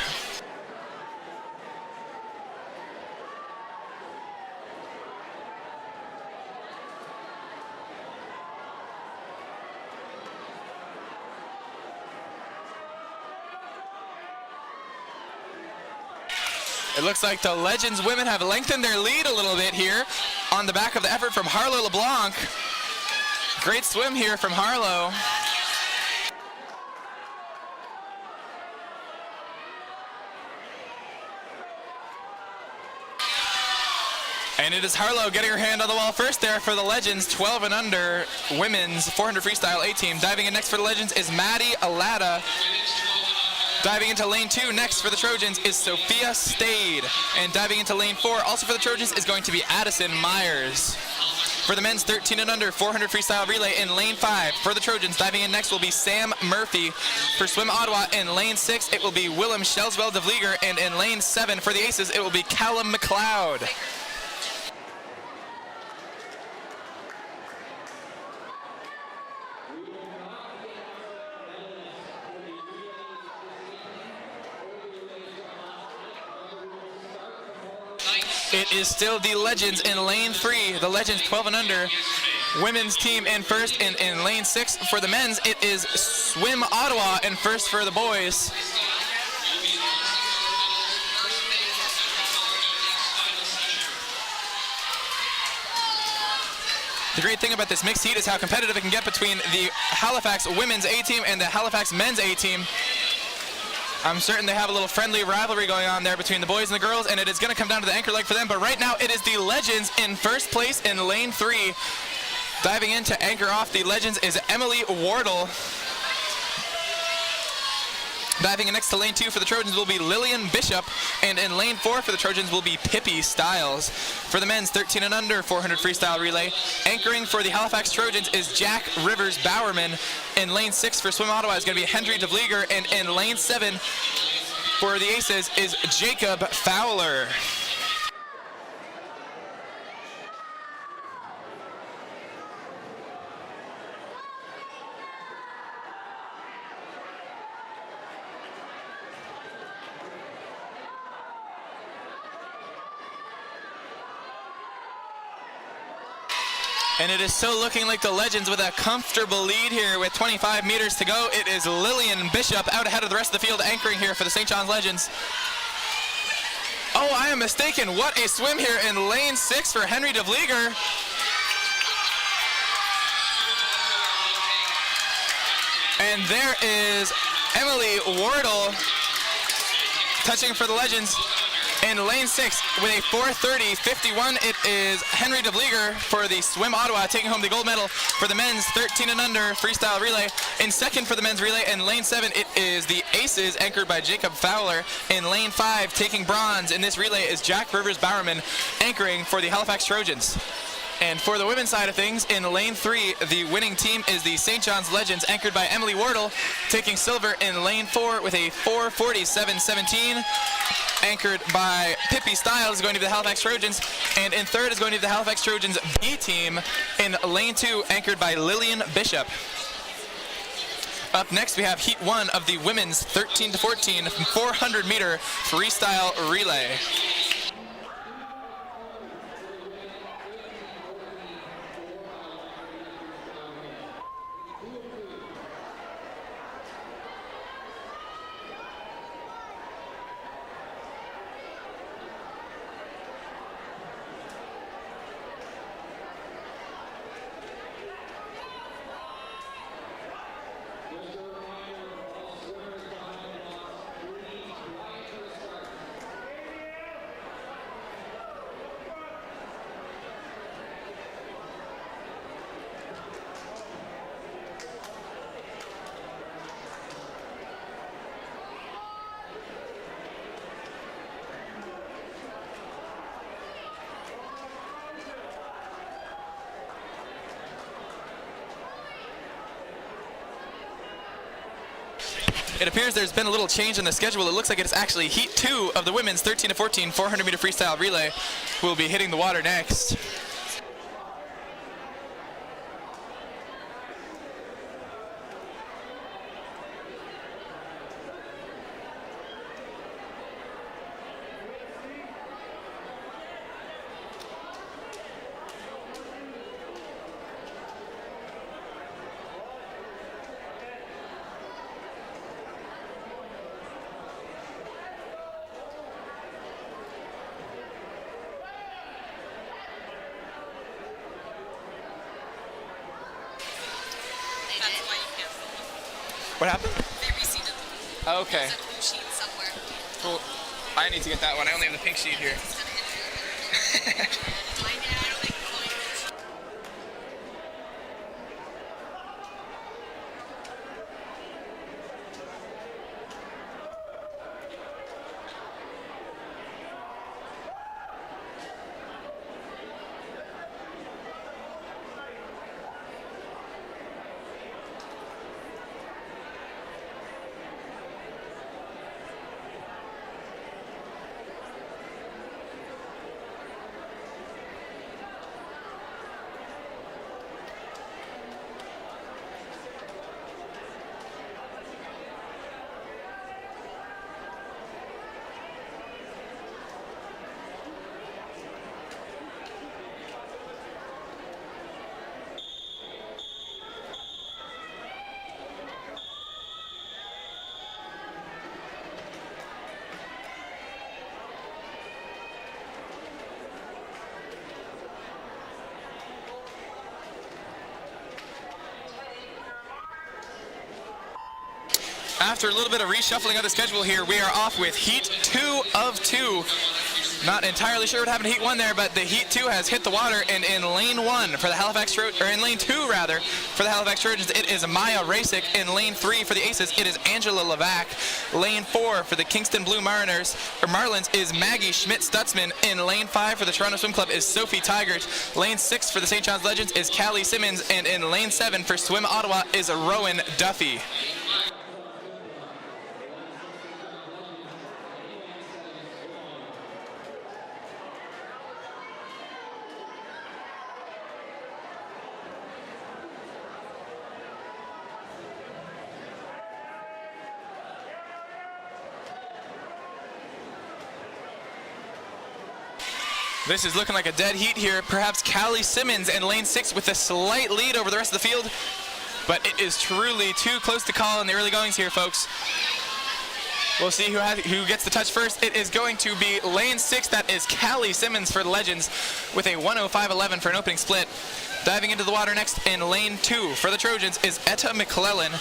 It looks like the Legends women have lengthened their lead a little bit here on the back of the effort from Harlow LeBlanc. Great swim here from Harlow. And it is Harlow getting her hand on the wall first there for the Legends 12 and under women's 400 freestyle A team. Diving in next for the Legends is Maddie Alada. Diving into lane 2 next for the Trojans is Sophia Stade. And diving into lane 4 also for the Trojans is going to be Addison Myers. For the men's 13 and under 400 freestyle relay in lane 5 for the Trojans, diving in next will be Sam Murphy. For Swim Ottawa in lane 6, it will be Willem Shelswell de Vlieger. And in lane 7 for the Aces, it will be Callum McLeod. It is still the Legends in lane 3. The Legends 12 and under women's team in first. And in lane 6 for the men's, it is Swim Ottawa in first for the boys. The great thing about this mixed heat is how competitive it can get between the Halifax women's A team and the Halifax men's A team. I'm certain they have a little friendly rivalry going on there between the boys and the girls, and it is going to come down to the anchor leg for them. But right now, it is the Legends in first place in lane 3. Diving in to anchor off the Legends is Emily Wardle. Diving in next to lane 2 for the Trojans will be Lillian Bishop, and in lane 4 for the Trojans will be Pippi Stiles. For the men's 13 and under 400 freestyle relay, anchoring for the Halifax Trojans is Jack Rivers Bowerman. In lane 6 for Swim Ottawa is going to be Henry de Vlieger, and in lane 7 for the Aces is Jacob Fowler. And it is still looking like the Legends with a comfortable lead here with 25 meters to go. It is Lillian Bishop out ahead of the rest of the field anchoring here for the St. John's Legends. Oh, I am mistaken. What a swim here in lane 6 for Henry de Vlieger. And there is Emily Wardle touching for the Legends. In lane 6 with a 4:30.51, it is Henry de Vlieger for the Swim Ottawa taking home the gold medal for the men's 13 and under freestyle relay. In second for the men's relay in lane 7, it is the Aces anchored by Jacob Fowler. In lane 5, taking bronze in this relay is Jack Rivers Bowerman anchoring for the Halifax Trojans. And for the women's side of things, in lane 3, the winning team is the St. John's Legends, anchored by Emily Wardle, taking silver in lane 4 with a 4:47.17. Anchored by Pippi Stiles, going to the Halifax Trojans, and in third is going to the Halifax Trojans B team in lane 2, anchored by Lillian Bishop. Up next, we have Heat 1 of the women's 13 to 14 400-meter freestyle relay. It appears there's been a little change in the schedule. It looks like it's actually Heat 2 of the women's 13 to 14 400-meter freestyle relay who will be hitting the water next. What happened? They reseated them. Oh, okay. There's a blue sheet somewhere. Cool. I need to get that one. I only have the pink sheet here. After a little bit of reshuffling of the schedule here, we are off with Heat 2 of 2. Not entirely sure what happened to Heat 1 there, but the Heat 2 has hit the water, and in lane 1 for the Halifax or in lane 2 rather, for the Halifax Trojans, it is Maya Rasick. In lane 3 for the Aces, it is Angela Levac. Lane 4 for the Kingston Blue Marlins is Maggie Schmidt-Stutzman. In lane 5 for the Toronto Swim Club is Sophie Tigert. Lane 6 for the St. John's Legends is Callie Simmons, and in lane 7 for Swim Ottawa is Rowan Duffy. This is looking like a dead heat here. Perhaps Callie Simmons in lane 6 with a slight lead over the rest of the field. But it is truly too close to call in the early goings here, folks. We'll see who gets the touch first. It is going to be lane 6. That is Callie Simmons for the Legends with a 1:05.11 for an opening split. Diving into the water next in lane 2 for the Trojans is Etta McClellan.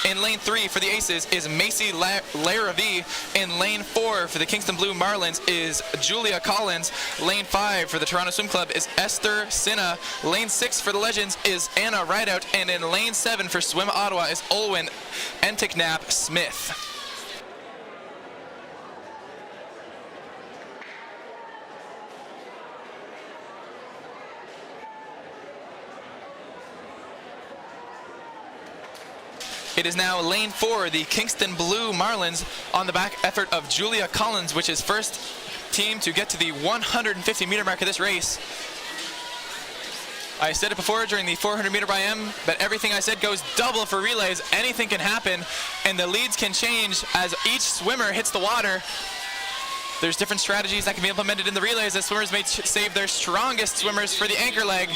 In lane 3 for the Aces is Macy Larravie. In lane 4 for the Kingston Blue Marlins is Julia Collins. Lane 5 for the Toronto Swim Club is Esther Sinna. Lane 6 for the Legends is Anna Rideout. And in lane 7 for Swim Ottawa is Olwen Entiknap Smith. It is now lane 4, the Kingston Blue Marlins, on the back effort of Julia Collins, which is first team to get to the 150-meter mark of this race. I said it before during the 400-meter by M, but everything I said goes double for relays. Anything can happen, and the leads can change as each swimmer hits the water. There's different strategies that can be implemented in the relays as swimmers may save their strongest swimmers for the anchor leg.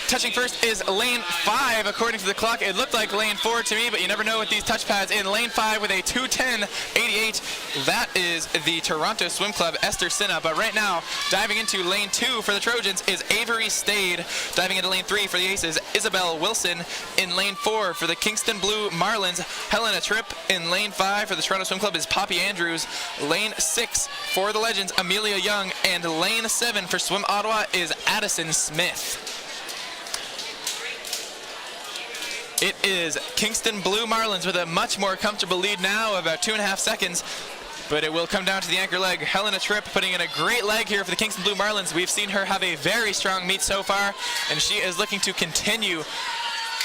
Touching first is lane 5, according to the clock. It looked like lane 4 to me, but you never know with these touch pads. In lane 5 with a 2:10.88, that is the Toronto Swim Club, Esther Sinha. But right now, diving into lane 2 for the Trojans is Avery Stade. Diving into lane 3 for the Aces, Isabel Wilson. In lane 4 for the Kingston Blue Marlins, Helena Tripp. In lane 5 for the Toronto Swim Club is Poppy Andrews. Lane 6 for the Legends, Amelia Young. And lane 7 for Swim Ottawa is Addison Smith. It is Kingston Blue Marlins with a much more comfortable lead now, about 2.5 seconds, but it will come down to the anchor leg. Helena Tripp putting in a great leg here for the Kingston Blue Marlins. We've seen her have a very strong meet so far, and she is looking to continue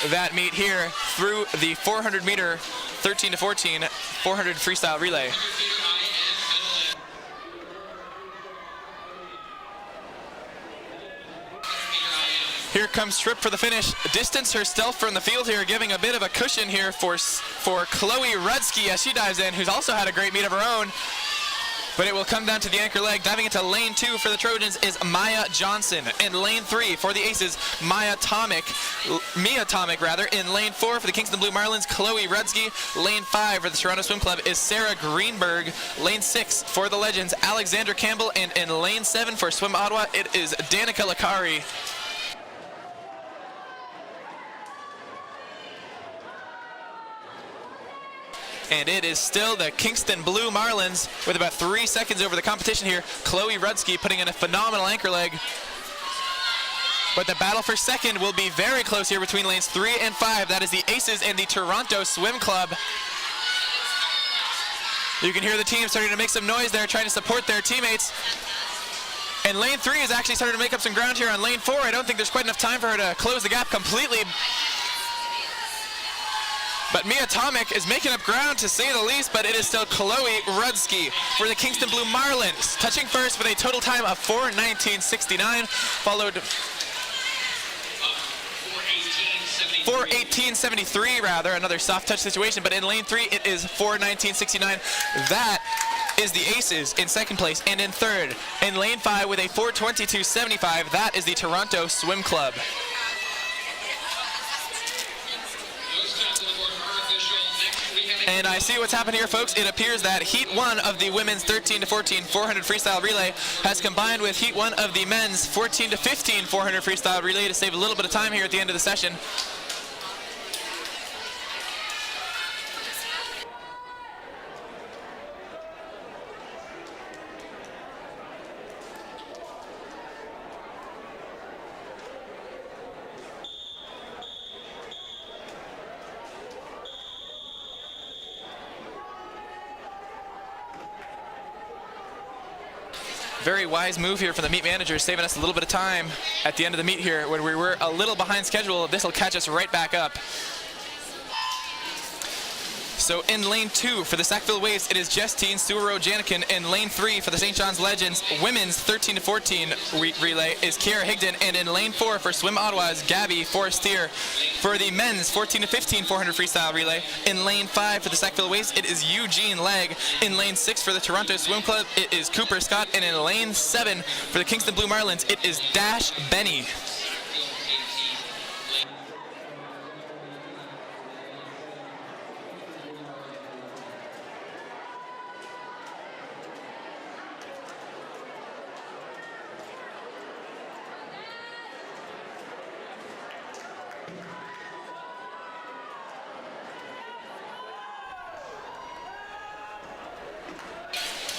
that meet here through the 400-meter 13-14 400 freestyle relay. Here comes Tripp for the finish. Distance herself from the field here, giving a bit of a cushion here for Chloe Rudsky as she dives in, who's also had a great meet of her own. But it will come down to the anchor leg. Diving into lane 2 for the Trojans is Maya Johnson. In lane 3 for the Aces, Mia Tomic. In lane 4 for the Kingston Blue Marlins, Chloe Rudsky. Lane 5 for the Toronto Swim Club is Sarah Greenberg. Lane 6 for the Legends, Alexandra Campbell. And in lane 7 for Swim Ottawa, it is Danica Lakari. And it is still the Kingston Blue Marlins with about 3 seconds over the competition here. Chloe Rudsky putting in a phenomenal anchor leg. But the battle for second will be very close here between lanes 3 and 5. That is the Aces and the Toronto Swim Club. You can hear the team starting to make some noise there, trying to support their teammates. And lane 3 is actually starting to make up some ground here on lane 4. I don't think there's quite enough time for her to close the gap completely. But Mia Tomic is making up ground, to say the least, but it is still Chloe Rudsky for the Kingston Blue Marlins. Touching first with a total time of 4:19.69, followed 4:18.73 rather, another soft touch situation, but in lane 3 it is 4:19.69. That is the Aces in second place, and in third, in lane 5 with a 4:22.75, that is the Toronto Swim Club. And I see what's happened here, folks. It appears that Heat 1 of the women's 13-14 400 freestyle relay has combined with Heat 1 of the men's 14-15 400 freestyle relay to save a little bit of time here at the end of the session. Very wise move here from the meet manager, saving us a little bit of time at the end of the meet here when we were a little behind schedule. This will catch us right back up. So in lane 2 for the Sackville Waves, it is Justine Suero-Janikin. In lane 3 for the St. John's Legends women's 13-14 relay is Kiara Higdon. And in lane 4 for Swim Ottawa is Gabby Forestier. For the men's 14-15 400 freestyle relay, in lane 5 for the Sackville Waves, it is Eugene Legg. In lane 6 for the Toronto Swim Club, it is Cooper Scott. And in lane 7 for the Kingston Blue Marlins, it is Dash Benny.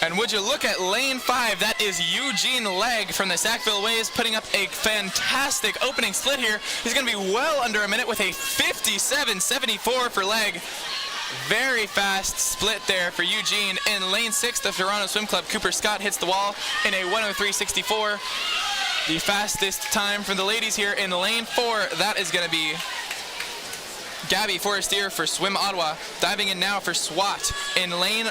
And would you look at lane 5, that is Eugene Legg from the Sackville Waves, putting up a fantastic opening split here. He's going to be well under a minute with a 57.74 for Legg. Very fast split there for Eugene. In lane 6, the Toronto Swim Club, Cooper Scott hits the wall in a 1:03.64. The fastest time from the ladies here in lane 4, that is going to be Gabby Forestier for Swim Ottawa. Diving in now for SWAT. In lane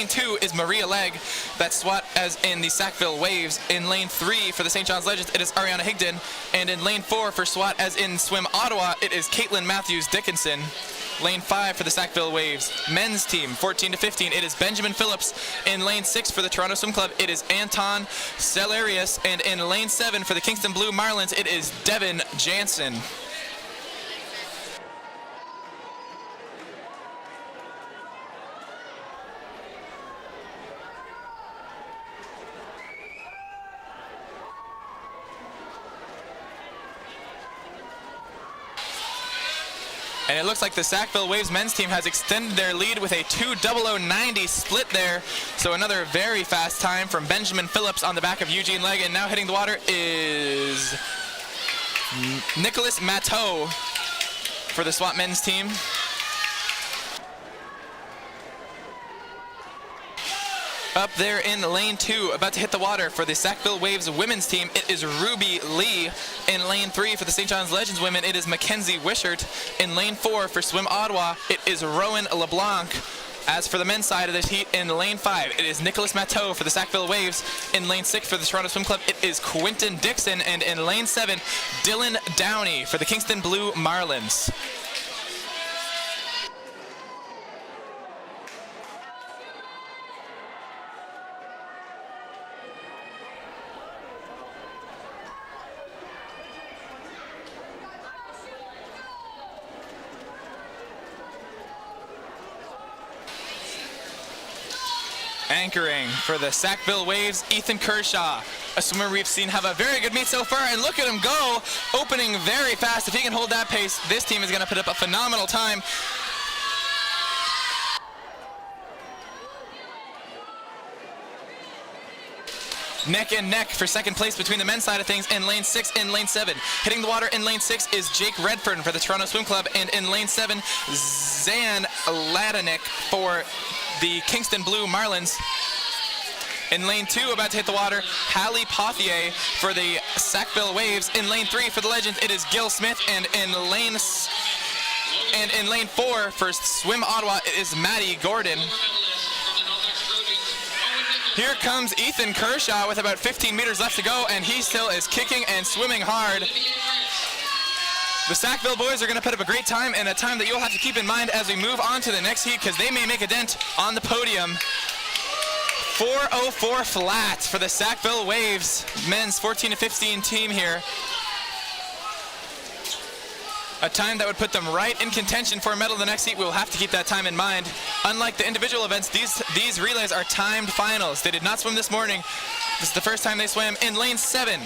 2 is Maria Legg. That's SWAT as in the Sackville Waves. In lane 3 for the St. John's Legends, it is Ariana Higdon. And in lane 4 for SWAT as in Swim Ottawa, it is Caitlin Matthews Dickinson. Lane 5 for the Sackville Waves. Men's team, 14 to 15, it is Benjamin Phillips. In lane 6 for the Toronto Swim Club, it is Anton Celerius. And in lane 7 for the Kingston Blue Marlins, it is Devin Jansen. And it looks like the Sackville Waves men's team has extended their lead with a 2:00:90 split there. So another very fast time from Benjamin Phillips on the back of Eugene Legg. And now hitting the water is Nicholas Matteau for the SWAT men's team. Up there in lane 2, about to hit the water for the Sackville Waves women's team, it is Ruby Lee. In lane 3 for the St. John's Legends women, it is Mackenzie Wishart. In lane 4 for Swim Ottawa, it is Rowan LeBlanc. As for the men's side of this heat, in lane 5, it is Nicholas Matteau for the Sackville Waves. In lane 6 for the Toronto Swim Club, it is Quinton Dixon. And in lane 7, Dylan Downey for the Kingston Blue Marlins. Anchoring for the Sackville Waves, Ethan Kershaw, a swimmer we've seen have a very good meet so far, and look at him go, opening very fast. If he can hold that pace, this team is going to put up a phenomenal time. Neck and neck for second place between the men's side of things in lane 6 and lane 7. Hitting the water in lane 6 is Jake Redfern for the Toronto Swim Club, and in lane 7, Zan Ladanik for the Kingston Blue Marlins. In lane 2, about to hit the water, Hallie Pothier for the Sackville Waves. In lane 3 for the Legends, it is Gil Smith, and in lane 4 for Swim Ottawa, it is Maddie Gordon. Here comes Ethan Kershaw with about 15 meters left to go, and he still is kicking and swimming hard. The Sackville boys are going to put up a great time, and a time that you'll have to keep in mind as we move on to the next heat, because they may make a dent on the podium. 4:04 flat for the Sackville Waves men's 14 to 15 team here. A time that would put them right in contention for a medal in the next heat. We'll have to keep that time in mind. Unlike the individual events, these relays are timed finals. They did not swim this morning. This is the first time they swam. In lane 7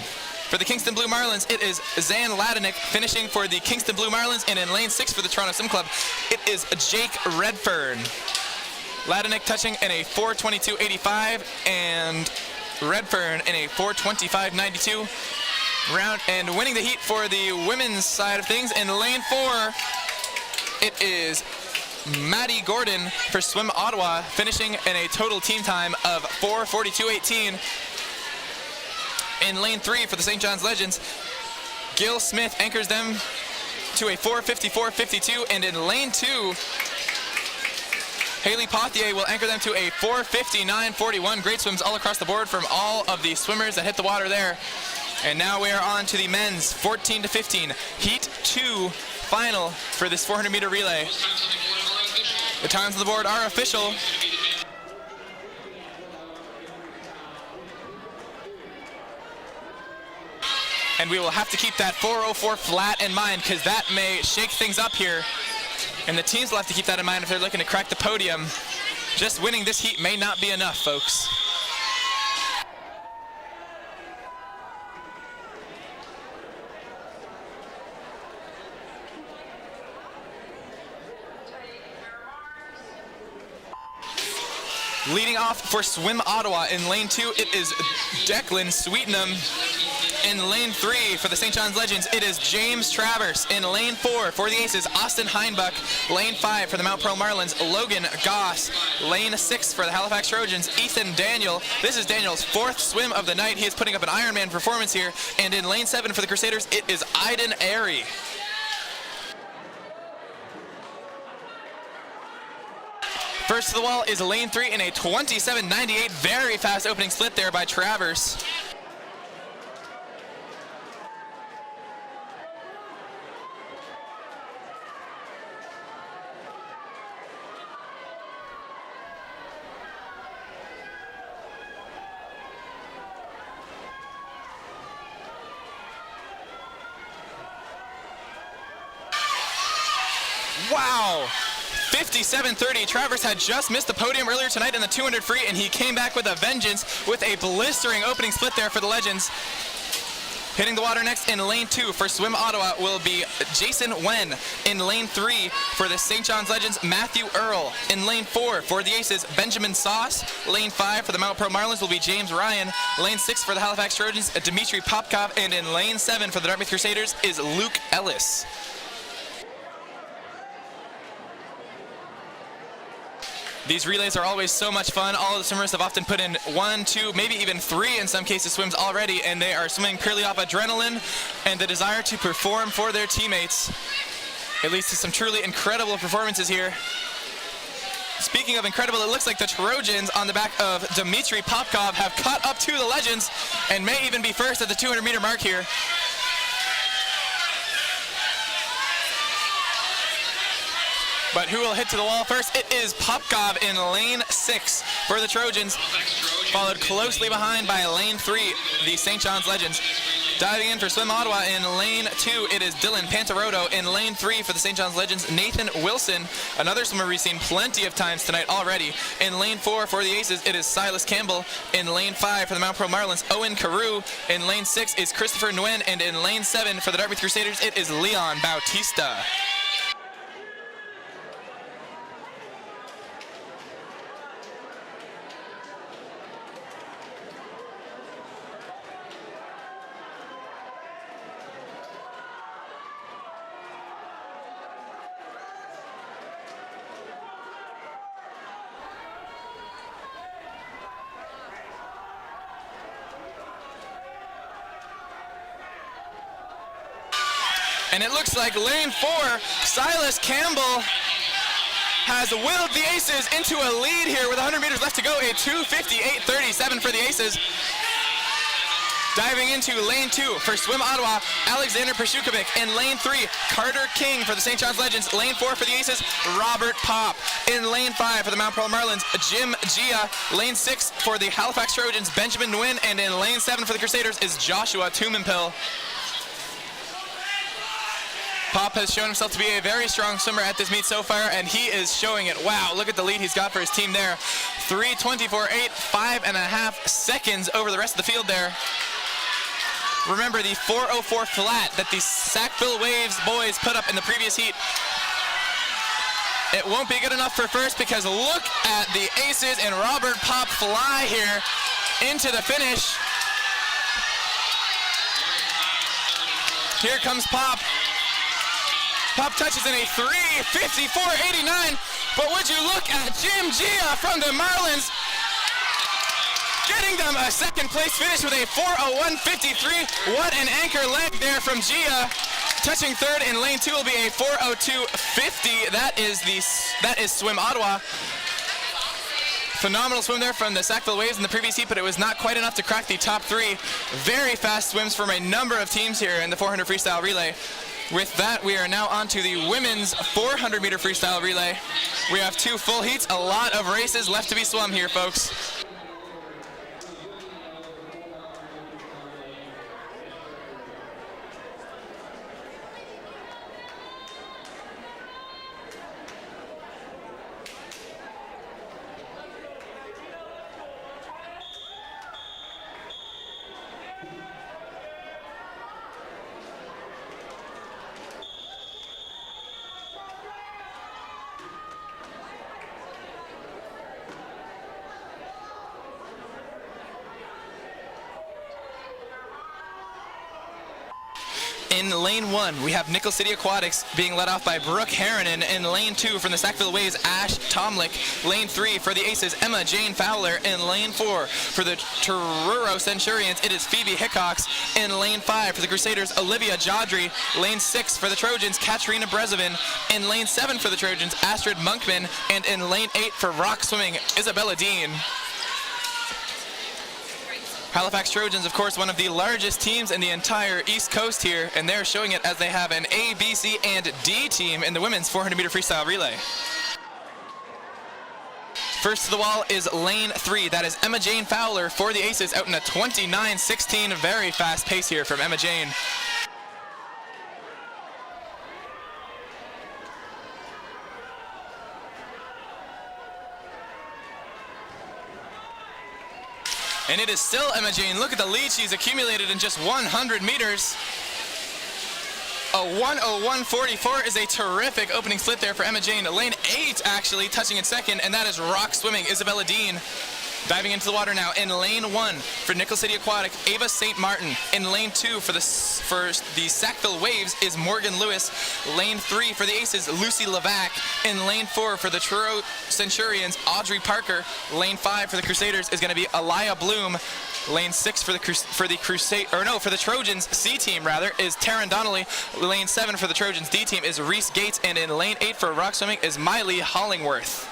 for the Kingston Blue Marlins, it is Zan Ladanik finishing for the Kingston Blue Marlins. And in lane 6 for the Toronto Swim Club, it is Jake Redfern. Ladanik touching in a 4:22.85 and Redfern in a 4:25.92. Round and winning the heat for the women's side of things. In lane 4, it is Maddie Gordon for Swim Ottawa, finishing in a total team time of 4:42.18. In lane 3 for the St. John's Legends, Gil Smith anchors them to a 4:54.52, and in lane 2, Haley Pothier will anchor them to a 4:59.41. Great swims all across the board from all of the swimmers that hit the water there. And now we are on to the men's 14 to 15 Heat 2 final for this 400-meter relay. The times on the board are official. And we will have to keep that 4:04 flat in mind, because that may shake things up here. And the teams will have to keep that in mind if they're looking to crack the podium. Just winning this heat may not be enough, folks. Leading off for Swim Ottawa in lane 2, it is Declan Sweetenham. In lane 3 for the St. John's Legends, it is James Travers. In lane 4 for the Aces, Austin Heinbuck. Lane 5 for the Mount Pearl Marlins, Logan Goss. Lane 6 for the Halifax Trojans, Ethan Daniel. This is Daniel's 4th swim of the night. He is putting up an Ironman performance here. And in lane 7 for the Crusaders, it is Aiden Airy. First to the wall is lane 3 in a 27.98. Very fast opening split there by Travers. Wow, 57.30. Travers had just missed the podium earlier tonight in the 200 free, and he came back with a vengeance with a blistering opening split there for the Legends. Hitting the water next in lane 2 for Swim Ottawa will be Jason Wen. In lane 3 for the St. John's Legends, Matthew Earl. In lane 4 for the Aces, Benjamin Sauce. Lane 5 for the Mount Pro Marlins will be James Ryan. Lane 6 for the Halifax Trojans, Dmitry Popkov. And in lane 7 for the Dartmouth Crusaders is Luke Ellis. These relays are always so much fun. All of the swimmers have often put in 1, 2, maybe even 3 in some cases swims already, and they are swimming purely off adrenaline and the desire to perform for their teammates. It leads to some truly incredible performances here. Speaking of incredible, it looks like the Trojans on the back of Dmitry Popkov have caught up to the Legends and may even be first at the 200-meter mark here. But who will hit to the wall first? It is Popkov in lane 6 for the Trojans, followed closely behind by lane 3, the St. John's Legends. Diving in for Swim Ottawa in lane 2, it is Dylan Pantaroto. In lane 3 for the St. John's Legends, Nathan Wilson, another swimmer we've seen plenty of times tonight already. In lane 4 for the Aces, it is Silas Campbell. In lane 5 for the Mount Pro Marlins, Owen Carew. In lane 6 is Christopher Nguyen, and in lane 7 for the Dartmouth Crusaders, it is Leon Bautista. And it looks like lane 4, Silas Campbell has willed the Aces into a lead here with 100 meters left to go. A 2:58.37 for the Aces. Diving into lane 2 for Swim Ottawa, Alexander Pershukovic. In lane 3, Carter King for the St. John's Legends. Lane 4 for the Aces, Robert Pop. In lane 5 for the Mount Pro Marlins, Jim Gia. Lane 6 for the Halifax Trojans, Benjamin Nguyen. And in lane 7 for the Crusaders is Joshua Tumenpil. Pop has shown himself to be a very strong swimmer at this meet so far, and he is showing it. Wow, look at the lead he's got for his team there. 3:24.8, 5.5 seconds over the rest of the field there. Remember the 4:04 flat that the Sackville Waves boys put up in the previous heat. It won't be good enough for first, because look at the Aces and Robert Pop fly here into the finish. Here comes Pop. Pop touches in a 3:54.89, but would you look at Jim Gia from the Marlins, getting them a second place finish with a 4:01.53. What an anchor leg there from Gia. Touching third in lane 2 will be a 4:02.50. That is Swim Ottawa. Phenomenal swim there from the Sackville Waves in the previous heat, but it was not quite enough to crack the top 3. Very fast swims from a number of teams here in the 400 freestyle relay. With that, we are now on to the women's 400-meter freestyle relay. We have 2 full heats, a lot of races left to be swum here, folks. In lane 1, we have Nickel City Aquatics being led off by Brooke Harrinan. In lane 2, from the Sackville Waves, Ash Tomlick. Lane 3, for the Aces, Emma Jane Fowler. In lane 4, for the Truro Centurions, it is Phoebe Hickox. In lane 5, for the Crusaders, Olivia Jodry. Lane 6, for the Trojans, Katrina Brezovin. In lane 7, for the Trojans, Astrid Monkman. And in lane 8, for rock swimming, Isabella Dean. Halifax Trojans, of course, one of the largest teams in the entire East Coast here, and they're showing it as they have an A, B, C, and D team in the women's 400-meter freestyle relay. First to the wall is lane 3. That is Emma Jane Fowler for the Aces out in a 29:16. Very fast pace here from Emma Jane. And it is still Emma Jane. Look at the lead she's accumulated in just 100 meters. A 1:01.44 is a terrific opening split there for Emma Jane. Lane 8 actually touching in second, and that is rock swimming, Isabella Dean. Diving into the water now in lane 1 for Nickel City Aquatic, Ava St. Martin. In lane 2 for the Sackville Waves is Morgan Lewis. Lane 3 for the Aces, Lucy Levac. In lane 4 for the Truro Centurions, Audrey Parker. Lane 5 for the Crusaders is going to be Aliyah Bloom. Lane 6 for the Trojans C team is Taryn Donnelly. Lane 7 for the Trojans D team is Reese Gates, and in lane 8 for rock swimming is Miley Hollingworth.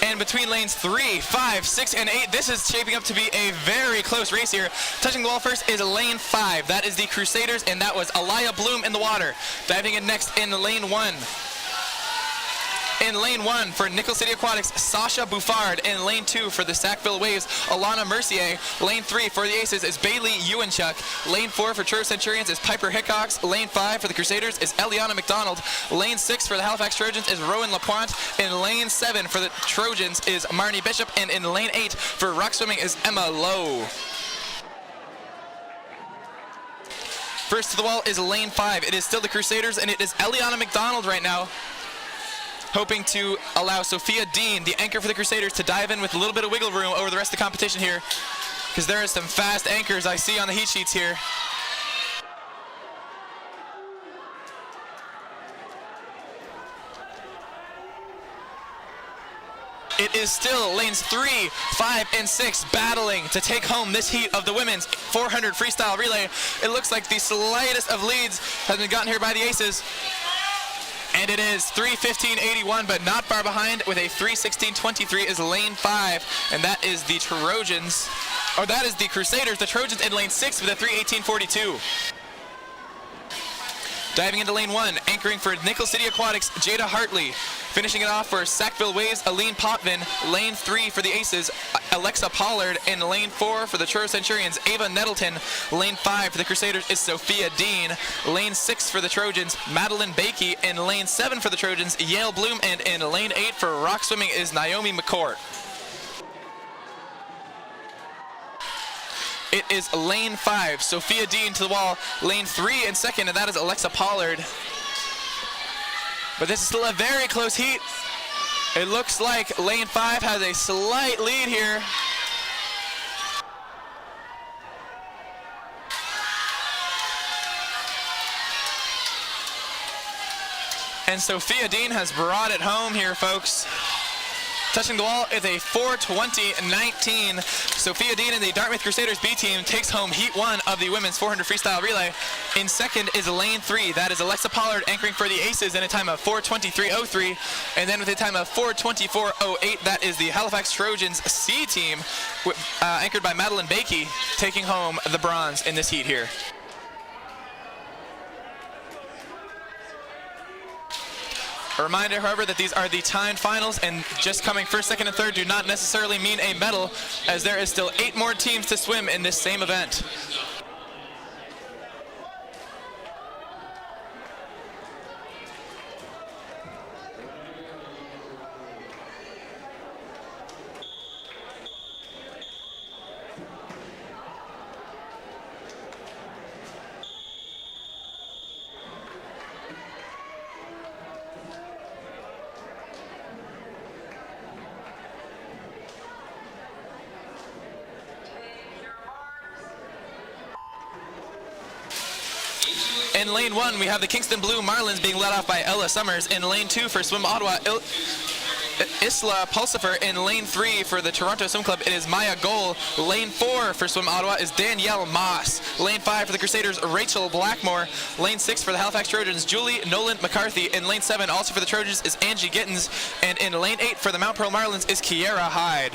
And between lanes 3, 5, 6, and 8, this is shaping up to be a very close race here. Touching the wall first is lane 5. That is the Crusaders, and that was Aliyah Bloom in the water. Diving in next in lane 1. In lane 1 for Nickel City Aquatics, Sasha Buffard. In lane 2 for the Sackville Waves, Alana Mercier. Lane 3 for the Aces is Bailey Ewanchuk. Lane 4 for Truro Centurions is Piper Hickox. Lane 5 for the Crusaders is Eliana McDonald. Lane 6 for the Halifax Trojans is Rowan Lapointe. In lane 7 for the Trojans is Marnie Bishop. And in lane 8 for rock swimming is Emma Lowe. First to the wall is lane 5. It is still the Crusaders, and it is Eliana McDonald right now, hoping to allow Sophia Dean, the anchor for the Crusaders, to dive in with a little bit of wiggle room over the rest of the competition here, because there are some fast anchors I see on the heat sheets here. It is still lanes 3, 5, and 6 battling to take home this heat of the women's 400 freestyle relay. It looks like the slightest of leads has been gotten here by the Aces. And it is 3:15.81, but not far behind with a 3:16.23 is lane 5, and that is the Trojans, or that is the Crusaders. The Trojans in lane 6 with a 3:18.42. Diving into lane 1, anchoring for Nickel City Aquatics, Jada Hartley. Finishing it off for Sackville Waves, Aline Potvin. Lane 3 for the Aces, Alexa Pollard. In lane 4 for the Truro Centurions, Ava Nettleton. Lane 5 for the Crusaders is Sophia Dean. Lane 6 for the Trojans, Madeline Bakey. In lane 7 for the Trojans, Yale Bloom. And in lane 8 for rock swimming is Naomi McCourt. It is lane 5, Sophia Dean to the wall. Lane 3 in second, and that is Alexa Pollard. But this is still a very close heat. It looks like lane 5 has a slight lead here. And Sophia Dean has brought it home here, folks. Touching the wall is a 4:20.19. Sophia Dean and the Dartmouth Crusaders B team takes home heat 1 of the women's 400 freestyle relay. In second is lane 3. That is Alexa Pollard anchoring for the Aces in a time of 4:23.03. And then with a time of 4:24.08, that is the Halifax Trojans C team, anchored by Madeline Bakey, taking home the bronze in this heat here. A reminder, however, that these are the timed finals, and just coming first, second, and third do not necessarily mean a medal, as there is still 8 more teams to swim in this same event. In lane 1, we have the Kingston Blue Marlins being led off by Ella Summers. In lane 2 for Swim Ottawa, Isla Pulsifer. In lane 3 for the Toronto Swim Club, it is Maya Goal. Lane 4 for Swim Ottawa is Danielle Moss. Lane 5 for the Crusaders, Rachel Blackmore. Lane 6 for the Halifax Trojans, Julie Nolan McCarthy. In lane 7, also for the Trojans, is Angie Gittins. And in lane 8 for the Mount Pearl Marlins is Kiera Hyde.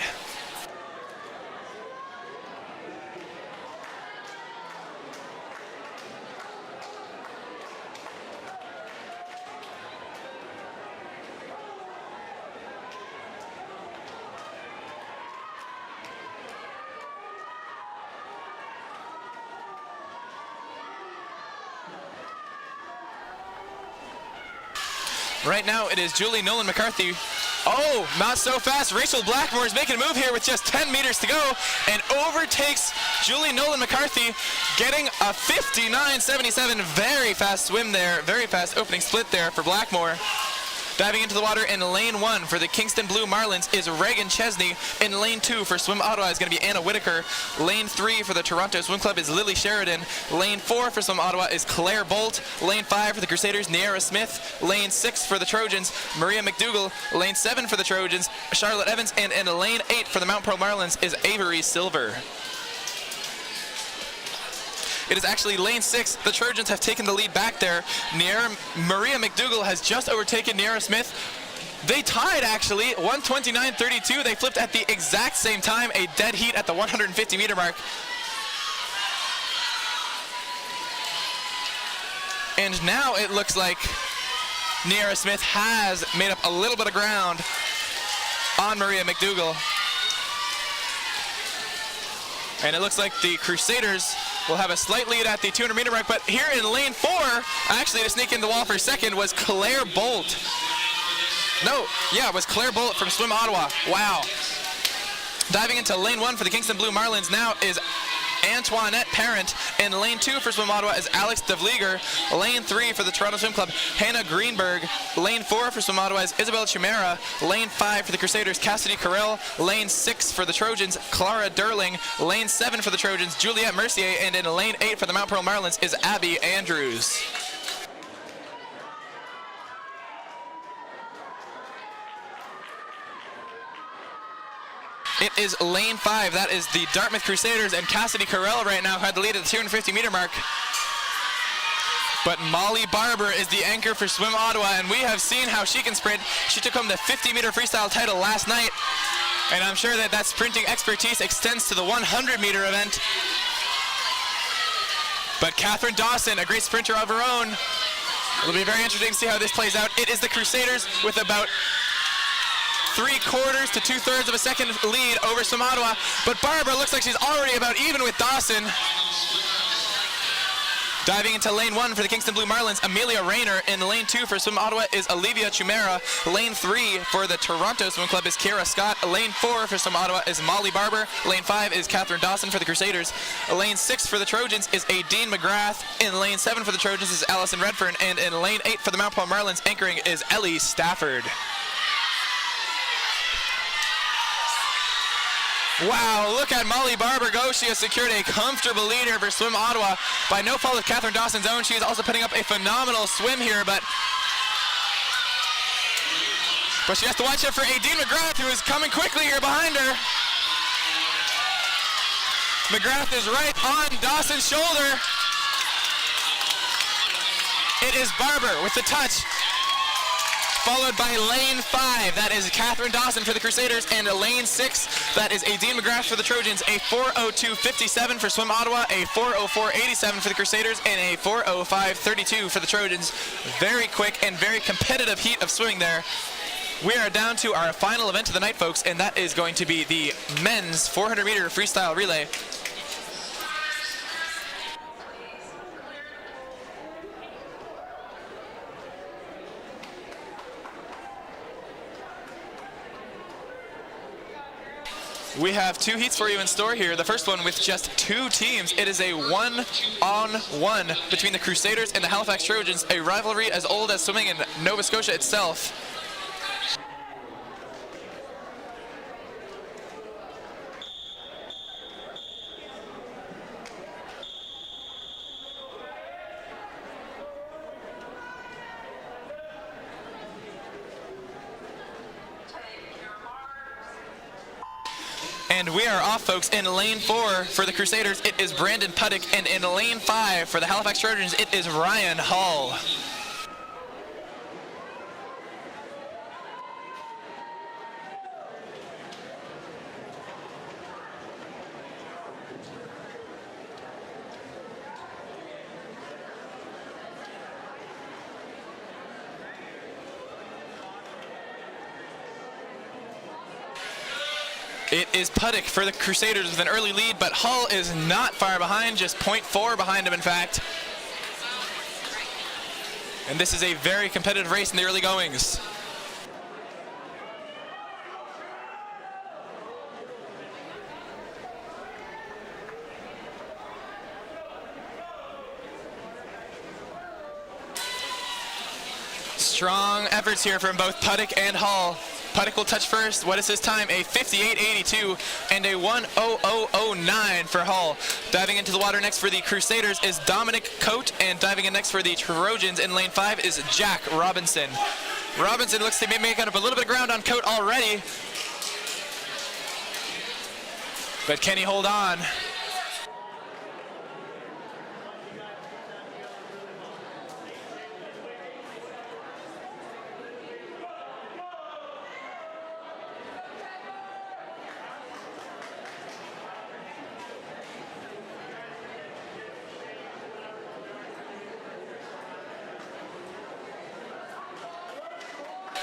Right now it is Julie Nolan McCarthy. Oh, not so fast. Rachel Blackmore is making a move here with just 10 meters to go and overtakes Julie Nolan McCarthy, getting a 59.77. Very fast swim there. Very fast opening split there for Blackmore. Diving into the water in lane 1 for the Kingston Blue Marlins is Reagan Chesney. In lane 2 for Swim Ottawa is going to be Anna Whitaker. Lane 3 for the Toronto Swim Club is Lily Sheridan. Lane 4 for Swim Ottawa is Claire Bolt. Lane 5 for the Crusaders, Niara Smith. Lane 6 for the Trojans, Maria McDougall. Lane 7 for the Trojans, Charlotte Evans. And in lane 8 for the Mount Pearl Marlins is Avery Silver. It is actually lane 6. The Trojans have taken the lead back there. Maria McDougall has just overtaken Niara Smith. They tied, actually, 1:29.32. They flipped at the exact same time, a dead heat at the 150-meter mark. And now it looks like Niara Smith has made up a little bit of ground on Maria McDougall. And it looks like the Crusaders will have a slight lead at the 200-meter mark, but here in lane 4, actually to sneak in the wall for second was Claire Bolt. No, yeah, it was Claire Bolt from Swim Ottawa. Wow. Diving into lane 1 for the Kingston Blue Marlins now is Antoinette Parent. In lane 2 for Swim Ottawa is Alex DeVlieger. Lane 3 for the Toronto Swim Club, Hannah Greenberg. Lane 4 for Swim Ottawa is Isabel Chimera. Lane 5 for the Crusaders, Cassidy Carell. Lane 6 for the Trojans, Clara Durling. Lane 7 for the Trojans, Juliette Mercier. And in lane 8 for the Mount Pearl Marlins is Abby Andrews. It is lane 5. That is the Dartmouth Crusaders, and Cassidy Carell right now had the lead at the 250-meter mark. But Molly Barber is the anchor for Swim Ottawa, and we have seen how she can sprint. She took home the 50-meter freestyle title last night, and I'm sure that sprinting expertise extends to the 100-meter event. But Catherine Dawson, a great sprinter of her own. It'll be very interesting to see how this plays out. It is the Crusaders with about 3/4 to 2/3 of a second lead over Swim Ottawa, but Barber looks like she's already about even with Dawson. Diving into lane 1 for the Kingston Blue Marlins, Amelia Rayner. In lane 2 for Swim Ottawa is Olivia Chimera. Lane 3 for the Toronto Swim Club is Kira Scott. Lane 4 for Swim Ottawa is Molly Barber. Lane 5 is Catherine Dawson for the Crusaders. Lane 6 for the Trojans is Aideen McGrath. In lane 7 for the Trojans is Allison Redfern. And in lane 8 for the Mount Pearl Marlins, anchoring is Ellie Stafford. Wow, look at Molly Barber go. She has secured a comfortable lead here for Swim Ottawa by no fault of Catherine Dawson's own. She is also putting up a phenomenal swim here, but she has to watch out for Aideen McGrath, who is coming quickly here behind her. McGrath is right on Dawson's shoulder. It is Barber with the touch, followed by lane 5. That is Catherine Dawson for the Crusaders, and lane 6, that is Aideen McGrath for the Trojans. A 4:02.57 for Swim Ottawa, a 4:04.87 for the Crusaders, and a 4:05.32 for the Trojans. Very quick and very competitive heat of swimming there. We are down to our final event of the night, folks, and that is going to be the men's 400-meter freestyle relay. We have 2 heats for you in store here. The first one with just 2 teams. It is a 1-on-1 between the Crusaders and the Halifax Trojans, a rivalry as old as swimming in Nova Scotia itself. And we are off, folks. In lane 4 for the Crusaders, it is Brandon Puttick. And in lane 5 for the Halifax Trojans, it is Ryan Hall. It is Puttick for the Crusaders with an early lead, but Hull is not far behind, just 0.4 behind him, in fact. And this is a very competitive race in the early goings. Strong efforts here from both Puttick and Hull. Puttick will touch first. What is his time? A 58.82 and a 1:00.09 for Hull. Diving into the water next for the Crusaders is Dominic Coate, and diving in next for the Trojans in lane 5 is Jack Robinson. Robinson looks to be making up a little bit of ground on Coate already. But can he hold on?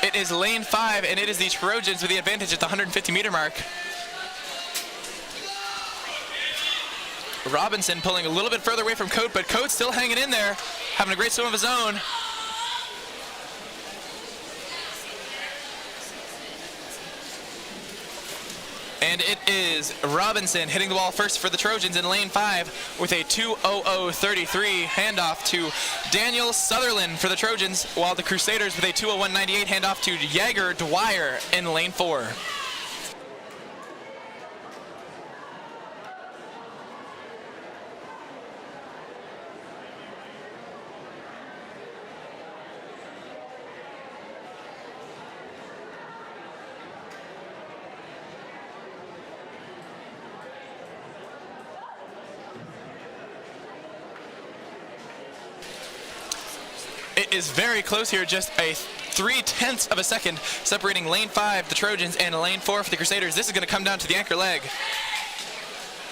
It is lane 5, and it is the Trojans with the advantage at the 150-meter mark. Robinson pulling a little bit further away from Coate, but Coate's still hanging in there, having a great swim of his own. And it is Robinson hitting the wall first for the Trojans in lane 5 with a 2:00.33 handoff to Daniel Sutherland for the Trojans, while the Crusaders with a 2:01.98 handoff to Jaeger Dwyer in lane 4. It is very close here, just a 0.3 of a second separating lane 5, the Trojans, and lane 4 for the Crusaders. This is going to come down to the anchor leg.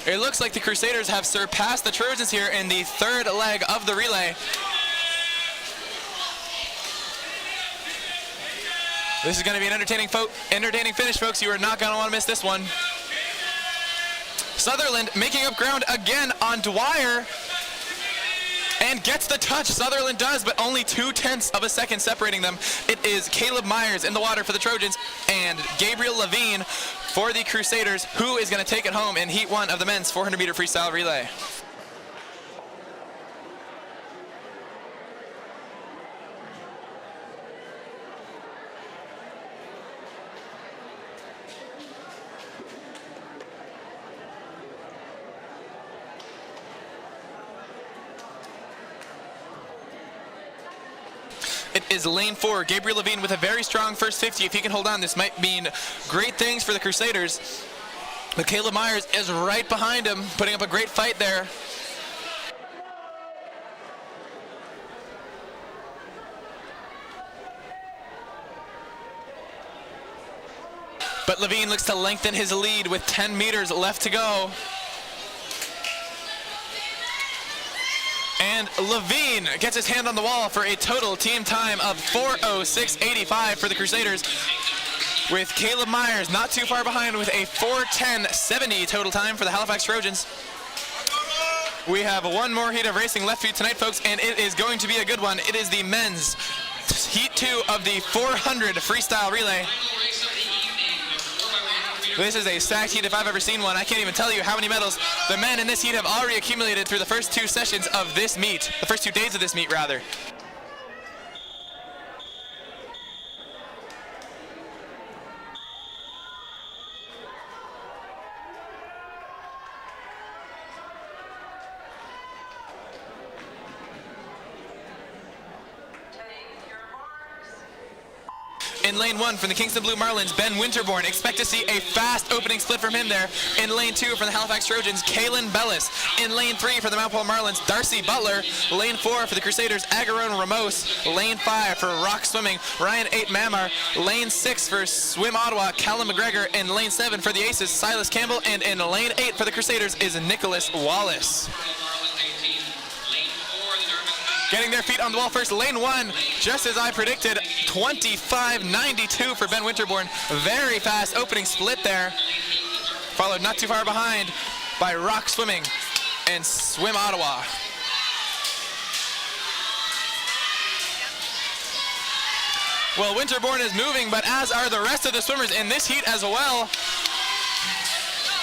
It looks like the Crusaders have surpassed the Trojans here in the third leg of the relay. This is going to be an entertaining finish, folks. You are not going to want to miss this one. Sutherland making up ground again on Dwyer. And gets the touch. Sutherland does, but only 0.2 of a second separating them. It is Caleb Myers in the water for the Trojans and Gabriel Levine for the Crusaders, who is going to take it home in Heat 1 of the men's 400-meter freestyle relay. It is lane 4, Gabriel Levine with a very strong first 50. If he can hold on, this might mean great things for the Crusaders. But Caleb Myers is right behind him, putting up a great fight there. But Levine looks to lengthen his lead with 10 meters left to go. And Levine gets his hand on the wall for a total team time of 4:06.85 for the Crusaders, with Caleb Myers not too far behind with a 4:10.70 total time for the Halifax Trojans. We have one more heat of racing left for you tonight, folks, and it is going to be a good one. It is the men's Heat 2 of the 400 freestyle relay. This is a stacked heat if I've ever seen one. I can't even tell you how many medals the men in this heat have already accumulated through the first 2 sessions of this meet, the first 2 days of this meet, rather. In lane 1 from the Kingston Blue Marlins, Ben Winterborn. Expect to see a fast opening split from him there. In lane 2 from the Halifax Trojans, Kalen Bellis. In lane 3 for the Mount Pearl Marlins, Darcy Butler. Lane 4 for the Crusaders, Agaron Ramos. Lane 5 for Rock Swimming, Ryan 8 Mamar. Lane 6 for Swim Ottawa, Callum McGregor. In lane 7 for the Aces, Silas Campbell. And in lane 8 for the Crusaders is Nicholas Wallace. Getting their feet on the wall first, lane 1, just as I predicted, 25.92 for Ben Winterborn. Very fast opening split there. Followed not too far behind by Rock Swimming and Swim Ottawa. Well, Winterborn is moving, but as are the rest of the swimmers in this heat as well.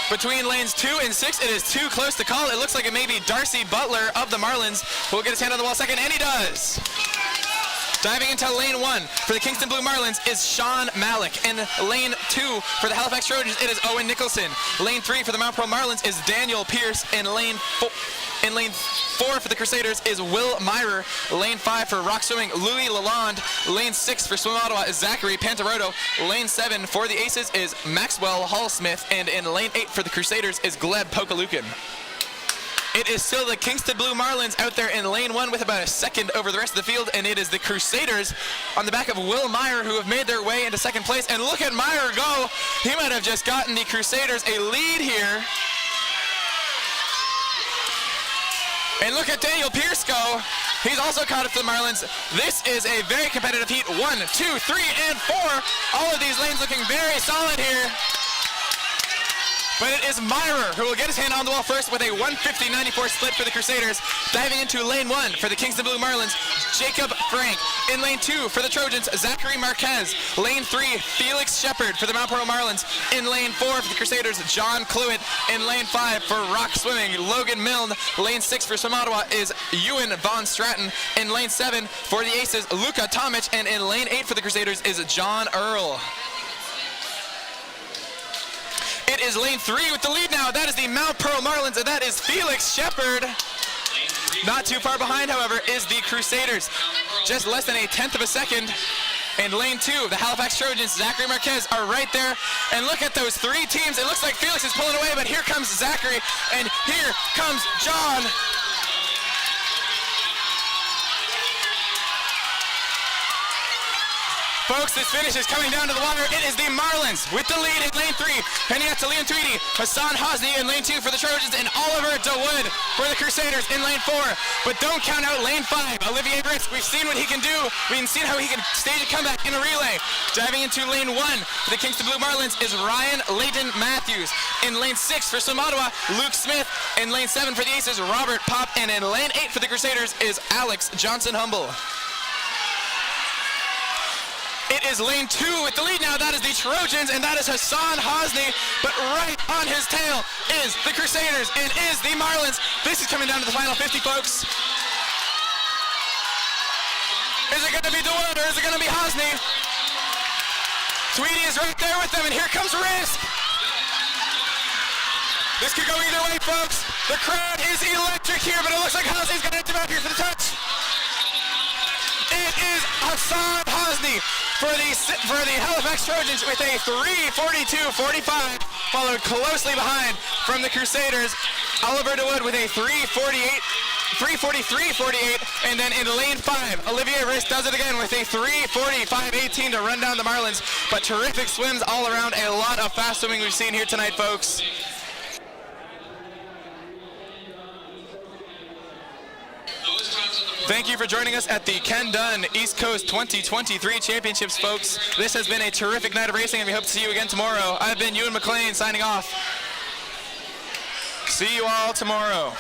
Between lanes 2 and 6, it is too close to call. It looks like it may be Darcy Butler of the Marlins who will get his hand on the wall second, and he does. Diving into lane 1 for the Kingston Blue Marlins is Sean Malik. In lane 2 for the Halifax Trojans, it is Owen Nicholson. Lane 3 for the Mount Pearl Marlins is Daniel Pierce. In lane 4 for the Crusaders is Will Myrer. Lane 5 for Rock Swimming, Louis Lalonde. Lane 6 for Swim Ottawa is Zachary Pantaroto. Lane 7 for the Aces is Maxwell Hall-Smith. And in lane 8 for the Crusaders is Gleb Pokalukin. It is still the Kingston Blue Marlins out there in lane 1 with about a second over the rest of the field, and it is the Crusaders on the back of Will Meyer who have made their way into second place. And look at Meyer go. He might have just gotten the Crusaders a lead here. And look at Daniel Pierce go. He's also caught up to the Marlins. This is a very competitive heat. 1, 2, 3, and 4. All of these lanes looking very solid here. But it is Myrer who will get his hand on the wall first with a 150.94 split for the Crusaders. Diving into lane 1 for the Kingston Blue Marlins, Jacob Frank. In lane 2 for the Trojans, Zachary Marquez. Lane 3, Felix Shepard for the Mount Pearl Marlins. In lane 4 for the Crusaders, John Cluett. In lane 5 for Rock Swimming, Logan Milne. Lane 6 for Swim Ottawa is Ewan Von Stratton. In lane 7 for the Aces, Luka Tomic. And in lane 8 for the Crusaders is John Earl. It is lane 3 with the lead now. That is the Mount Pearl Marlins, and that is Felix Shepard. Not too far behind, however, is the Crusaders. Just less than a tenth of a second. And lane 2, the Halifax Trojans, Zachary Marquez are right there. And look at those 3 teams. It looks like Felix is pulling away, but here comes Zachary, and here comes John. Folks, this finish is coming down to the wire. It is the Marlins with the lead in lane 3. Heading out to Liam Tweedy, Hassan Hosni in lane 2 for the Trojans, and Oliver DeWood for the Crusaders in lane 4. But don't count out lane 5. Olivier Brisk, we've seen what he can do. We've seen how he can stage a comeback in a relay. Diving into lane 1 for the Kingston Blue Marlins is Ryan Leighton Matthews. In lane 6 for Swim Ottawa, Luke Smith. In lane 7 for the Aces, Robert Pop. And in lane 8 for the Crusaders is Alex Johnson-Humble. It is lane 2 with the lead now. That is the Trojans, and that is Hassan Hosni. But right on his tail is the Crusaders and is the Marlins. This is coming down to the final 50, folks. Is it going to be DeWood or is it going to be Hosni? Tweedy is right there with them, and here comes Risk. This could go either way, folks. The crowd is electric here, but it looks like Hosni's going to hit him out here for the touch. It is Hassan Hosni for the Halifax Trojans with a 3:42.45, followed closely behind from the Crusaders, Oliver DeWood with a 3:43.48, and then in lane 5, Olivier Risk does it again with a 3:45.18 to run down the Marlins. But terrific swims all around, a lot of fast swimming we've seen here tonight, folks. Thank you for joining us at the Ken Dunn East Coast 2023 Championships, folks. This has been a terrific night of racing, and we hope to see you again tomorrow. I've been Ewan McLean signing off. See you all tomorrow.